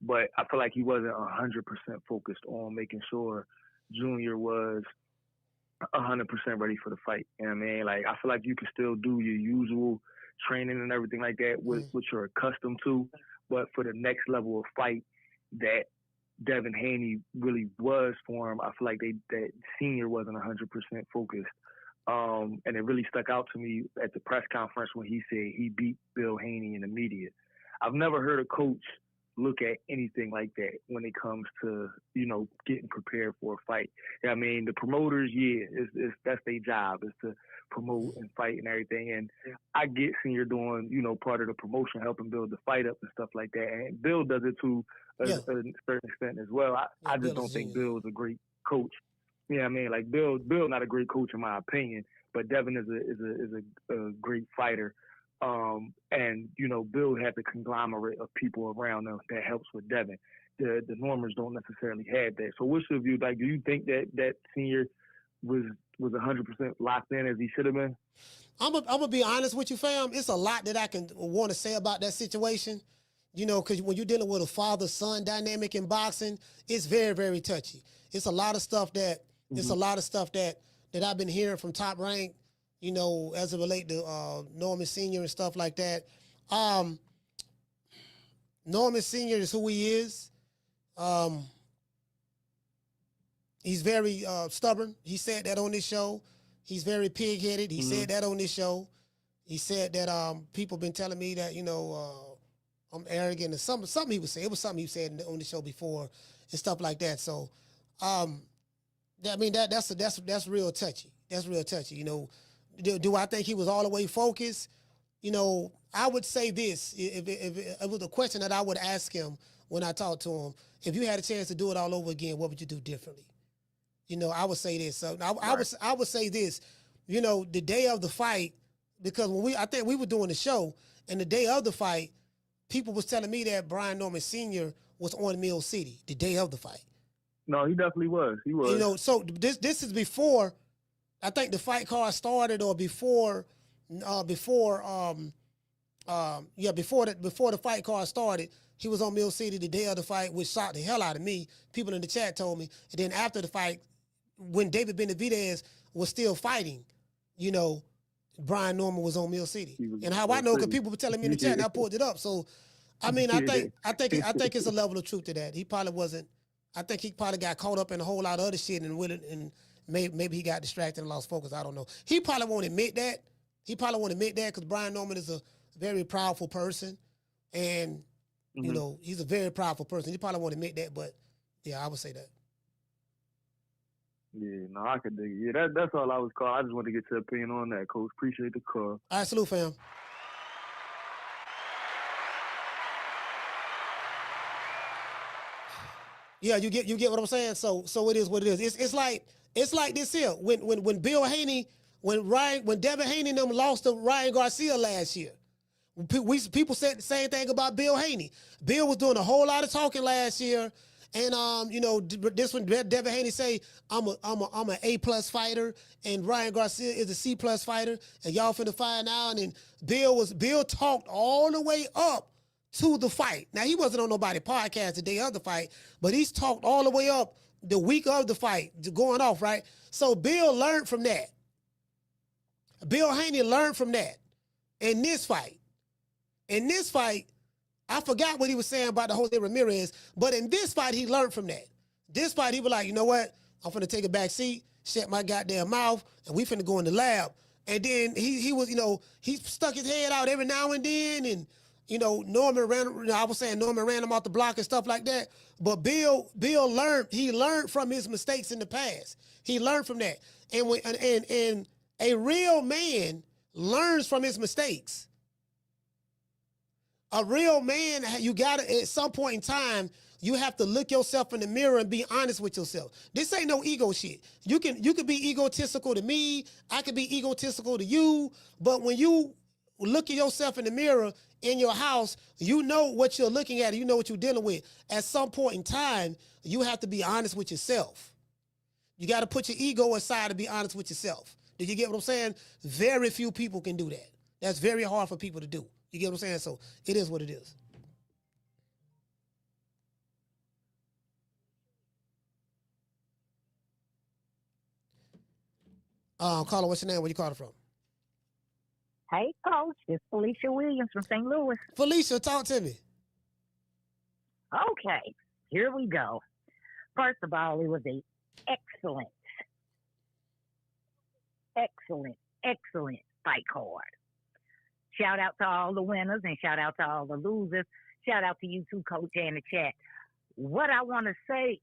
but I feel like he wasn't 100% focused on making sure Junior was 100% ready for the fight. You know what I mean? Like, I feel like you can still do your usual training and everything like that, which you're accustomed to, but for the next level of fight that Devin Haney really was for him, I feel like that Senior wasn't 100% focused. And it really stuck out to me at the press conference when he said he beat Bill Haney in the media. I've never heard a coach look at anything like that when it comes to, getting prepared for a fight. I mean, the promoters, that's their job, is to promote and fight and everything. And I get Senior doing, part of the promotion, helping build the fight up and stuff like that. And Bill does it to a certain extent as well. I just don't think Bill's a great coach. Yeah, I mean, like Bill not a great coach in my opinion, but Devin is a great fighter. And Bill had the conglomerate of people around him that helps with Devin. the Normans don't necessarily have that. So what's your view? Like, do you think that Senior was 100% locked in as he should have been? I'm gonna be honest with you, fam. It's a lot that I can want to say about that situation. You know, because when you're dealing with a father-son dynamic in boxing, it's very, very touchy. It's a lot of stuff that that I've been hearing from Top Rank, you know, as it relate to Norman Senior and stuff like that. Norman Senior is who he is. He's very stubborn. He said that on this show. He's very pig-headed. He said that on this show. He said that people been telling me that, you know, I'm arrogant and something he was saying. It was something he said on the show before and stuff like that. So, I mean, that's real touchy. That's real touchy. You know, do I think he was all the way focused? You know, I would say this. If it was a question that I would ask him when I talked to him, if you had a chance to do it all over again, what would you do differently? You know, I would say this. So I would say this. You know, the day of the fight, because I think we were doing the show, and the day of the fight, people was telling me that Brian Norman Sr. was on Mill City the day of the fight. No, he definitely was. He was. You know, so this is before, I think the fight card started, or before the fight card started. He was on Mill City the day of the fight, which shocked the hell out of me. People in the chat told me. And then after the fight, when David Benavidez was still fighting, you know, Brian Norman was on Mill City. And how I know, because people were telling me in the chat, and I pulled it up. So, I mean, I think it's a level of truth to that. He probably wasn't. I think he probably got caught up in a whole lot of other shit and maybe he got distracted and lost focus. I don't know. He probably won't admit that. Because Brian Norman is a very powerful person, and you know, he's a very powerful person. He probably won't admit that, but yeah, I would say that. Yeah, no, I could dig it. Yeah, that's all I was calling. I just wanted to get your opinion on that, Coach. Appreciate the call. All right, salute, fam. Yeah, you get what I'm saying. So it is what it is. It's like this here. When Bill Haney, when Devin Haney and them lost to Ryan Garcia last year, people said the same thing about Bill Haney. Bill was doing a whole lot of talking last year. And you know, this one, Devin Haney say I'm an A+ fighter, and Ryan Garcia is a C+ fighter, and y'all finna find out. And Bill talked all the way up to the fight. Now he wasn't on nobody podcast the day of the fight, but he's talked all the way up the week of the fight, going off, right? So Bill learned from that. Bill Haney learned from that in this fight. I forgot what he was saying about the Jose Ramirez, but in this fight, he learned from that. This fight, he was like, you know what? I'm finna take a back seat, shut my goddamn mouth, and we finna go in the lab. And then he was, you know, he stuck his head out every now and then, and, you know, Norman ran him off the block and stuff like that. But Bill learned from his mistakes in the past. He learned from that. And a real man learns from his mistakes. A real man, you gotta, at some point in time, you have to look yourself in the mirror and be honest with yourself. This ain't no ego shit. You can be egotistical to me, I can be egotistical to you, but when you look at yourself in the mirror in your house, you know what you're looking at, you know what you're dealing with. At some point in time, you have to be honest with yourself. You gotta put your ego aside to be honest with yourself. Do you get what I'm saying? Very few people can do that. That's very hard for people to do. You get what I'm saying? So it is what it is. Caller, what's your name? Where you calling from? Hey, Coach. It's Felicia Williams from St. Louis. Felicia, talk to me. Okay, here we go. First of all, it was a excellent fight card. Shout out to all the winners and shout out to all the losers. Shout out to you too, Coach, and the chat. What I want to say,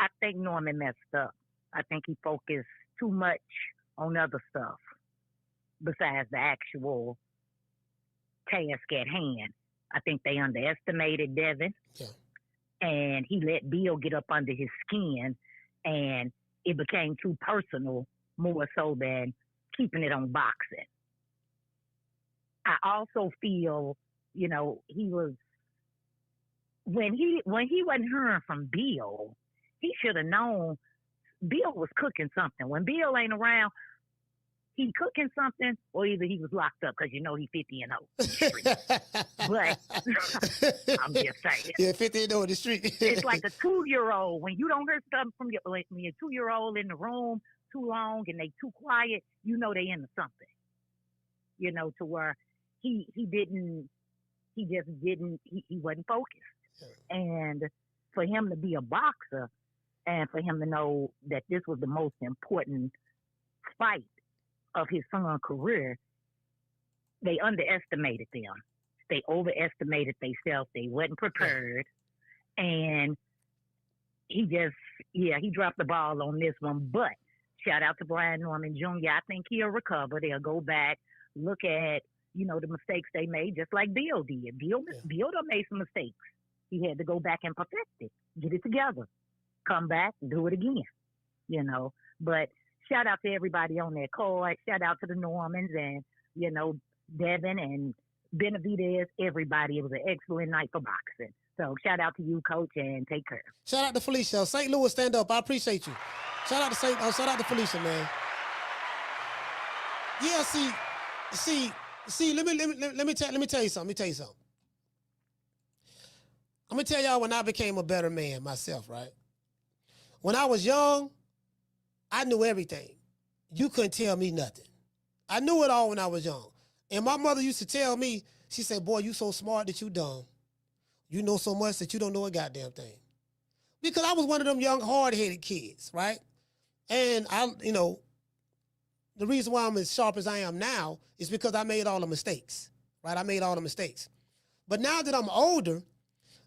I think Norman messed up. I think he focused too much on other stuff besides the actual task at hand. I think they underestimated Devin. Yeah. And he let Bill get up under his skin, and it became too personal, more so than keeping it on boxing. I also feel, you know, he was when he wasn't hearing from Bill, he should have known Bill was cooking something. When Bill ain't around, he cooking something, or either he was locked up because he 50 and 0. But I'm just saying. Yeah, 50 and 0 in the street. It's like a 2-year-old. When you don't hear something from when your 2-year-old in the room too long and they too quiet, they into something. To where he wasn't focused. And for him to be a boxer and for him to know that this was the most important fight of his son's career, they underestimated them. They overestimated themselves. They wasn't prepared. And he dropped the ball on this one. But shout out to Brian Norman Jr. I think he'll recover. They'll go back, look at, the mistakes they made, just like Bill did. Bill done made some mistakes. He had to go back and perfect it, get it together, come back, do it again, But shout out to everybody on that card. Shout out to the Normans and, Devin and Benavidez, everybody. It was an excellent night for boxing. So shout out to you, Coach, and take care. Shout out to Felicia. St. Louis, stand up. I appreciate you. Shout out to Felicia, man. Yeah, see, let me tell you something. I'm gonna tell y'all when I became a better man myself, right? When I was young, I knew everything. You couldn't tell me nothing. I knew it all when I was young. And my mother used to tell me, she said, boy, you so smart that you dumb. You know so much that you don't know a goddamn thing. Because I was one of them young, hard-headed kids, right? And the reason why I'm as sharp as I am now is because I made all the mistakes, right? I made all the mistakes. But now that I'm older,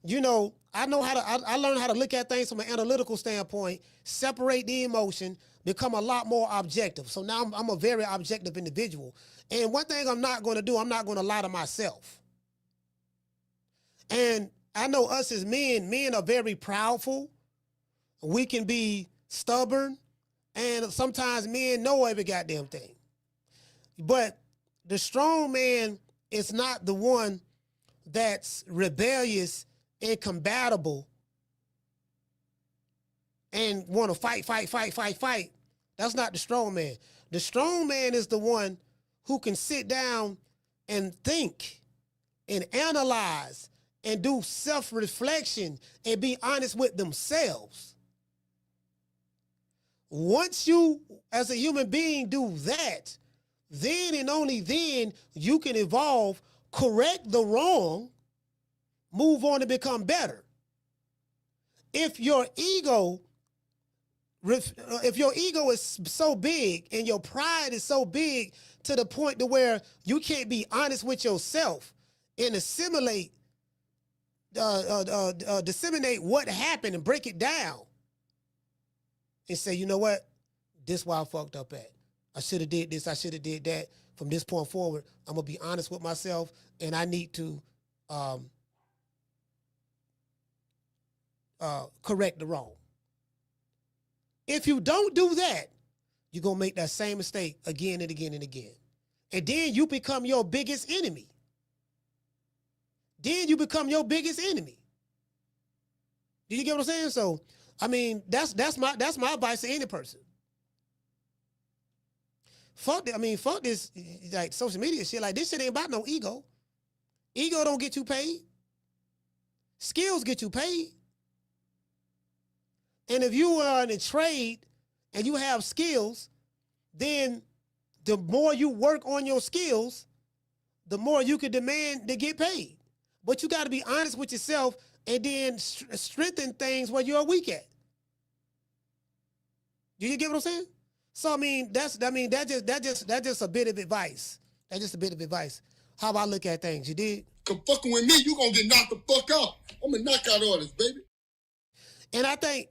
I learned how to look at things from an analytical standpoint, separate the emotion, become a lot more objective. So now I'm a very objective individual. And one thing I'm not going to do, I'm not going to lie to myself. And I know us as men are very proudful. We can be stubborn. And sometimes men know every goddamn thing. But the strong man is not the one that's rebellious, incompatible, and want to fight. That's not the strong man. The strong man is the one who can sit down and think and analyze and do self-reflection and be honest with themselves. Once you, as a human being, do that, then and only then you can evolve, correct the wrong, move on and become better. If your ego is so big and your pride is so big to the point to where you can't be honest with yourself and disseminate what happened and break it down and say, you know what, this is why I fucked up at. I should have did this, I should have did that. From this point forward, I'm gonna be honest with myself and I need to correct the wrong. If you don't do that, you're going to make that same mistake again and again and again. And then you become your biggest enemy. Do you get what I'm saying? So, I mean, that's my advice to any person. Fuck this, like, social media shit. Like, this shit ain't about no ego. Ego don't get you paid. Skills get you paid. And if you are in a trade and you have skills, then the more you work on your skills, the more you can demand to get paid. But you got to be honest with yourself and then strengthen things where you're weak at. You get what I'm saying? So that's just a bit of advice. That's just a bit of advice. How I look at things. You did? Come fucking with me, you gonna get knocked the fuck out. I'm a knockout artist, baby. And I think,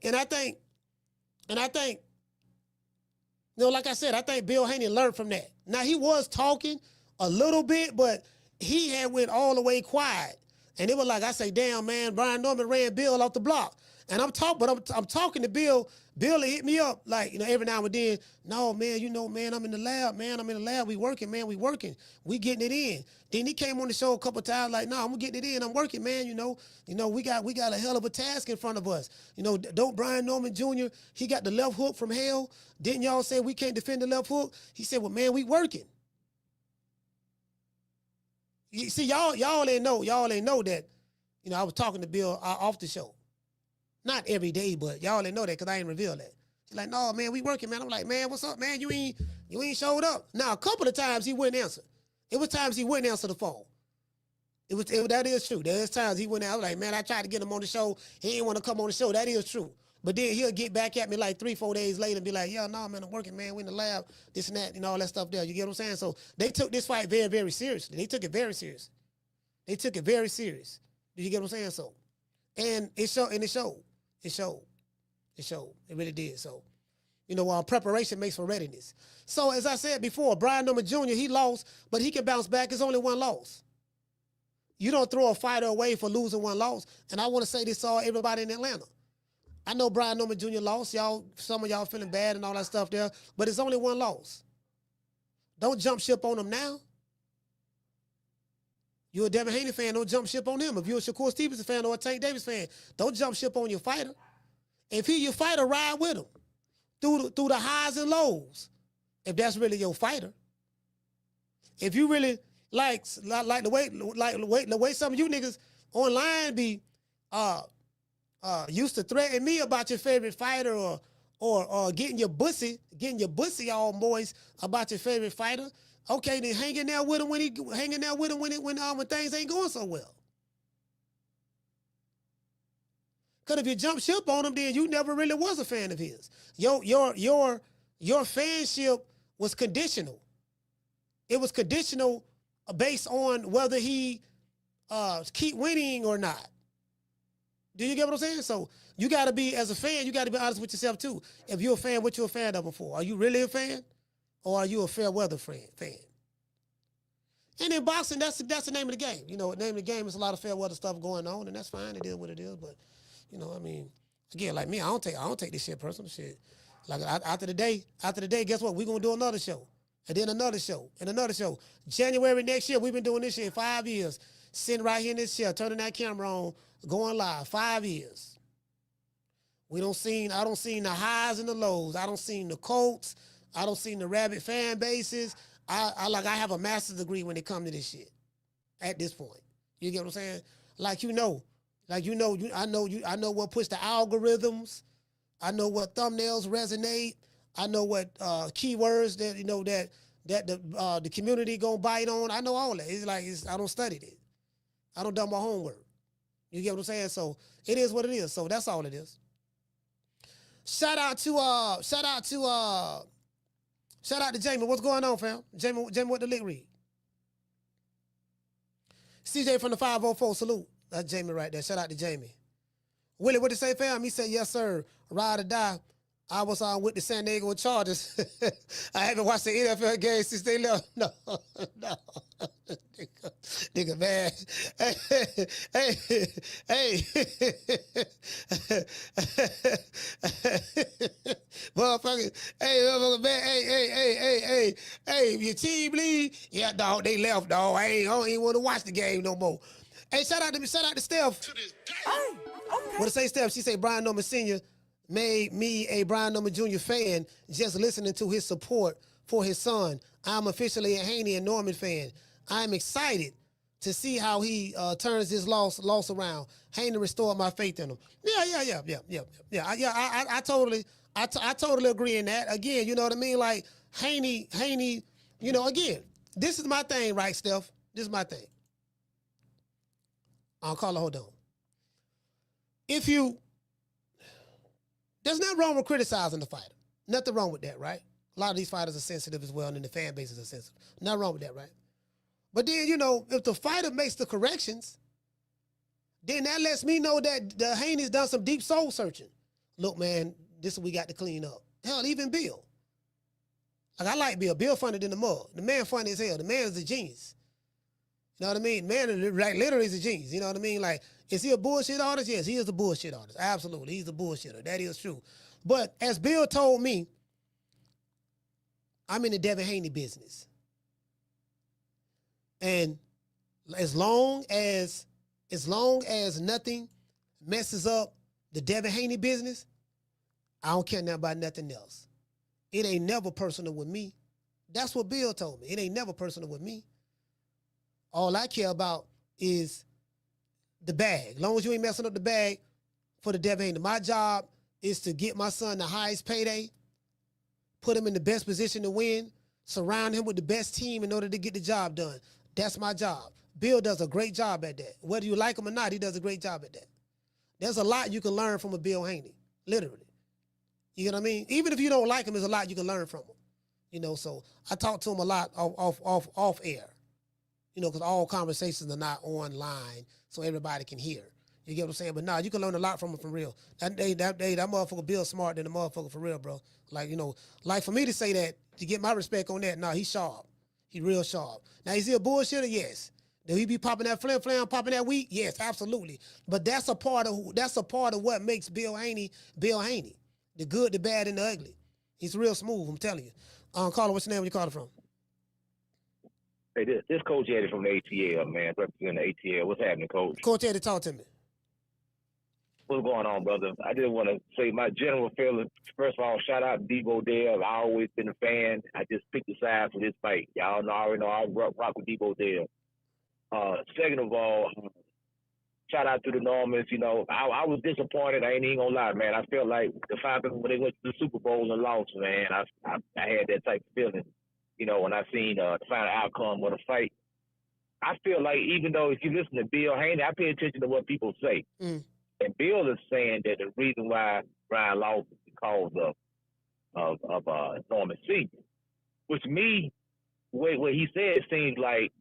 like I said, I think Bill Haney learned from that. Now, he was talking a little bit, but he had went all the way quiet. And it was like, I say, damn, man, Brian Norman ran Bill off the block. And I'm talking to Bill. Bill hit me up like, every now and then. No, man, man, I'm in the lab, man. I'm in the lab. We working, man. We working. We getting it in. Then he came on the show a couple of times like, no, I'm getting it in. I'm working, man. We got a hell of a task in front of us. Don't Brian Norman Jr., he got the left hook from hell. Didn't y'all say we can't defend the left hook? He said, well, man, we working. You see, y'all ain't know that, I was talking to Bill off the show. Not every day, but y'all didn't know that because I ain't revealed that. He's like, no, man, we working, man. I'm like, man, what's up, man? You ain't showed up. Now, a couple of times he wouldn't answer. It was times he wouldn't answer the phone. That is true. There's times he wouldn't answer. I was like, man, I tried to get him on the show. He didn't want to come on the show. That is true. But then he'll get back at me like 3-4 days later and be like, yeah, no, man, I'm working, man. We in the lab, this and that, all that stuff there. You get what I'm saying? So they took this fight very, very seriously. They took it very serious. They took it very serious. Do you get what I'm saying? So, and it showed. It showed. It really did. So, preparation makes for readiness. So, as I said before, Brian Norman Jr., he lost, but he can bounce back. It's only one loss. You don't throw a fighter away for losing one loss. And I want to say this to everybody in Atlanta. I know Brian Norman Jr. lost. Some of y'all feeling bad and all that stuff there, but it's only one loss. Don't jump ship on him now. You're a Devin Haney fan, don't jump ship on him. If you're a Shakur Stevenson fan or a Tank Davis fan, don't jump ship on your fighter. If he's your fighter, ride with him through the highs and lows. If that's really your fighter. If you really like the way some of you niggas online be used to threaten me about your favorite fighter or getting your bussy all moist about your favorite fighter. Okay, then hanging there with him when things ain't going so well. Because if you jump ship on him, then you never really was a fan of his. Your fanship was conditional. It was conditional based on whether he keep winning or not. Do you get what I'm saying? So you got to be, as a fan, you got to be honest with yourself too. If you're a fan, what you're a fan of him for? Are you really a fan? Or are you a fair weather fan? And in boxing, that's the name of the game. The name of the game is a lot of fair weather stuff going on, and that's fine. It is what it is. But again, like me, I don't take this shit personal. Shit. Like after the day, guess what? We're gonna do another show, and then another show, and another show. January next year, we've been doing this shit 5 years. Sitting right here in this chair, turning that camera on, going live. 5 years. I don't see the highs and the lows. I don't see the Colts. I don't see the rabid fan bases. I have a master's degree when it comes to this shit. At this point, you get what I'm saying? I know what puts the algorithms. I know what thumbnails resonate. I know what keywords that the community gonna bite on. I know all that. I don't study it. I don't do my homework. You get what I'm saying? So it is what it is. So that's all it is. Shout out to Jamie. What's going on, fam? Jamie, what the lick read? CJ from the 504, salute. That's Jamie right there. Shout out to Jamie. Willie, what did say, fam? He said, yes, sir. Ride or die. I was on with the San Diego Chargers. I haven't watched the NFL game since they left. No. Nigga, man. Hey. Motherfucker. Hey, man. Hey, your team lead? Yeah, dog, they left, dog. I don't even want to watch the game no more. Hey, shout out to Steph. Oh, okay. What to say, Steph? She say Brian Norman Sr. made me a Brian Norman Jr. fan just listening to his support for his son. I'm officially a Haney and Norman fan. I'm excited to see how he turns his loss around. Haney restored my faith in him. Yeah. I totally agree in that. Again, you know what I mean? Like Haney, again, this is my thing, right, Steph? This is my thing. I'll call it, hold on. There's nothing wrong with criticizing the fighter. Nothing wrong with that, right? A lot of these fighters are sensitive as well, and the fan bases are sensitive. Nothing wrong with that, right? But then, if the fighter makes the corrections, then that lets me know that the Haney's done some deep soul searching. Look, man, this is what we got to clean up. Hell, even Bill. Like, I like Bill. Bill funny than the mud. The man funny as hell. The man is a genius. You know what I mean? Man, like, literally is a genius. You know what I mean? Like, Is he a bullshit artist? Yes, he is a bullshit artist. Absolutely. He's a bullshitter. That is true. But as Bill told me, I'm in the Devin Haney business. And as long as nothing messes up the Devin Haney business, I don't care nothing about nothing else. It ain't never personal with me. That's what Bill told me. It ain't never personal with me. All I care about is the bag. As long as you ain't messing up the bag for the Devin Haney. My job is to get my son the highest payday, put him in the best position to win, surround him with the best team in order to get the job done. That's my job. Bill does a great job at that. Whether you like him or not, he does a great job at that. There's a lot you can learn from a Bill Haney, literally. You know what I mean? Even if you don't like him, there's a lot you can learn from him. You know, so I talk to him a lot off air. You know, because all conversations are not online, so everybody can hear. You get what I'm saying? But nah, you can learn a lot from him for real. That motherfucker Bill smart than the motherfucker for real, bro. Like, you know, like for me to say that, to get my respect on that, nah, he's sharp. He real sharp. Now, is he a bullshitter? Yes. Do he be popping that flam, popping that wheat? Yes, absolutely. But that's a part of what makes Bill Haney Bill Haney. The good, the bad, and the ugly. He's real smooth, I'm telling you. Caller, what's your name? Where you calling from? Hey, this Coach Eddie from the ATL, man, representing the ATL. What's happening, Coach? Coach Eddie, talk to me. What's going on, brother? I just want to say my general feeling. First of all, shout out to Debo Dale. I always been a fan. I just picked the side for this fight. Y'all know, I already know I rock with Debo Dale. Second of all, shout out to the Normans. You know, I was disappointed. I ain't even gonna lie, man. I felt like the Falcons, when they went to the Super Bowl and lost, man, I had that type of feeling. You know, when I seen the final outcome of the fight, I feel like even though if you listen to Bill Haney, I pay attention to what people say. Mm. And Bill is saying that the reason why Brian lost is because of Norman Senior, which me, what he said seems like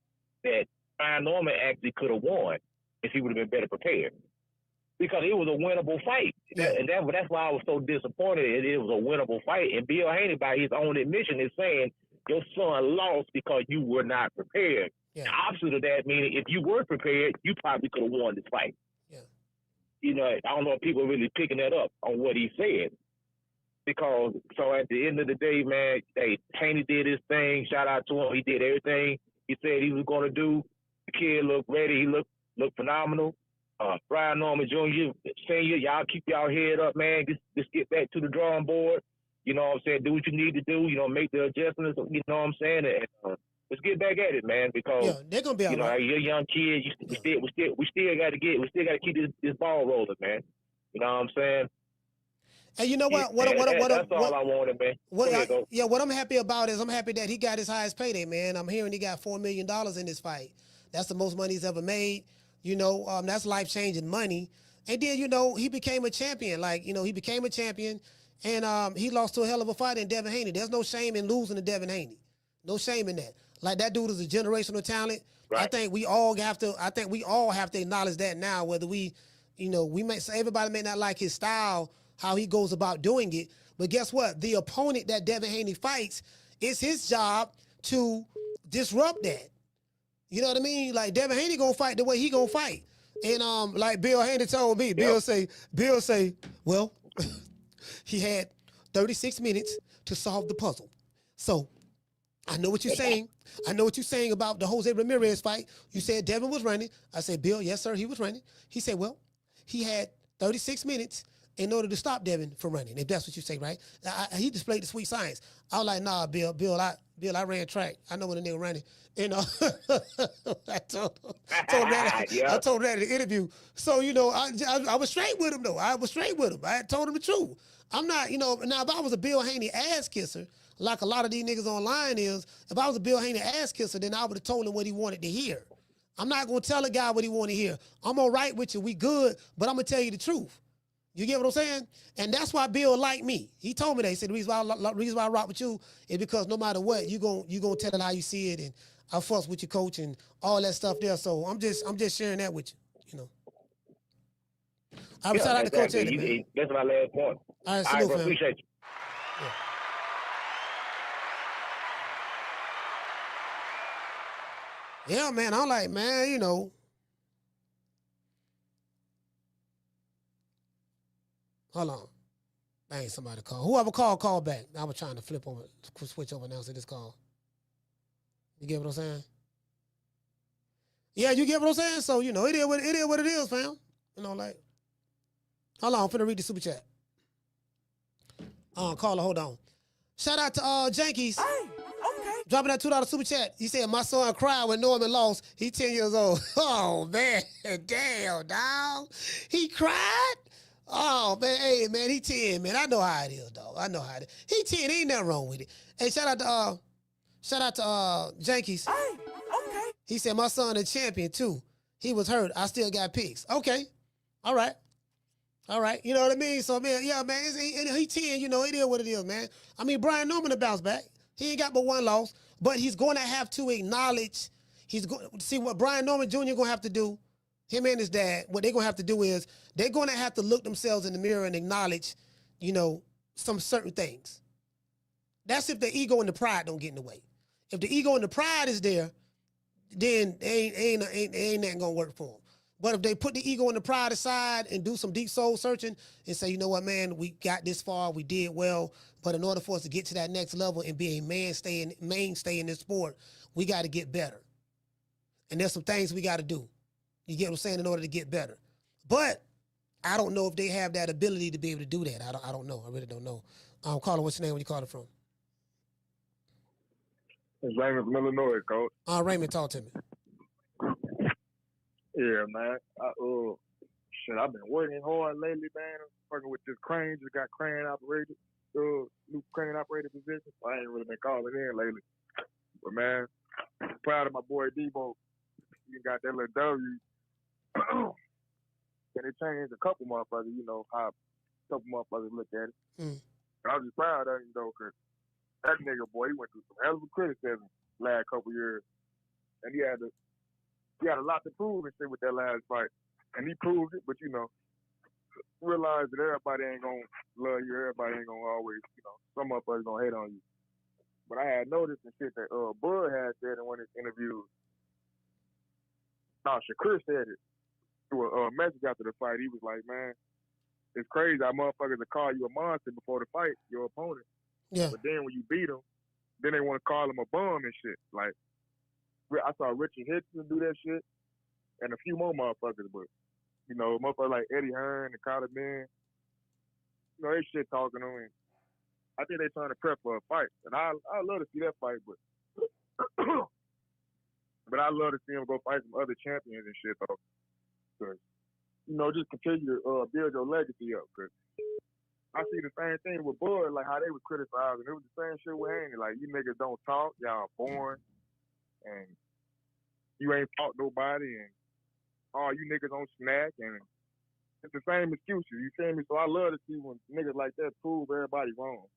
that Brian Norman actually could have won if he would have been better prepared, because it was a winnable fight. Yeah. That's why I was so disappointed. It was a winnable fight. And Bill Haney, by his own admission, is saying your son lost because you were not prepared. Yeah. The opposite of that, meaning if you were prepared, you probably could have won this fight. Yeah. You know, I don't know if people are really picking that up on what he said. Because, so at the end of the day, man, hey, Haney did his thing. Shout out to him. He did everything he said he was going to do. The kid looked ready. He looked phenomenal. Brian Norman Jr., Senior, y'all keep y'all head up, man. Just get back to the drawing board. You know what I'm saying? Do what you need to do. You know, make the adjustments. You know what I'm saying? And, let's get back at it, man. Because they're gonna be all right. You're a young kid. We still got to keep this ball rolling, man. You know what I'm saying? And you know what? That's all I wanted, man. What I'm happy about is I'm happy that he got his highest payday, man. I'm hearing he got $4 million in this fight. That's the most money he's ever made. You know, that's life-changing money. And then, you know, he became a champion. Like, you know, he became a champion, and he lost to a hell of a fighter in Devin Haney. There's no shame in losing to Devin Haney. No shame in that. Like, that dude is a generational talent. Right. I think we all have to acknowledge that now, whether we, you know, everybody may not like his style, how he goes about doing it. But guess what? The opponent that Devin Haney fights, it's his job to disrupt that. You know what I mean? Like, Devin Haney gonna fight the way he gonna fight. And like Bill Haney told me, Bill say, well, he had 36 minutes to solve the puzzle. So I know what you're saying. I know what you're saying about the Jose Ramirez fight. You said Devin was running. I said, Bill, yes, sir, he was running. He said, well, he had 36 minutes in order to stop Devin from running, if that's what you say, right? He displayed the sweet science. I was like, nah, Bill, I ran track. I know when a nigga running. And I told him that in the interview. So, you know, I was straight with him, though. I was straight with him. I told him the truth. I'm not, you know, now if I was a Bill Haney ass kisser, like a lot of these niggas online is, if I was a Bill Haney ass kisser, then I would have told him what he wanted to hear. I'm not going to tell a guy what he want to hear. I'm all right with you. We good, but I'm going to tell you the truth. You get what I'm saying? And that's why Bill liked me. He told me that. He said the reason why I rock with you is because no matter what, you gonna tell it how you see it, and I fuss with your coach and all that stuff there. So I'm just sharing that with you. You know. I was shout out to Coach Eddie, man. That's my last point. All right, salute, fam. Appreciate you. Yeah, man. I'm like, man, you know. Hold on. Dang, somebody call. Whoever call back. I was trying to switch over now to this call. You get what I'm saying? Yeah, you get what I'm saying? So, you know, it is what it is, fam. You know, like, hold on, I'm finna read the super chat. Caller, hold on. Shout out to Jankies. Hey, okay. Dropping that $2 super chat. He said, my son cried when Norman lost. He 10 years old. Oh, man. Damn, dog. He cried? Oh, man. Hey, man, he 10, man. I know how it is, dog. I know how it is. He 10. Ain't nothing wrong with it. Hey, shout out to Jankies. Hey, okay. He said, my son a champion, too. He was hurt. I still got picks. Okay. All right. All right. You know what I mean? So, man, yeah, man, he 10, you know, it is what it is, man. I mean, Brian Norman to bounce back. He ain't got but one loss, but he's going to have to acknowledge, see what Brian Norman Jr. going to have to do, him and his dad, what they're going to have to do is they're going to have to look themselves in the mirror and acknowledge, you know, some certain things. That's if the ego and the pride don't get in the way. If the ego and the pride is there, then ain't nothing going to work for them. But if they put the ego and the pride aside and do some deep soul searching and say, you know what, man, we got this far, we did well, but in order for us to get to that next level and be a mainstay in this sport, we got to get better. And there's some things we got to do. You get what I'm saying? In order to get better. But I don't know if they have that ability to be able to do that. I don't know. I really don't know. Caller, what's your name? Where you calling from? It's Raymond from Illinois, Coach. Raymond, talk to me. Yeah, man. I've been working hard lately, man. I'm working with this crane. Just got crane operated, new crane operated position. I ain't really been calling in lately. But, man, I'm proud of my boy Debo. He got that little W. And it changed a couple motherfuckers, you know, how a couple motherfuckers look at it. And I was just proud of him, though, because that nigga, boy, he went through some hell of a criticism last couple years. And he had a lot to prove and shit with that last fight. And he proved it, but, you know, realize that everybody ain't going to love you. Everybody ain't going to always, you know, some motherfuckers going to hate on you. But I had noticed and shit that Bud had said in one of his interviews. No, Shakur said it through a message after the fight. He was like, man, it's crazy how motherfuckers will call you a monster before the fight, your opponent. Yeah. But then when you beat them, then they want to call him a bum and shit. Like, I saw Richard Hitchens do that shit, and a few more motherfuckers, but, you know, motherfuckers like Eddie Hearn and Carter Ben, you know, they shit talking them, and I think they trying to prep for a fight. And I love to see that fight, but but I love to see him go fight some other champions and shit, though. Cause, you know, just continue to build your legacy up, cause I see the same thing with Bud, like how they was criticizing. It was the same shit with Haney. Like, you niggas don't talk, y'all boring, and you ain't fought nobody, and all you niggas don't snack, and it's the same excuses. You feel me? So I love to see when niggas like that prove everybody wrong.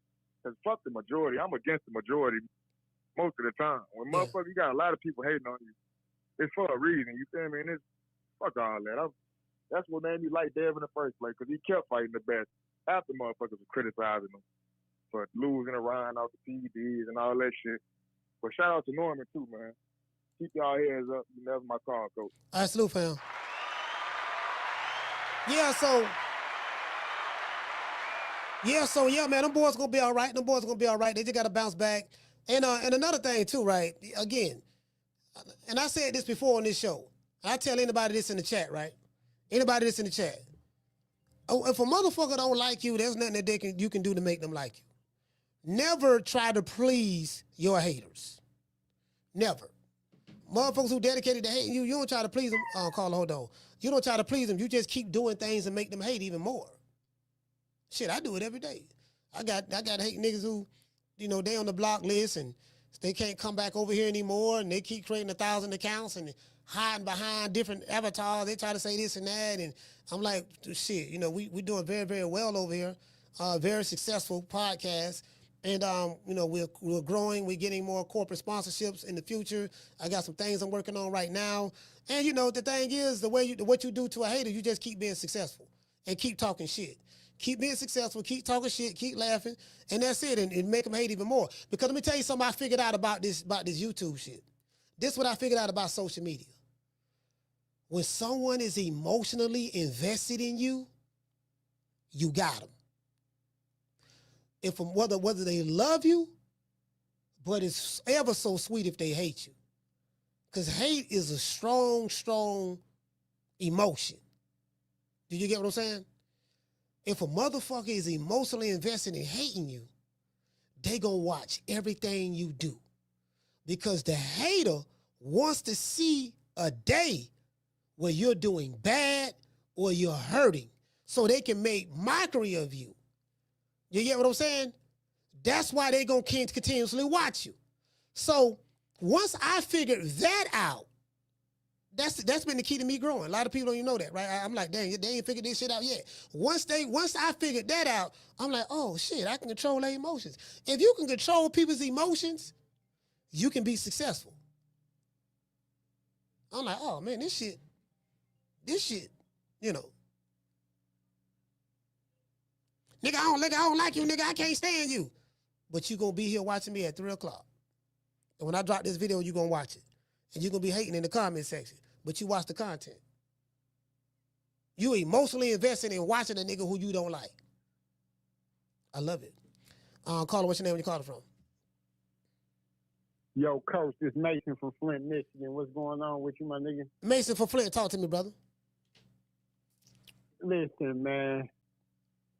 Cause fuck the majority. I'm against the majority most of the time. When motherfucker, you got a lot of people hating on you. It's for a reason. You feel me? And it's fuck all that. That's what made me like Devin in the first place, cause he kept fighting the best after motherfuckers were criticizing him for losing a round off the PEDs and all that shit. But shout out to Norman too, man. Keep y'all heads up. You never my call, Coach. All right, salute, fam. Yeah, man, them boys gonna be all right. They just gotta bounce back. And another thing too, right? Again, and I said this before on this show. I tell anybody this in the chat, right? Anybody this in the chat. Oh, if a motherfucker don't like you, there's nothing that you can do to make them like you. Never try to please your haters. Never. Motherfuckers who dedicated to hating you, you don't try to please them. Carla, hold on. You don't try to please them. You just keep doing things and make them hate even more. Shit, I do it every day. I got hate niggas who, you know, they on the block list and they can't come back over here anymore, and they keep creating 1,000 accounts and hiding behind different avatars. They try to say this and that, and I'm like, shit, you know, we doing very, very well over here. Very successful podcast. And, you know, we're growing. We're getting more corporate sponsorships in the future. I got some things I'm working on right now. And, you know, the thing is, what you do to a hater, you just keep being successful and keep talking shit. Keep being successful, keep talking shit, keep laughing, and that's it, and make them hate even more. Because let me tell you something I figured out about this YouTube shit. This is what I figured out about social media. When someone is emotionally invested in you, you got them. If whether they love you, but it's ever so sweet if they hate you. Because hate is a strong, strong emotion. Do you get what I'm saying? If a motherfucker is emotionally invested in hating you, they gonna watch everything you do. Because the hater wants to see a day where you're doing bad or you're hurting so they can make mockery of you. You get what I'm saying? That's why they gonna continuously watch you. So once I figured that out, that's been the key to me growing. A lot of people don't even know that, right? I'm like, dang, they ain't figured this shit out yet. Once I figured that out, I'm like, oh shit, I can control their emotions. If you can control people's emotions, you can be successful. I'm like, oh man, this shit, you know. Nigga, I don't like you, nigga. I can't stand you. But you gonna be here watching me at 3 o'clock. And when I drop this video, you gonna watch it. And you're gonna be hating in the comment section. But you watch the content. You emotionally invested in watching a nigga who you don't like. I love it. Caller, what's your name? Where you calling from? Yo, Coach, this Mason from Flint, Michigan. What's going on with you, my nigga? Mason from Flint, talk to me, brother. Listen, man.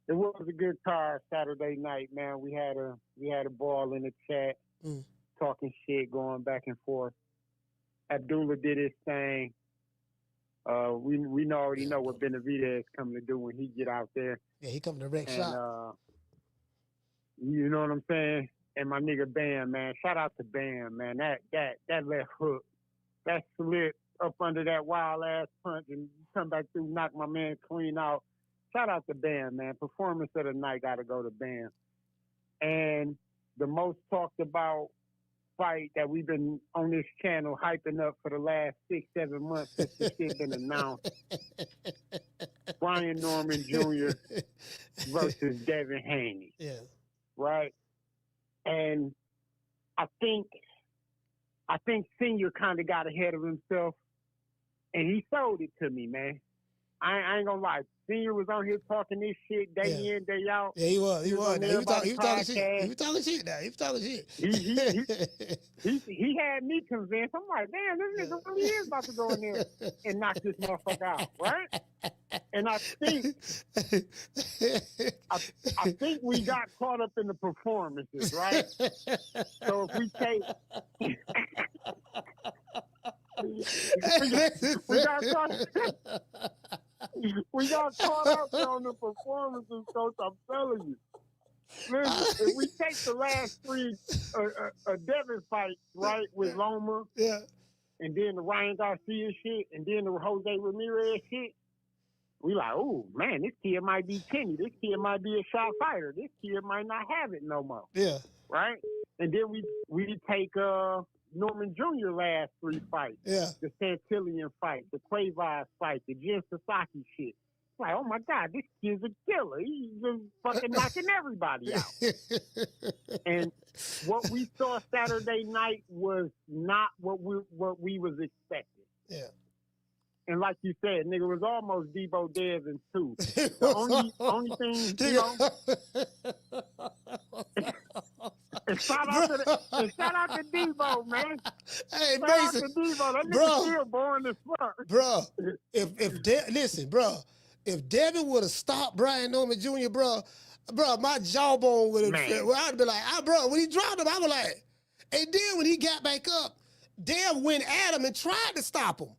It was a good time Saturday night, man. We had a ball in the chat, talking shit, going back and forth. Abdullah did his thing. We already know what Benavidez is coming to do when he get out there. Yeah, he coming to wreck shop. You know what I'm saying? And my nigga Bam, man. Shout out to Bam, man. That left hook, that slip up under that wild ass punch and come back through, knock my man clean out. Shout out to Bam, man. Performance of the night got to go to Bam. And the most talked about fight that we've been on this channel hyping up for the last 6-7 months since the shit been announced. Brian Norman Jr. versus Devin Haney. Yeah. Right? And I think Senior kind of got ahead of himself, and he sold it to me, man. I ain't gonna lie. Senior was on here talking this shit day in, day out. Yeah, he was. He was talking shit. He was talking shit now. He was talking shit. He had me convinced. I'm like, damn, this nigga really is about to go in there and knock this motherfucker out, right? And I think we got caught up in the performances, right? So if we take we got caught up on the performances, Coach. I'm telling you. Listen, if we take the last 3 Devin fights, right, with Loma, and then the Ryan Garcia shit, and then the Jose Ramirez shit, we like, oh man, this kid might be Kenny. This kid might be a shot fighter. This kid might not have it no more. Yeah. Right? And then we take Norman Jr. last 3 fights. Yeah. The Santillian fight, the Quavaz fight, the Jin Sasaki shit. It's like, oh my God, this kid's a killer. He's just fucking knocking everybody out. And what we saw Saturday night was not what we was expecting. Yeah. And like you said, nigga, was almost Debo Devin too. The only thing, you know. And shout out to Debo, man. Hey, shout Mason, out to Debo. That bro, nigga still boring as fuck. Bro, listen, bro, if Devin would have stopped Brian Norman Jr., bro, my jawbone would have. I'd be like, bro, when he dropped him, I was like, and then when he got back up, Dev went at him and tried to stop him.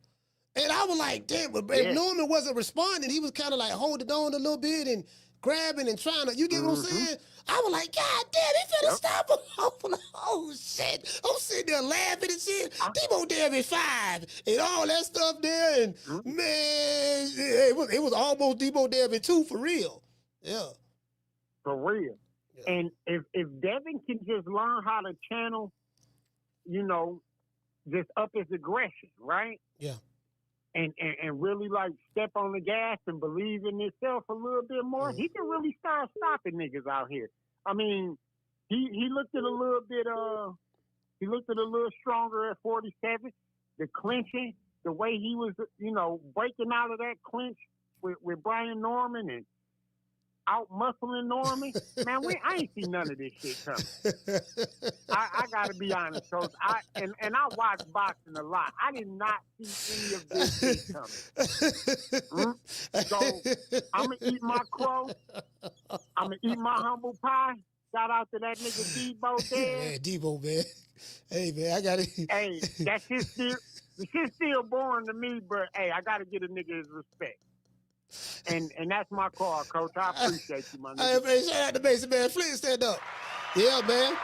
And I was like, damn, but if Norman wasn't responding, he was kind of like holding on a little bit and grabbing and trying to, you get what I'm saying? I was like, God damn, he finna stop him. I was like, oh shit. I'm sitting there laughing and shit. Debo Devin 5 and all that stuff there. And man, it was almost Debo Devin 2 for real. Yeah. For real. Yeah. And if Devin can just learn how to channel, you know, just up his aggression, right? Yeah. And really like step on the gas and believe in himself a little bit more, he can really start stopping niggas out here. I mean, he looked at a little bit he looked at a little stronger at 47. The clinching, the way he was, you know, breaking out of that clinch with Brian Norman, and out muscling Norman. Man, I ain't seen none of this shit coming. I gotta be honest, Coach. I watch boxing a lot. I did not see any of this shit coming. So I'm gonna eat my crow. I'm gonna eat my humble pie. Shout out to that nigga Debo there. Yeah, Debo, man. Hey, man, I got it. Hey, that shit's still boring to me, but hey, I gotta get a nigga his respect. And that's my call, Coach. I appreciate you, my nigga. Hey, man, shout out to Mason, man. Flint, stand up. Yeah, man.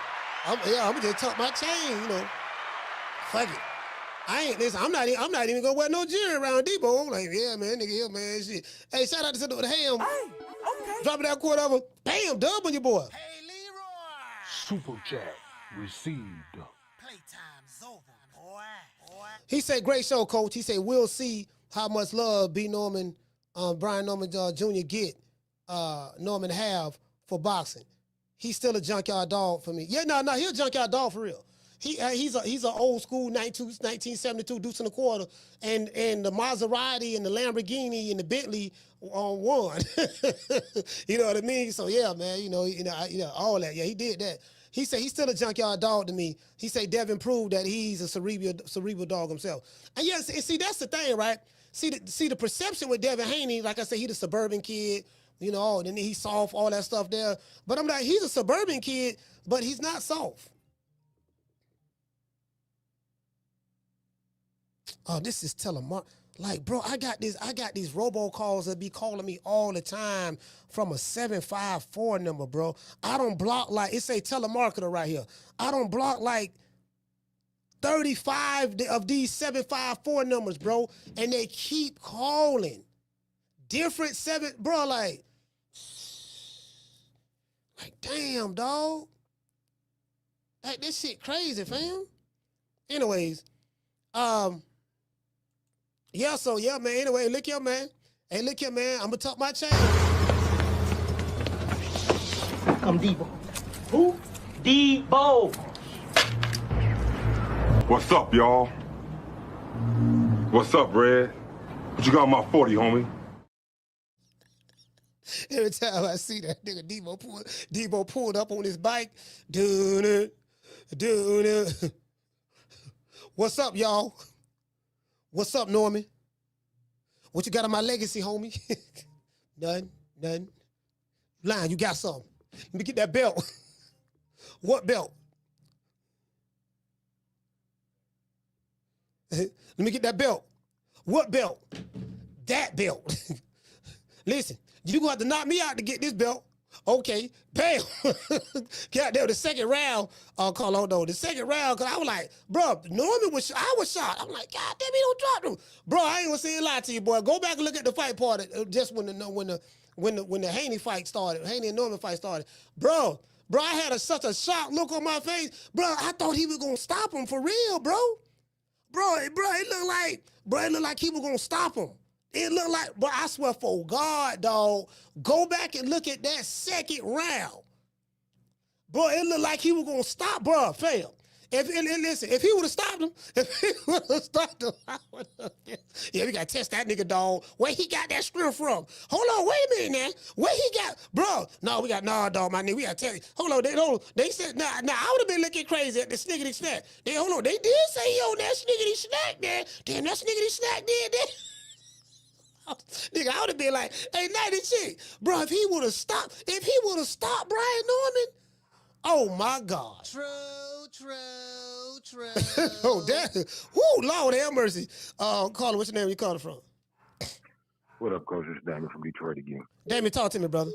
I'm gonna just tuck my chain, you know. Fuck it. I'm not even gonna wear no jewelry around Debo. I'm like, yeah, man, nigga, yeah, man, shit. Hey, shout out to the Ham. Hey, okay. Dropping that quarter of a bam, dub on your boy. Hey, Super chat received. Playtime's over, boy. He said, great show, Coach. He said, we'll see how much love Brian Norman Jr. get Norman have for boxing. He's still a junkyard dog for me. Yeah, no, he's a junkyard dog for real. He's an old school 1972 deuce and a quarter, and the Maserati and the Lamborghini and the Bentley on one. You know what I mean? So yeah, man, you know all that. Yeah, he did that. He said he's still a junkyard dog to me. He said Devin proved that he's a cerebral dog himself. And yes, and see that's the thing, right? See the perception with Devin Haney, like I said, he's the suburban kid, you know, and then he's soft, all that stuff there. But I'm like, he's a suburban kid, but he's not soft. Oh, this is telemark. Like, bro, I got these robocalls that be calling me all the time from a 754 number, bro. I don't block it say telemarketer right here. I don't block 35 of these 754 numbers, bro, and they keep calling. Different bro, like damn, dog. Like, this shit crazy, fam. Anyways, yeah, so yeah, man. Anyway, look here, man. Hey, look here, man. I'm gonna tuck my chain. I'm Debo. Who? Debo. What's up, y'all? What's up, Red? What you got on my 40, homie? Every time I see that nigga Debo pulled up on his bike, doing it. What's up, y'all? What's up, Norman? What you got on my legacy, homie? None. Lying, you got something. Let me get that belt. What belt? Let me get that belt. What belt? That belt. Listen, you gonna have to knock me out to get this belt. Okay, bam. Got there the second round. The second round, because I was like, bro, Norman I was shocked. I'm like, God damn, he don't drop them. Bro, I ain't gonna say a lie to you, boy. Go back and look at the fight part just when the Haney fight started, Haney and Norman fight started. Bro, I had such a shocked look on my face. Bro, I thought he was gonna stop him for real, bro. Bro, it looked like he was gonna stop him. It looked like, but I swear for God, dog, go back and look at that second round. Bro, it looked like he was going to stop, bro, fail. Listen, if he would have stopped him, yeah, we got to test that nigga, dog. Where he got that strength from? Hold on, wait a minute now. Where he got, bro, dog, my nigga, we got to tell you. Hold on, they said, nah, I would have been looking crazy at the sniggity snack. They did say, yo, that sniggity snack, man. Damn, that sniggity snack did that. Nigga, I would have been like, hey, 96, bro, if he would have stopped Brian Norman, oh my God. True. Oh, that, whoo, Lord have mercy. Caller, what's your name? Where you calling from? What up, Coach? It's Damon from Detroit again. Damon, talk to me, brother.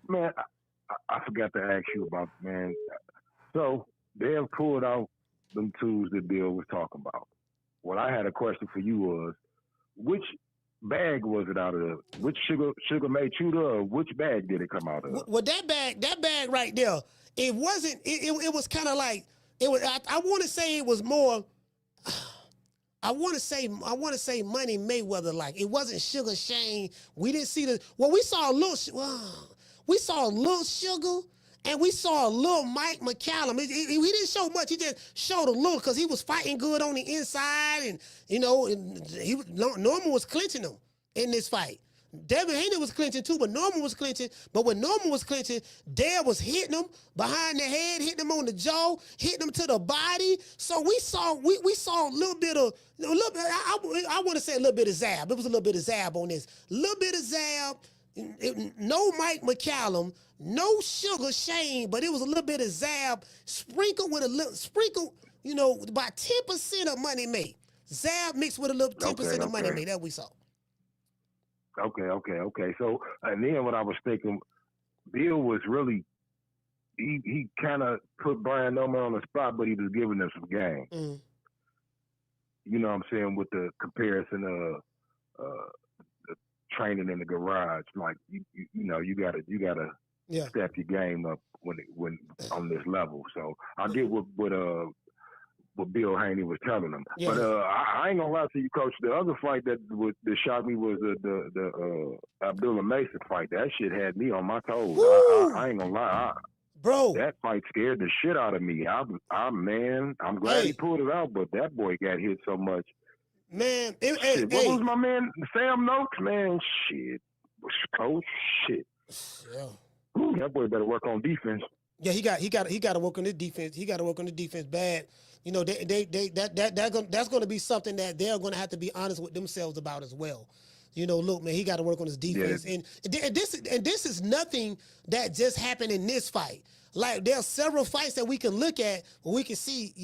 Man, I forgot to ask you about, man. So, they have pulled out them tools that Bill was talking about. What I had a question for you was, which bag was it out of? Which sugar made shooter, or which bag did it come out of? Well, that bag right there, it wasn't. It was kind of like it was. I want to say it was more. I want to say Money Mayweather like. It wasn't Sugar Shane. We didn't see the. Well, we saw a little Sugar. And we saw a little Mike McCallum. He didn't show much. He just showed a little because he was fighting good on the inside. And, you know, Norman was clinching him in this fight. Devin Haney was clinching too, but Norman was clinching. But when Norman was clinching, Dad was hitting him behind the head, hitting him on the jaw, hitting him to the body. So we saw a little bit of I want to say a little bit of zab. It was a little bit of zab on this. A little bit of zab. No Mike McCallum, no Sugar Shane, but it was a little bit of zab sprinkled with a little about 10% of Money Made. Zab mixed with a little 10% of Money Made. That we saw. Okay. So, and then what I was thinking, Bill was really, he kind of put Brian Norman on the spot, but he was giving them some game. Mm. You know what I'm saying, with the comparison of the training in the garage. Like you gotta step your game up when on this level. So I get what Bill Haney was telling him. Yeah. But I ain't gonna lie to you, Coach. The other fight that shocked me was the Abdullah Mason fight. That shit had me on my toes. I ain't gonna lie. Bro, that fight scared the shit out of me. I'm glad he pulled it out, but that boy got hit so much. Man, what was my man Sam Noakes? Man, shit, Coach, shit. Yeah. Ooh, that boy better work on defense. Yeah, he got to work on his defense. He got to work on the defense bad. That's going to be something that they're going to have to be honest with themselves about as well. Look, man, he got to work on his defense. Yeah. And this is nothing that just happened in this fight. Like, there are several fights that we can look at where we can see,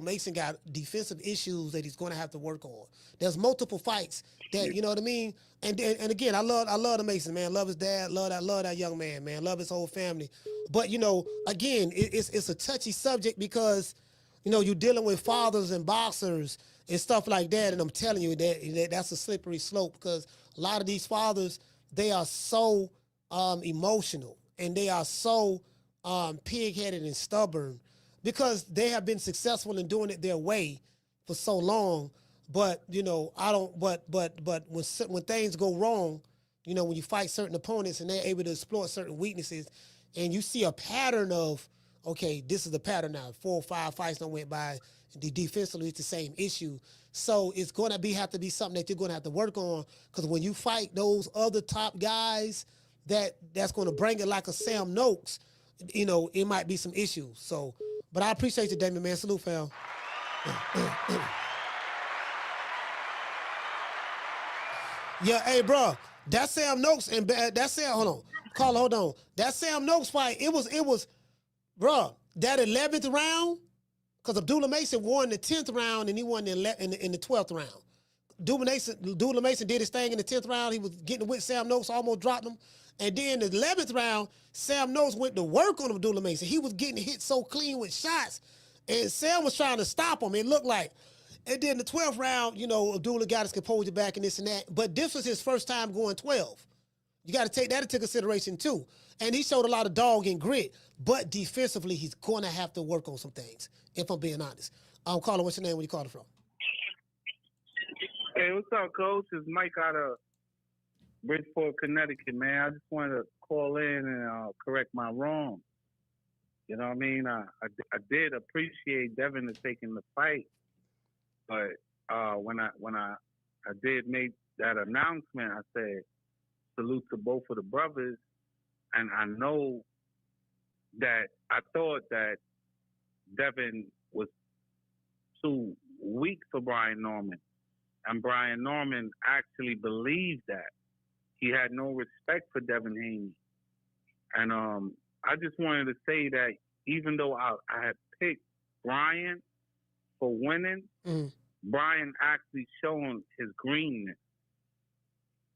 Mason got defensive issues that he's going to have to work on. There's multiple fights that, you know what I mean? And again, I love the Mason, man. Love his dad, love that young man, love his whole family. But, again, it's a touchy subject because, you're dealing with fathers and boxers and stuff like that. And I'm telling you that's a slippery slope because a lot of these fathers, they are so emotional and they are so pig-headed and stubborn because they have been successful in doing it their way for so long. But, but when things go wrong, when you fight certain opponents and they're able to exploit certain weaknesses and you see a pattern of, okay, this is the pattern now. 4 or 5 fights don't went by. The defensively, it's the same issue. So it's going to have to be something that you're going to have to work on because when you fight those other top guys that's going to bring it like a Sam Noakes, it might be some issues. So, but I appreciate you, Damien, man. Salute, fam. Yeah, hey, bro, that Sam Noakes and that Sam, hold on. That Sam Noakes fight, it was, bro, that 11th round, because Abdullah Mason won the 10th round and he won in the 12th round. Abdullah Mason did his thing in the 10th round. He was getting with Sam Noakes, almost dropped him. And then the 11th round, Sam Noakes went to work on Abdullah Mason. He was getting hit so clean with shots, and Sam was trying to stop him. It looked like. And then the 12th round, Abdullah got his composure back and this and that. But this was his first time going 12. You got to take that into consideration too. And he showed a lot of dog and grit. But defensively, he's going to have to work on some things, if I'm being honest. Carla, what's your name? Where you calling from? Hey, what's up, Coach? It's Mike out of Bridgeport, Connecticut, man. I just wanted to call in and correct my wrong. You know what I mean? I did appreciate Devin taking the fight, but when I did make that announcement, I said salute to both of the brothers, and I know that I thought that Devin was too weak for Brian Norman, and Brian Norman actually believed that. He had no respect for Devin Haney. And I just wanted to say that even though I had picked Brian for winning, Brian actually shown his greenness.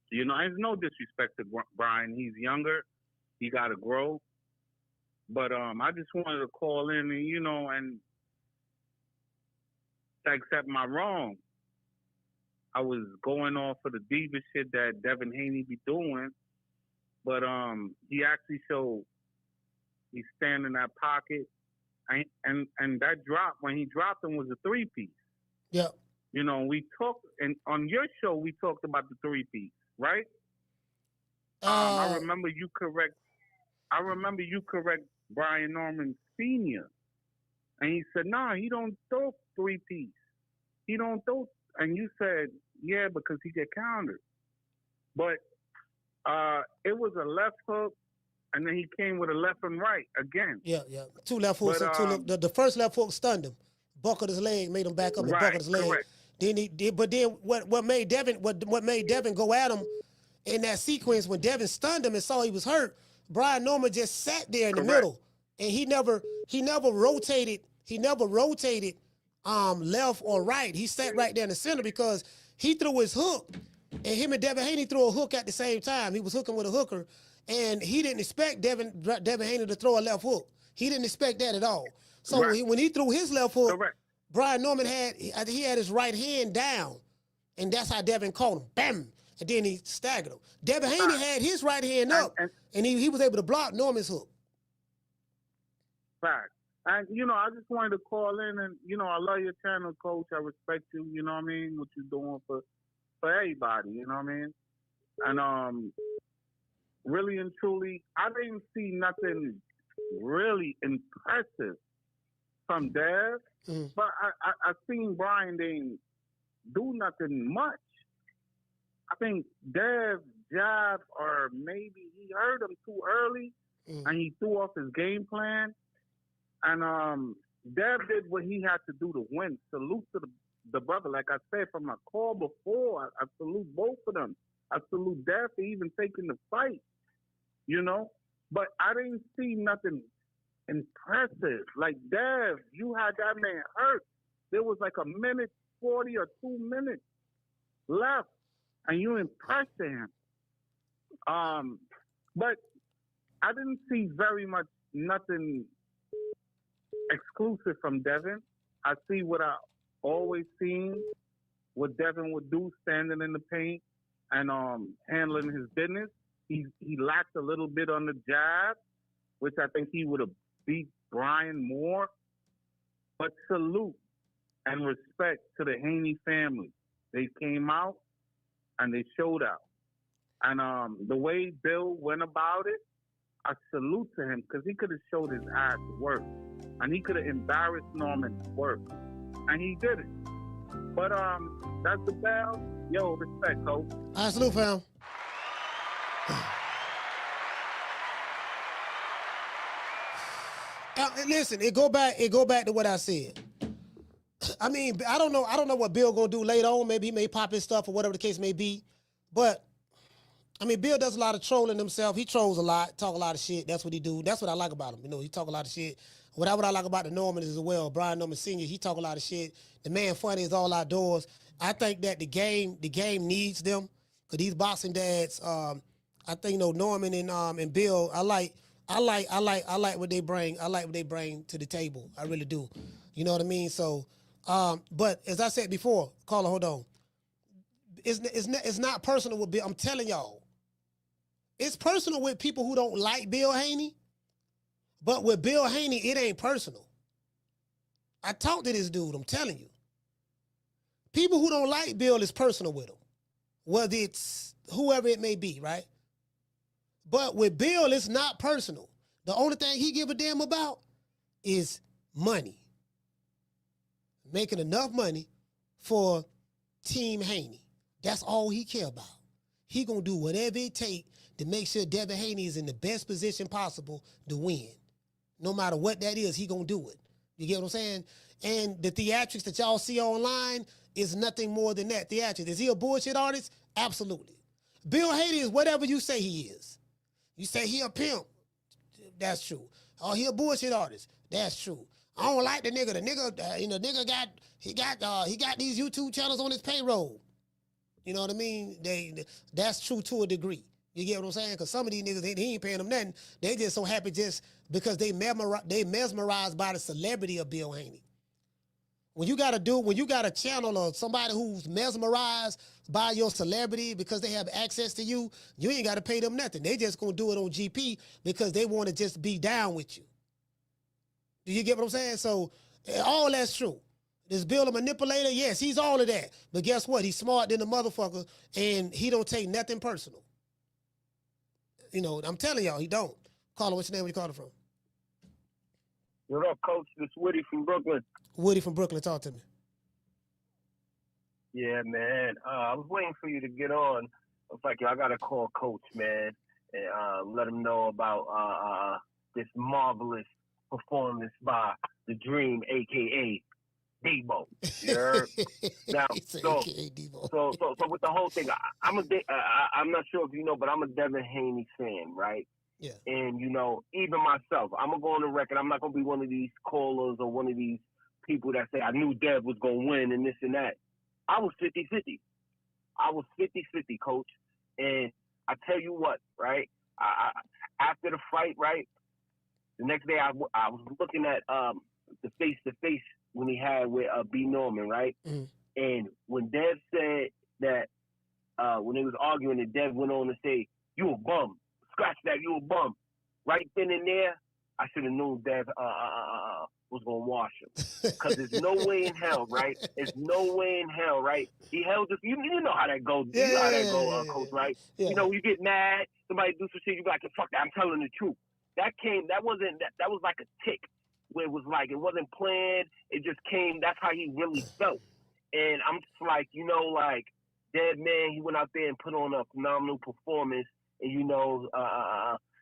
There's no disrespect to Brian. He's younger. He got to grow. But I just wanted to call in and to accept my wrong. I was going off of the diva shit that Devin Haney be doing, but he actually showed he's standing in that pocket, and that drop when he dropped him was a 3-piece. Yeah. We talked, and on your show we talked about the 3-piece, right? I remember you correct Brian Norman Sr. And he said, "Nah, he don't throw 3-piece. He don't throw." And you said, "Yeah, because he get countered." But It was a left hook, and then he came with a left and right again. Yeah. Two left hooks. The first left hook stunned him, buckled his leg, made him back up and buckled his leg. Correct. Then he did, but then what made Devin go at him in that sequence when Devin stunned him and saw he was hurt, Brian Norman just sat there in the middle, and he never rotated. He never rotated left or right. He sat right there in the center because he threw his hook, and him and Devin Haney threw a hook at the same time. He was hooking with a hooker, and he didn't expect Devin Haney to throw a left hook. He didn't expect that at all. So when he threw his left hook, Brian Norman had his right hand down, and that's how Devin caught him. Bam! And then he staggered him. Devin Haney had his right hand up, and he was able to block Norman's hook. Fact. And, I just wanted to call in and, I love your channel, Coach. I respect you, you know what I mean? What you're doing for everybody, you know what I mean? And really and truly, I didn't see nothing really impressive from Dev, but I seen Brian didn't do nothing much. I think Dev's jab, or maybe he heard him too early, and he threw off his game plan. And Dev did what he had to do to win. Salute to the brother. Like I said from my call before, I salute both of them. I salute Dev for even taking the fight, But I didn't see nothing impressive. Like, Dev, you had that man hurt. There was like 1:40 or 2 minutes left, and you impressed him. But I didn't see very much nothing exclusive from Devin. I see what I always seen, what Devin would do, standing in the paint and handling his business. He lacked a little bit on the jab, which I think he would have beat Brian more. But salute and respect to the Haney family. They came out and they showed out. And the way Bill went about it, I salute to him, because he could have showed his ass work. And he could have embarrassed Norman's work. And he did it. But that's the bell. Yo, respect, Coach. I salute, fam. Listen, it go back to what I said. I mean, I don't know what Bill gonna do later on. Maybe he may pop his stuff or whatever the case may be. But I mean, Bill does a lot of trolling himself. He trolls a lot, talk a lot of shit. That's what he do. That's what I like about him. He talk a lot of shit. What I like about the Norman as well, Brian Norman Sr., he talk a lot of shit. The man funny is all outdoors. I think that the game needs them, because these boxing dads, I think Norman and Bill, I like what they bring. I like what they bring to the table. I really do. You know what I mean? So, but as I said before, caller, hold on. It's not personal with Bill. I'm telling y'all. It's personal with people who don't like Bill Haney, but with Bill Haney, it ain't personal. I talked to this dude, I'm telling you. People who don't like Bill is personal with him, whether it's whoever it may be, right? But with Bill, it's not personal. The only thing he give a damn about is money. Making enough money for Team Haney. That's all he care about. He gonna do whatever it take to make sure Devin Haney is in the best position possible to win. No matter what that is, he gonna do it. You get what I'm saying? And the theatrics that y'all see online is nothing more than that, theatrics. Is he a bullshit artist? Absolutely. Bill Haney is whatever you say he is. You say he a pimp, that's true. Oh, he a bullshit artist, that's true. I don't like the nigga. The nigga got these YouTube channels on his payroll. You know what I mean? That's true to a degree. You get what I'm saying? Because some of these niggas, he ain't paying them nothing. They just so happy just because they mesmerized by the celebrity of Bill Haney. When you got a channel or somebody who's mesmerized by your celebrity because they have access to you, you ain't got to pay them nothing. They just gonna do it on GP because they want to just be down with you. Do you get what I'm saying? So all that's true. Is Bill a manipulator? Yes, he's all of that. But guess what? He's smart than the motherfucker, and he don't take nothing personal. I'm telling y'all, he don't. Caller, what's your name? Where you calling from? What up, Coach? This is Woody from Brooklyn. Woody from Brooklyn, talk to me. Yeah, man. I was waiting for you to get on. It's like, yo, I gotta call Coach, man, and let him know about this marvelous performance by the Dream, aka Debo. You heard? Now, so with the whole thing, I'm not sure if you know, but I'm a Devin Haney fan, right? Yeah. And you know, even myself, I'm gonna go on the record. I'm not gonna be one of these callers or one of these people that say I knew Dev was gonna win and this and that. I was 50-50. I was 50-50, Coach. And I tell you what, right? After the fight, right? The next day, I was looking at the face-to-face when he had with B. Norman, right? Mm. And when Dev said that, when they was arguing, and Dev went on to say, "You a bum. Scratch that, you a bum." Right then and there, I should have known Dev was going to wash him. Because there's no way in hell, right? There's no way in hell, right? He held this. You know how that goes. You know how that goes, Coach, right? Yeah. You know, you get mad, somebody do some shit, you be like, fuck that, I'm telling the truth. That was like a tick, where it was like, it wasn't planned, it just came, that's how he really felt. And I'm just like, you know, like, Dead man, he went out there and put on a phenomenal performance, and you know,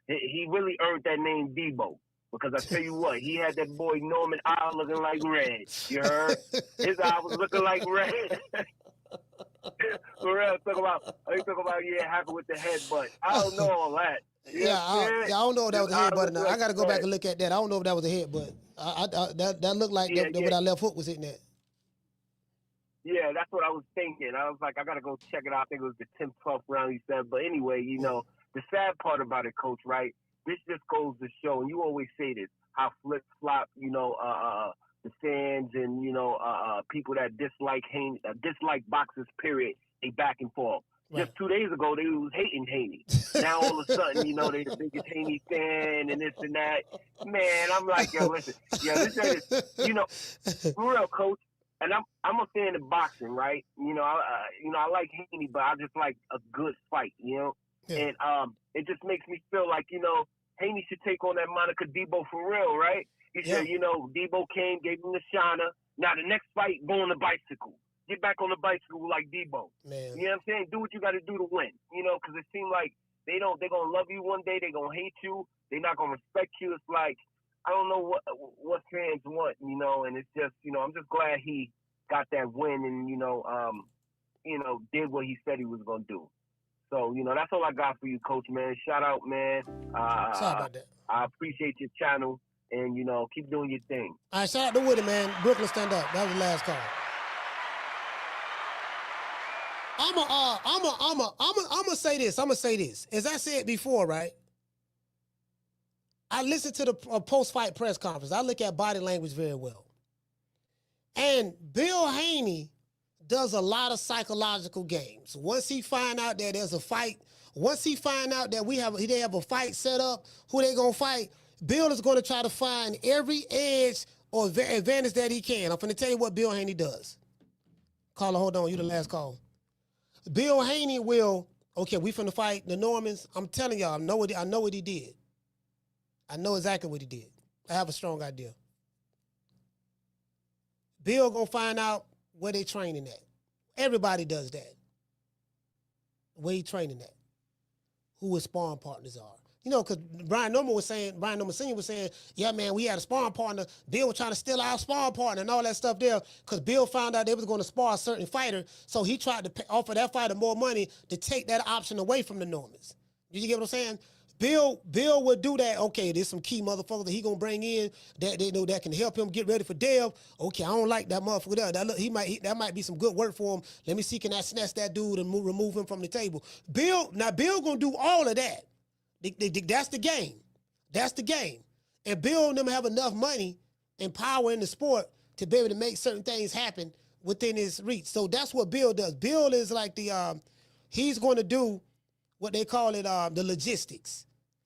he really earned that name Debo. Because I tell you what, he had that boy Norman eye looking like red. You heard? His eye was looking like red. For real, talk about happy with the headbutt. I don't know all that. I don't know if that was a headbutt. Now I got to go back and look at that. I don't know if that was a headbutt. That looked like where that left hook was hitting at. Yeah, that's what I was thinking. I was like, I got to go check it out. I think it was the 10th, 12th round, he said. But anyway, you know, the sad part about it, Coach, right? This just goes to show, and you always say this, how flip-flop, you know, the fans and, you know, people that dislike boxers, period, they back and forth. Right. Just 2 days ago, they was hating Haney. Now all of a sudden, you know, they the biggest Haney fan and this and that. Man, I'm like, yo, listen, this is, you know, for real, Coach. And I'm a fan of boxing, right? You know, I like Haney, but I just like a good fight, you know. Yeah. And it just makes me feel like, you know, Haney should take on that moniker Debo for real, right? He said, you know, Debo came, gave him the shiner. Now the next fight, go on the bicycle. Get back on the bicycle like Debo. Man. You know what I'm saying? Do what you got to do to win. You know, because it seems like they're going to love you one day, they're going to hate you, they're not going to respect you. It's like, I don't know what fans want, you know, and it's just, you know, I'm just glad he got that win and, you know, did what he said he was going to do. So, you know, that's all I got for you, Coach, man. Shout out, man. Sorry about that. I appreciate your channel, and, you know, keep doing your thing. All right, shout out to Woody, man. Brooklyn, stand up. That was the last call. I'm gonna say this. As I said before, right? I listened to the post-fight press conference. I look at body language very well. And Bill Haney does a lot of psychological games. Once he find out that there's a fight, once he find out that they have a fight set up, who they gonna fight, Bill is gonna try to find every edge or advantage that he can. I'm finna tell you what Bill Haney does. Caller, hold on, you the last call. Bill Haney will, okay, we finna fight the Normans. I'm telling y'all, I know what he did. I know exactly what he did. I have a strong idea. Bill gonna find out where they training at. Everybody does that. Where he training at. Who his sparring partners are. You know, because Brian Norman Sr. was saying, yeah, man, we had a sparring partner. Bill was trying to steal our sparring partner and all that stuff there because Bill found out they was going to spar a certain fighter, so he tried to offer that fighter more money to take that option away from the Normans. Did you get what I'm saying? Bill would do that. Okay, there's some key motherfuckers that he gonna bring in that they know that can help him get ready for Dev. Okay, I don't like that motherfucker there. That might be some good work for him. Let me see, can I snatch that dude and remove him from the table? Bill gonna do all of that. That's the game. That's the game. And Bill and them have enough money and power in the sport to be able to make certain things happen within his reach. So that's what Bill does. Bill is like he's going to do what they call it, the logistics.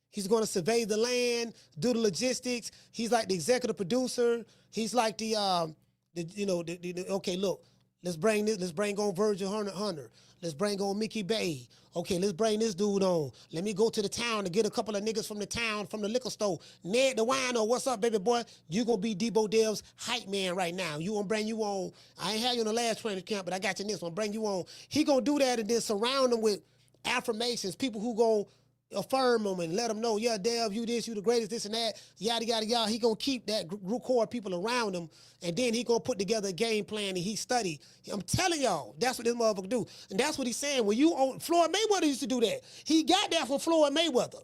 He's going to survey the land, do the logistics. He's like the executive producer. He's like okay, look, let's bring on Virgil Hunter. Let's bring on Mickey Bay. Okay, let's bring this dude on. Let me go to the town to get a couple of niggas from the town, from the liquor store. Ned the wino, what's up, baby boy? You gonna be Debo Dev's hype man right now. You gonna bring you on. I ain't had you in the last training camp, but I got you in this one. Bring you on. He gonna do that and then surround him with affirmations, people who go affirm them and let them know, yeah, Dev, you this, you the greatest, this and that, yada, yada, yada. He gonna keep that group core people around him, and then he gonna put together a game plan and he study. I'm telling y'all, that's what this motherfucker do. And that's what he's saying. When you own, Floyd Mayweather used to do that. He got that from Floyd Mayweather.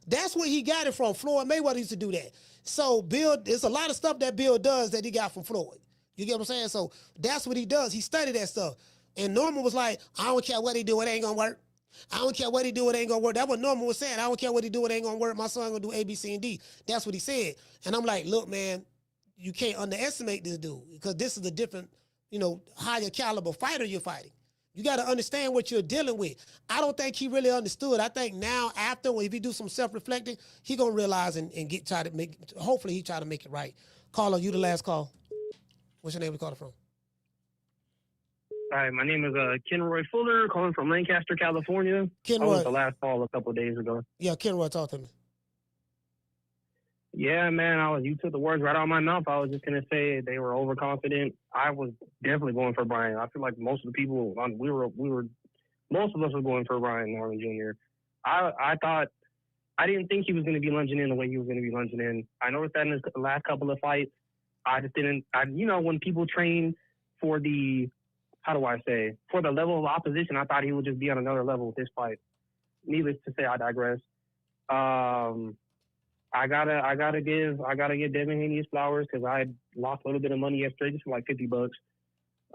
That's where he got it from. Floyd Mayweather used to do that. So Bill, there's a lot of stuff that Bill does that he got from Floyd. You get what I'm saying? So that's what he does. He studied that stuff. And Norman was like, I don't care what he do, it ain't gonna work. I don't care what he do, it ain't gonna work. That's what Norman was saying. I don't care what he do, it ain't gonna work. My son gonna do A, B, C, and D. That's what he said. And I'm like, look, man, you can't underestimate this dude because this is a different, higher caliber fighter you're fighting. You got to understand what you're dealing with. I don't think he really understood. I think now after, if he do some self-reflecting, he gonna realize and hopefully he try to make it right. Caller, you the last call. What's your name? We call it from? Hi, my name is Kenroy Fuller, calling from Lancaster, California. I was the last call a couple of days ago. Yeah, Kenroy, talk to me. Yeah, man, you took the words right out of my mouth. I was just gonna say they were overconfident. I was definitely going for Brian. I feel like most of the people most of us were going for Brian Norman Jr. I didn't think he was gonna be lunging in the way he was gonna be lunging in. I noticed that in his last couple of fights. I just didn't. When people train for the for the level of opposition, I thought he would just be on another level with this fight. Needless to say, I digress. I gotta give Devin Haney his flowers because I lost a little bit of money yesterday, just for like $50.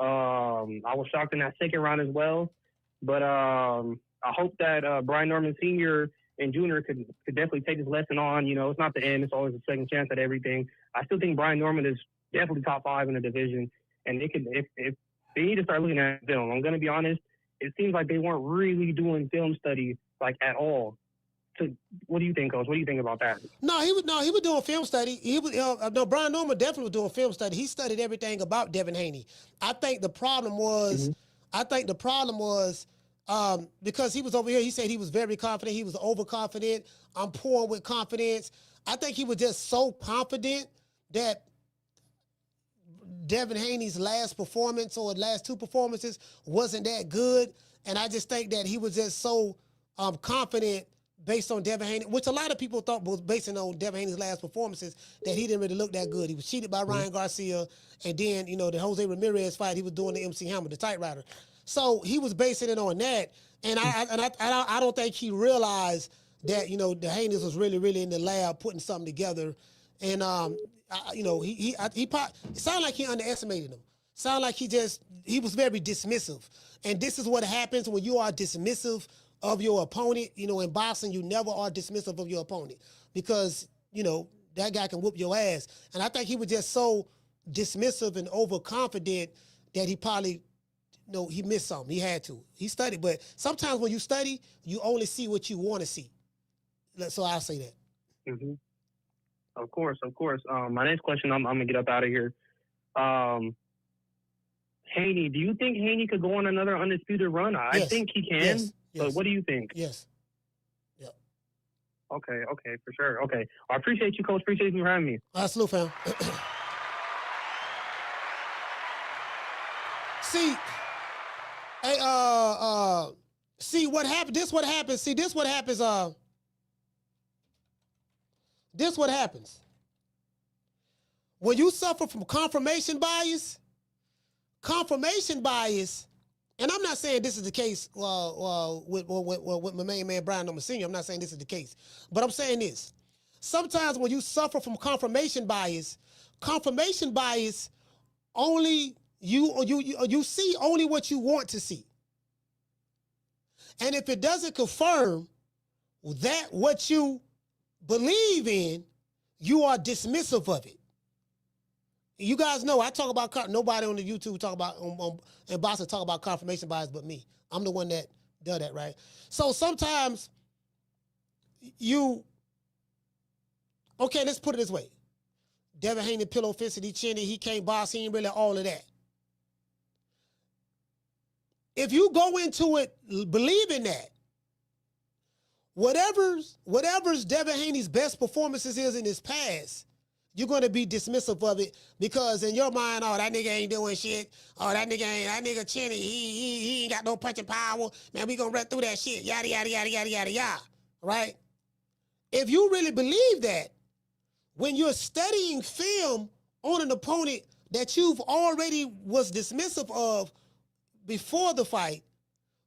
I was shocked in that second round as well, but I hope that Brian Norman Sr. and Jr. could definitely take this lesson on. It's not the end; it's always a second chance at everything. I still think Brian Norman is definitely top 5 in the division, and they could if they need to start looking at film. I'm gonna be honest; it seems like they weren't really doing film study like at all. So what do you think, Coach? What do you think about that? No, he was doing film study. Brian Norman definitely was doing film study. He studied everything about Devin Haney. I think the problem was, because he was over here, he said he was very confident. He was overconfident. I'm pouring with confidence. I think he was just so confident that Devin Haney's last performance or last 2 performances wasn't that good. And I just think that he was just so confident based on Devin Haney, which a lot of people thought was based on Devin Haney's last performances, that he didn't really look that good. He was cheated by Ryan Garcia, and then, the Jose Ramirez fight, he was doing the MC Hammer, the tight rider. So he was basing it on that, and I don't think he realized that, the Haneys was really, really in the lab putting something together, and it sounded like he underestimated him. Sounded like he was very dismissive, and this is what happens when you are dismissive of your opponent. In boxing, you never are dismissive of your opponent because, that guy can whoop your ass. And I think he was just so dismissive and overconfident that he probably, he missed something. He had to. He studied. But sometimes when you study, you only see what you want to see. So I'll say that. Mm-hmm. Of course. My next question, I'm going to get up out of here. Haney, do you think Haney could go on another undisputed run? Yes. I think he can. Yes. But what do you think? Yes. Yeah. Okay, for sure. Okay. I appreciate you, Coach. Appreciate you for having me. Salute, fam. See, see what happened. This what happens. See, this what happens. This what happens. When you suffer from confirmation bias, and I'm not saying this is the case with my main man, Brian Norman Sr. I'm not saying this is the case. But I'm saying this. Sometimes when you suffer from confirmation bias only you see only what you want to see. And if it doesn't confirm that what you believe in, you are dismissive of it. You guys know I talk about, nobody on the YouTube talk about and boxing talk about confirmation bias but me. I'm the one that does that, right? So sometimes let's put it this way. Devin Haney pillow fisted, he chinned, he can't box, he ain't really all of that. If you go into it believing that, whatever's Devin Haney's best performances is in his past, You're going to be dismissive of it because in your mind, oh, that nigga ain't doing shit. Oh, that nigga Chinny, he ain't got no punching power. Man, we going to run through that shit. Yada, yada, yada, yada, yada, yada. Right? If you really believe that, when you're studying film on an opponent that you've already was dismissive of before the fight,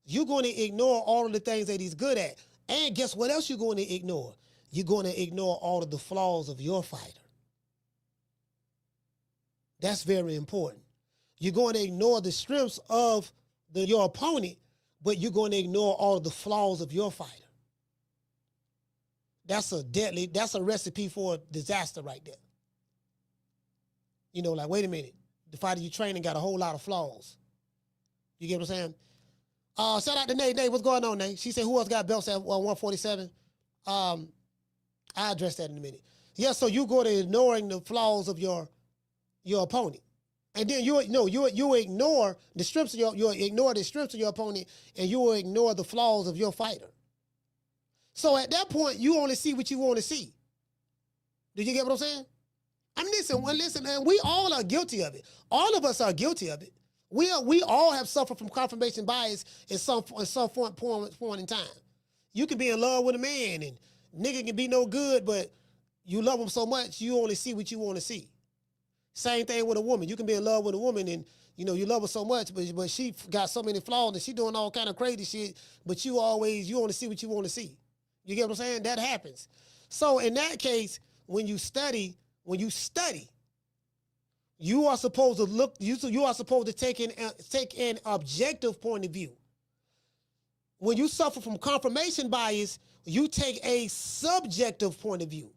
you're going to ignore all of the things that he's good at. And guess what else you're going to ignore? You're going to ignore all of the flaws of your fighter. That's very important. You're going to ignore the strengths of your opponent, but you're going to ignore all of the flaws of your fighter. That's a recipe for disaster right there. You know, like, wait a minute. The fighter you training got a whole lot of flaws. You get what I'm saying? Shout out to Nate. Nate, what's going on, Nate? She said, who else got belts at 147? I'll address that in a minute. Yeah, so you go to ignoring the flaws of your opponent. And then you ignore the strengths of your opponent, and you will ignore the flaws of your fighter. So at that point, you only see what you want to see. Do you get what I'm saying? I mean, listen, man, we all are guilty of it. All of us are guilty of it. We all have suffered from confirmation bias at some point in time. You can be in love with a man and nigga can be no good, but you love him so much, you only see what you want to see. Same thing with a woman. You can be in love with a woman and, you know, you love her so much, but she got so many flaws and she doing all kind of crazy shit, but you only see what you want to see. You get what I'm saying? That happens. So in that case, when you study, you are supposed to look, you are supposed to take an objective point of view. When you suffer from confirmation bias, you take a subjective point of view.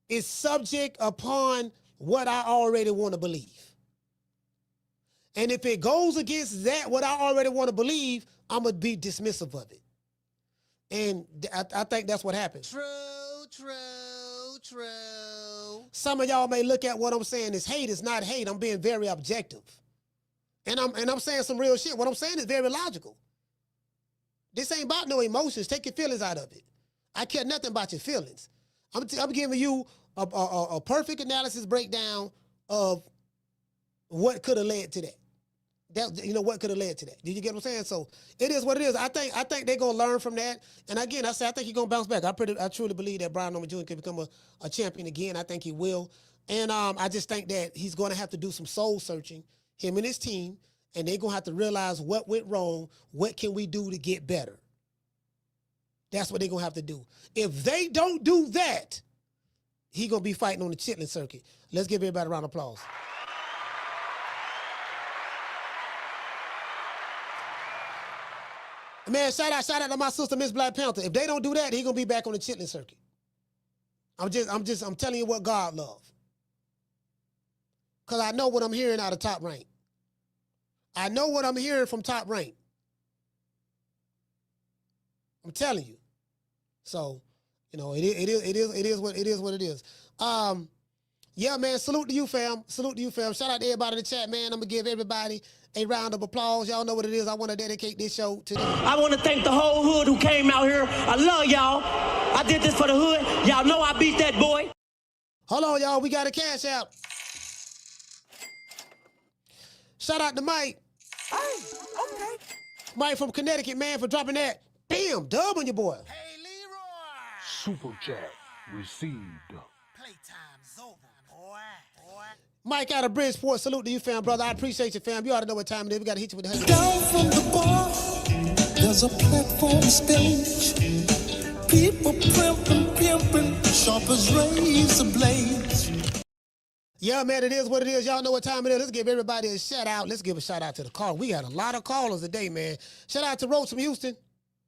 It's subject upon what I already want to believe. And if it goes against that, what I already want to believe, I'm going to be dismissive of it. And I think that's what happens. True. Some of y'all may look at what I'm saying as hate. It's not hate. I'm being very objective. And I'm saying some real shit. What I'm saying is very logical. This ain't about no emotions. Take your feelings out of it. I care nothing about your feelings. I'm giving you a perfect analysis breakdown of what could have led to that. What could have led to that. Did you get what I'm saying? So it is what it is. I think they're going to learn from that. And again, I think he's going to bounce back. I truly believe that Brian Norman Jr. can become a champion again. I think he will. And I just think that he's going to have to do some soul searching, him and his team, and they're going to have to realize what went wrong, what can we do to get better. That's what they're going to have to do. If they don't do that, he's going to be fighting on the Chitlin circuit. Let's give everybody a round of applause. Man, shout out to my sister, Miss Black Panther. If they don't do that, he's gonna be back on the Chitlin circuit. I'm telling you what God loves. Cause I know what I'm hearing out of Top Rank. I know what I'm hearing from Top Rank. I'm telling you. So, it is what it is. Yeah, man, salute to you, fam. Shout out to everybody in the chat, man. I'm gonna give everybody a round of applause. Y'all know what it is. I want to dedicate this show to them. I want to thank the whole hood who came out here. I love y'all. I did this for the hood. Y'all know I beat that boy. Hold on, y'all. We got a cash out. Shout out to Mike. Hey, okay. Mike from Connecticut, man, for dropping that. Damn, dub on your boy. Hey, Leroy. Super chat received. Playtime's over, boy. Mike out of Bridgeport, salute to you, fam, brother. I appreciate you, fam. You ought to know what time it is. We got to hit you with the 100. Down from the bar, there's a platform stage. People pimping, sharp as razor blades. Yeah, man, it is what it is. Y'all know what time it is. Let's give everybody a shout out. Let's give a shout out to the call. We got a lot of callers today, man. Shout out to Rose from Houston.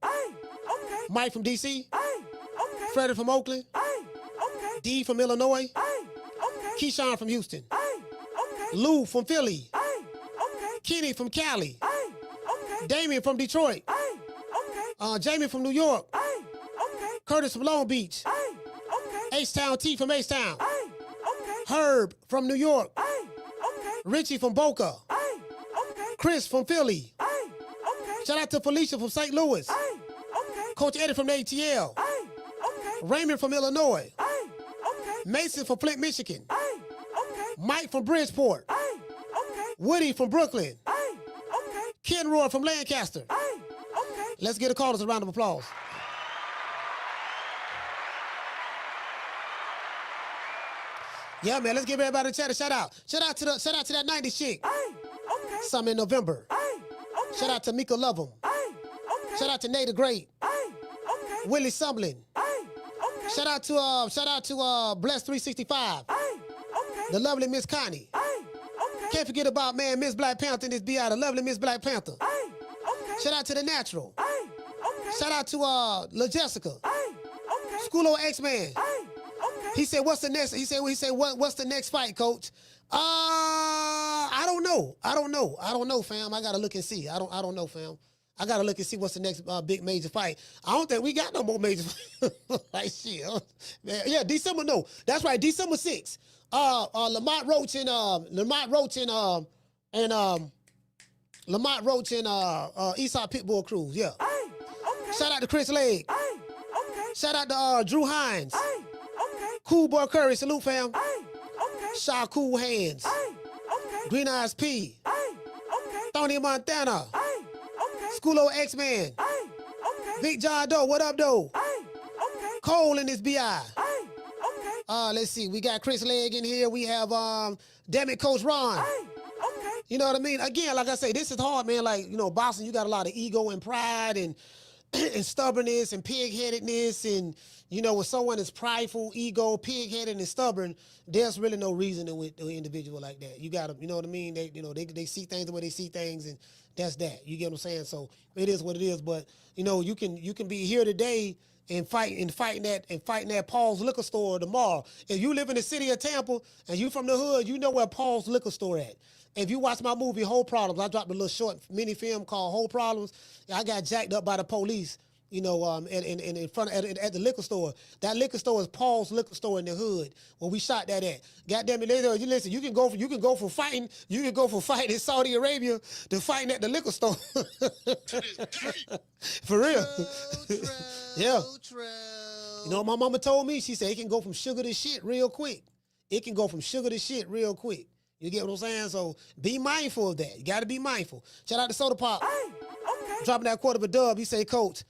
Hey, okay. Mike from DC. Hey, okay. Freddie from Oakland. Hey, okay. D from Illinois. Hey, okay. Keyshawn from Houston. Hey, okay. Lou from Philly. Hey, okay. Kenny from Cali. Hey, okay. Damien from Detroit. Hey, okay. Jamie from New York. Hey, okay. Curtis from Long Beach. Hey, okay. H-Town T from H-Town. Hey, okay. Herb from New York. Hey, okay. Richie from Boca. Hey, okay. Chris from Philly. Hey, okay. Shout out to Felicia from St. Louis. Hey, okay. Coach Eddie from the ATL. Hey, okay. Raymond from Illinois. Hey, okay. Mason from Flint, Michigan. Mike from Bridgeport. Woody from Brooklyn. Ken Roy from Lancaster. Let's get a callers a round of applause. Yeah, man, let's give everybody a chat. Shout out to that 90s chick. Some in November. Shout out to Mika Lovem. Shout out to Nate the Great. Willie Sumlin. Shout out to Bless 365. The lovely Miss Connie. Can't forget about Miss Black Panther in this BI, the lovely Miss Black Panther. Shout out to the Natural. Shout out to La Jessica. School of X-Man. He said, what's the next? He said, what's the next fight, coach? I don't know, fam. I gotta look and see. I don't know, fam. I gotta look and see what's the next big major fight. I don't think we got no more major like shit. Yeah, December, no. That's right, December 6th. Lamont Roach and Eastside Pitbull Cruz, yeah. Shout out to Chris Legg. Shout out to Drew Hines. Cool Boy Curry, salute fam. Shaw Cool Hands. Green Eyes P. Tony Montana. Schoolo X-Man. Big John Doe, what up, Doe? Cole in this BI. Let's see, we got Chris Legg in here. We have, damn it, Coach Ron. You know what I mean? Again, like I say, this is hard, man. Like, you know, boxing, you got a lot of ego and pride and and stubbornness and pig-headedness, and you know, when someone is prideful, ego, pig-headed, and stubborn, there's really no reason with an individual like that. You got to, you know what I mean? They see things the way they see things, and that's that. You get what I'm saying? So it is what it is. But you know, you can be here today and fighting that Paul's Liquor Store tomorrow. If you live in the city of Tampa and you from the hood, you know where Paul's Liquor Store at. If you watch my movie Whole Problems, I dropped a little short mini film called Whole Problems. I got jacked up by the police, you know, in front at the liquor store. That liquor store is Paul's Liquor Store in the hood where we shot that at. Goddamn it, you listen. You can go from fighting in Saudi Arabia to fighting at the liquor store. For real. Yeah. You know what my mama told me? She said it can go from sugar to shit real quick. It can go from sugar to shit real quick. You get what I'm saying? So be mindful of that. You got to be mindful. Shout out to Soda Pop. Dropping that quarter of a dub. He say, coach.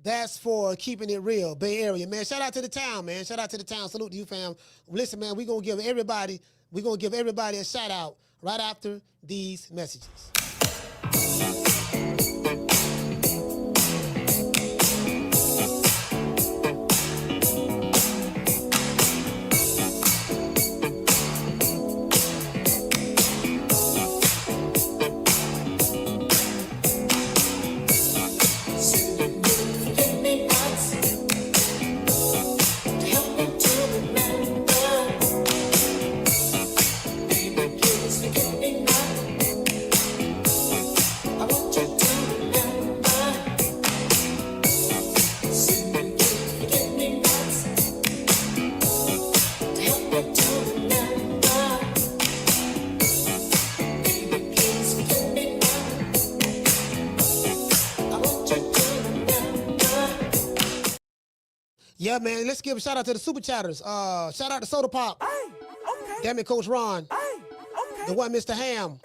That's for keeping it real. Bay Area, man. Shout out to the town, man. Shout out to the town. Salute to you, fam. Listen, man, we're going to give everybody a shout out right after these messages. Yeah, man, let's give a shout out to the Super Chatters. Shout out to Soda Pop. Damn it, Coach Ron. The one, Mr. Ham.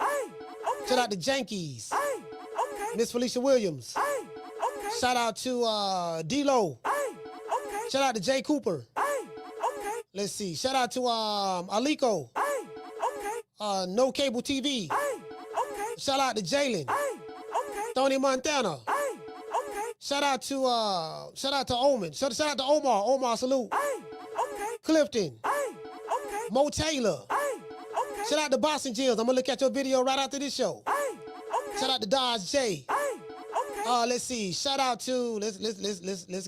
Shout out to Jankies. Miss Felicia Williams. Shout out to D-Lo. Shout out to Jay Cooper. Let's see. Shout out to Aliko. No Cable TV. Shout out to Jalen. Tony Montana. Shout out to Omen. Shout out to Omar, salute. Clifton. Mo Taylor. Shout out to Boston Jills. I'm gonna look at your video right after this show. Shout out to Dodge J. Let's see. Shout out to let's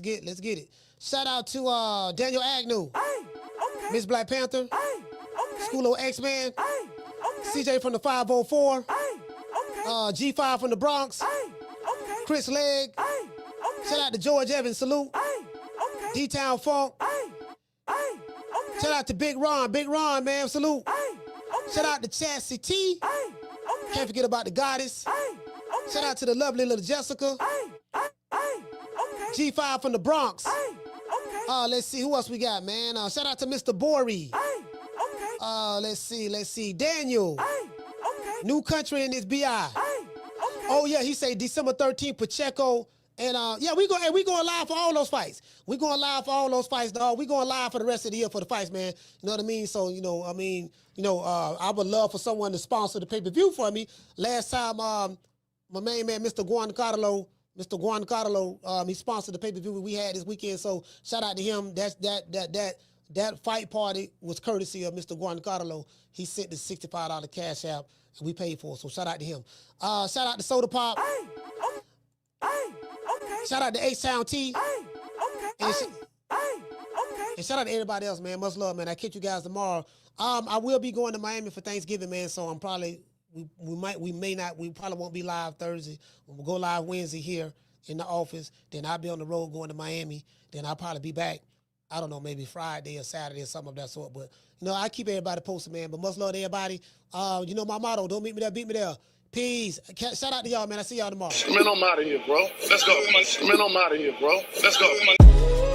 get it. Shout out to Daniel Agnew. Miss Black Panther. Schoolo X-Man. CJ from the 504. G5 from the Bronx. Chris Legg. Shout out to George Evans, salute. D-Town Funk. Shout out to Big Ron, man, salute. Shout out to Chassie T. Can't forget about the Goddess. Shout out to the lovely little Jessica. G5 from the Bronx. Let's see who else we got, man. Shout out to Mr. Bori. Let's see. Daniel. New country in this BI. Oh yeah, he say December 13th, Pacheco. And yeah, we going live for all those fights. We going live for all those fights, dog. We going live for the rest of the year for the fights, man. You know what I mean? So, I would love for someone to sponsor the pay-per-view for me. Last time, my main man, Mr. Guancarlo, he sponsored the pay-per-view we had this weekend. So shout out to him. That fight party was courtesy of Mr. Guancarlo. He sent the $65 cash app and we paid for it. So shout out to him. Shout out to Soda Pop. Shout out to H-Town T. And shout out to everybody else, man. Much love, man. I'll catch you guys tomorrow. I will be going to Miami for Thanksgiving, man. So I'm probably we probably won't be live Thursday. We'll go live Wednesday here in the office. Then I'll be on the road going to Miami. Then I'll probably be back, I don't know, maybe Friday or Saturday or something of that sort. But, I keep everybody posted, man. But much love to everybody. My motto, don't meet me there, beat me there. Peace. Shout out to y'all, man. I see y'all tomorrow. Man, I'm out of here, bro. Let's go. Man, I'm out of here, bro. Let's go.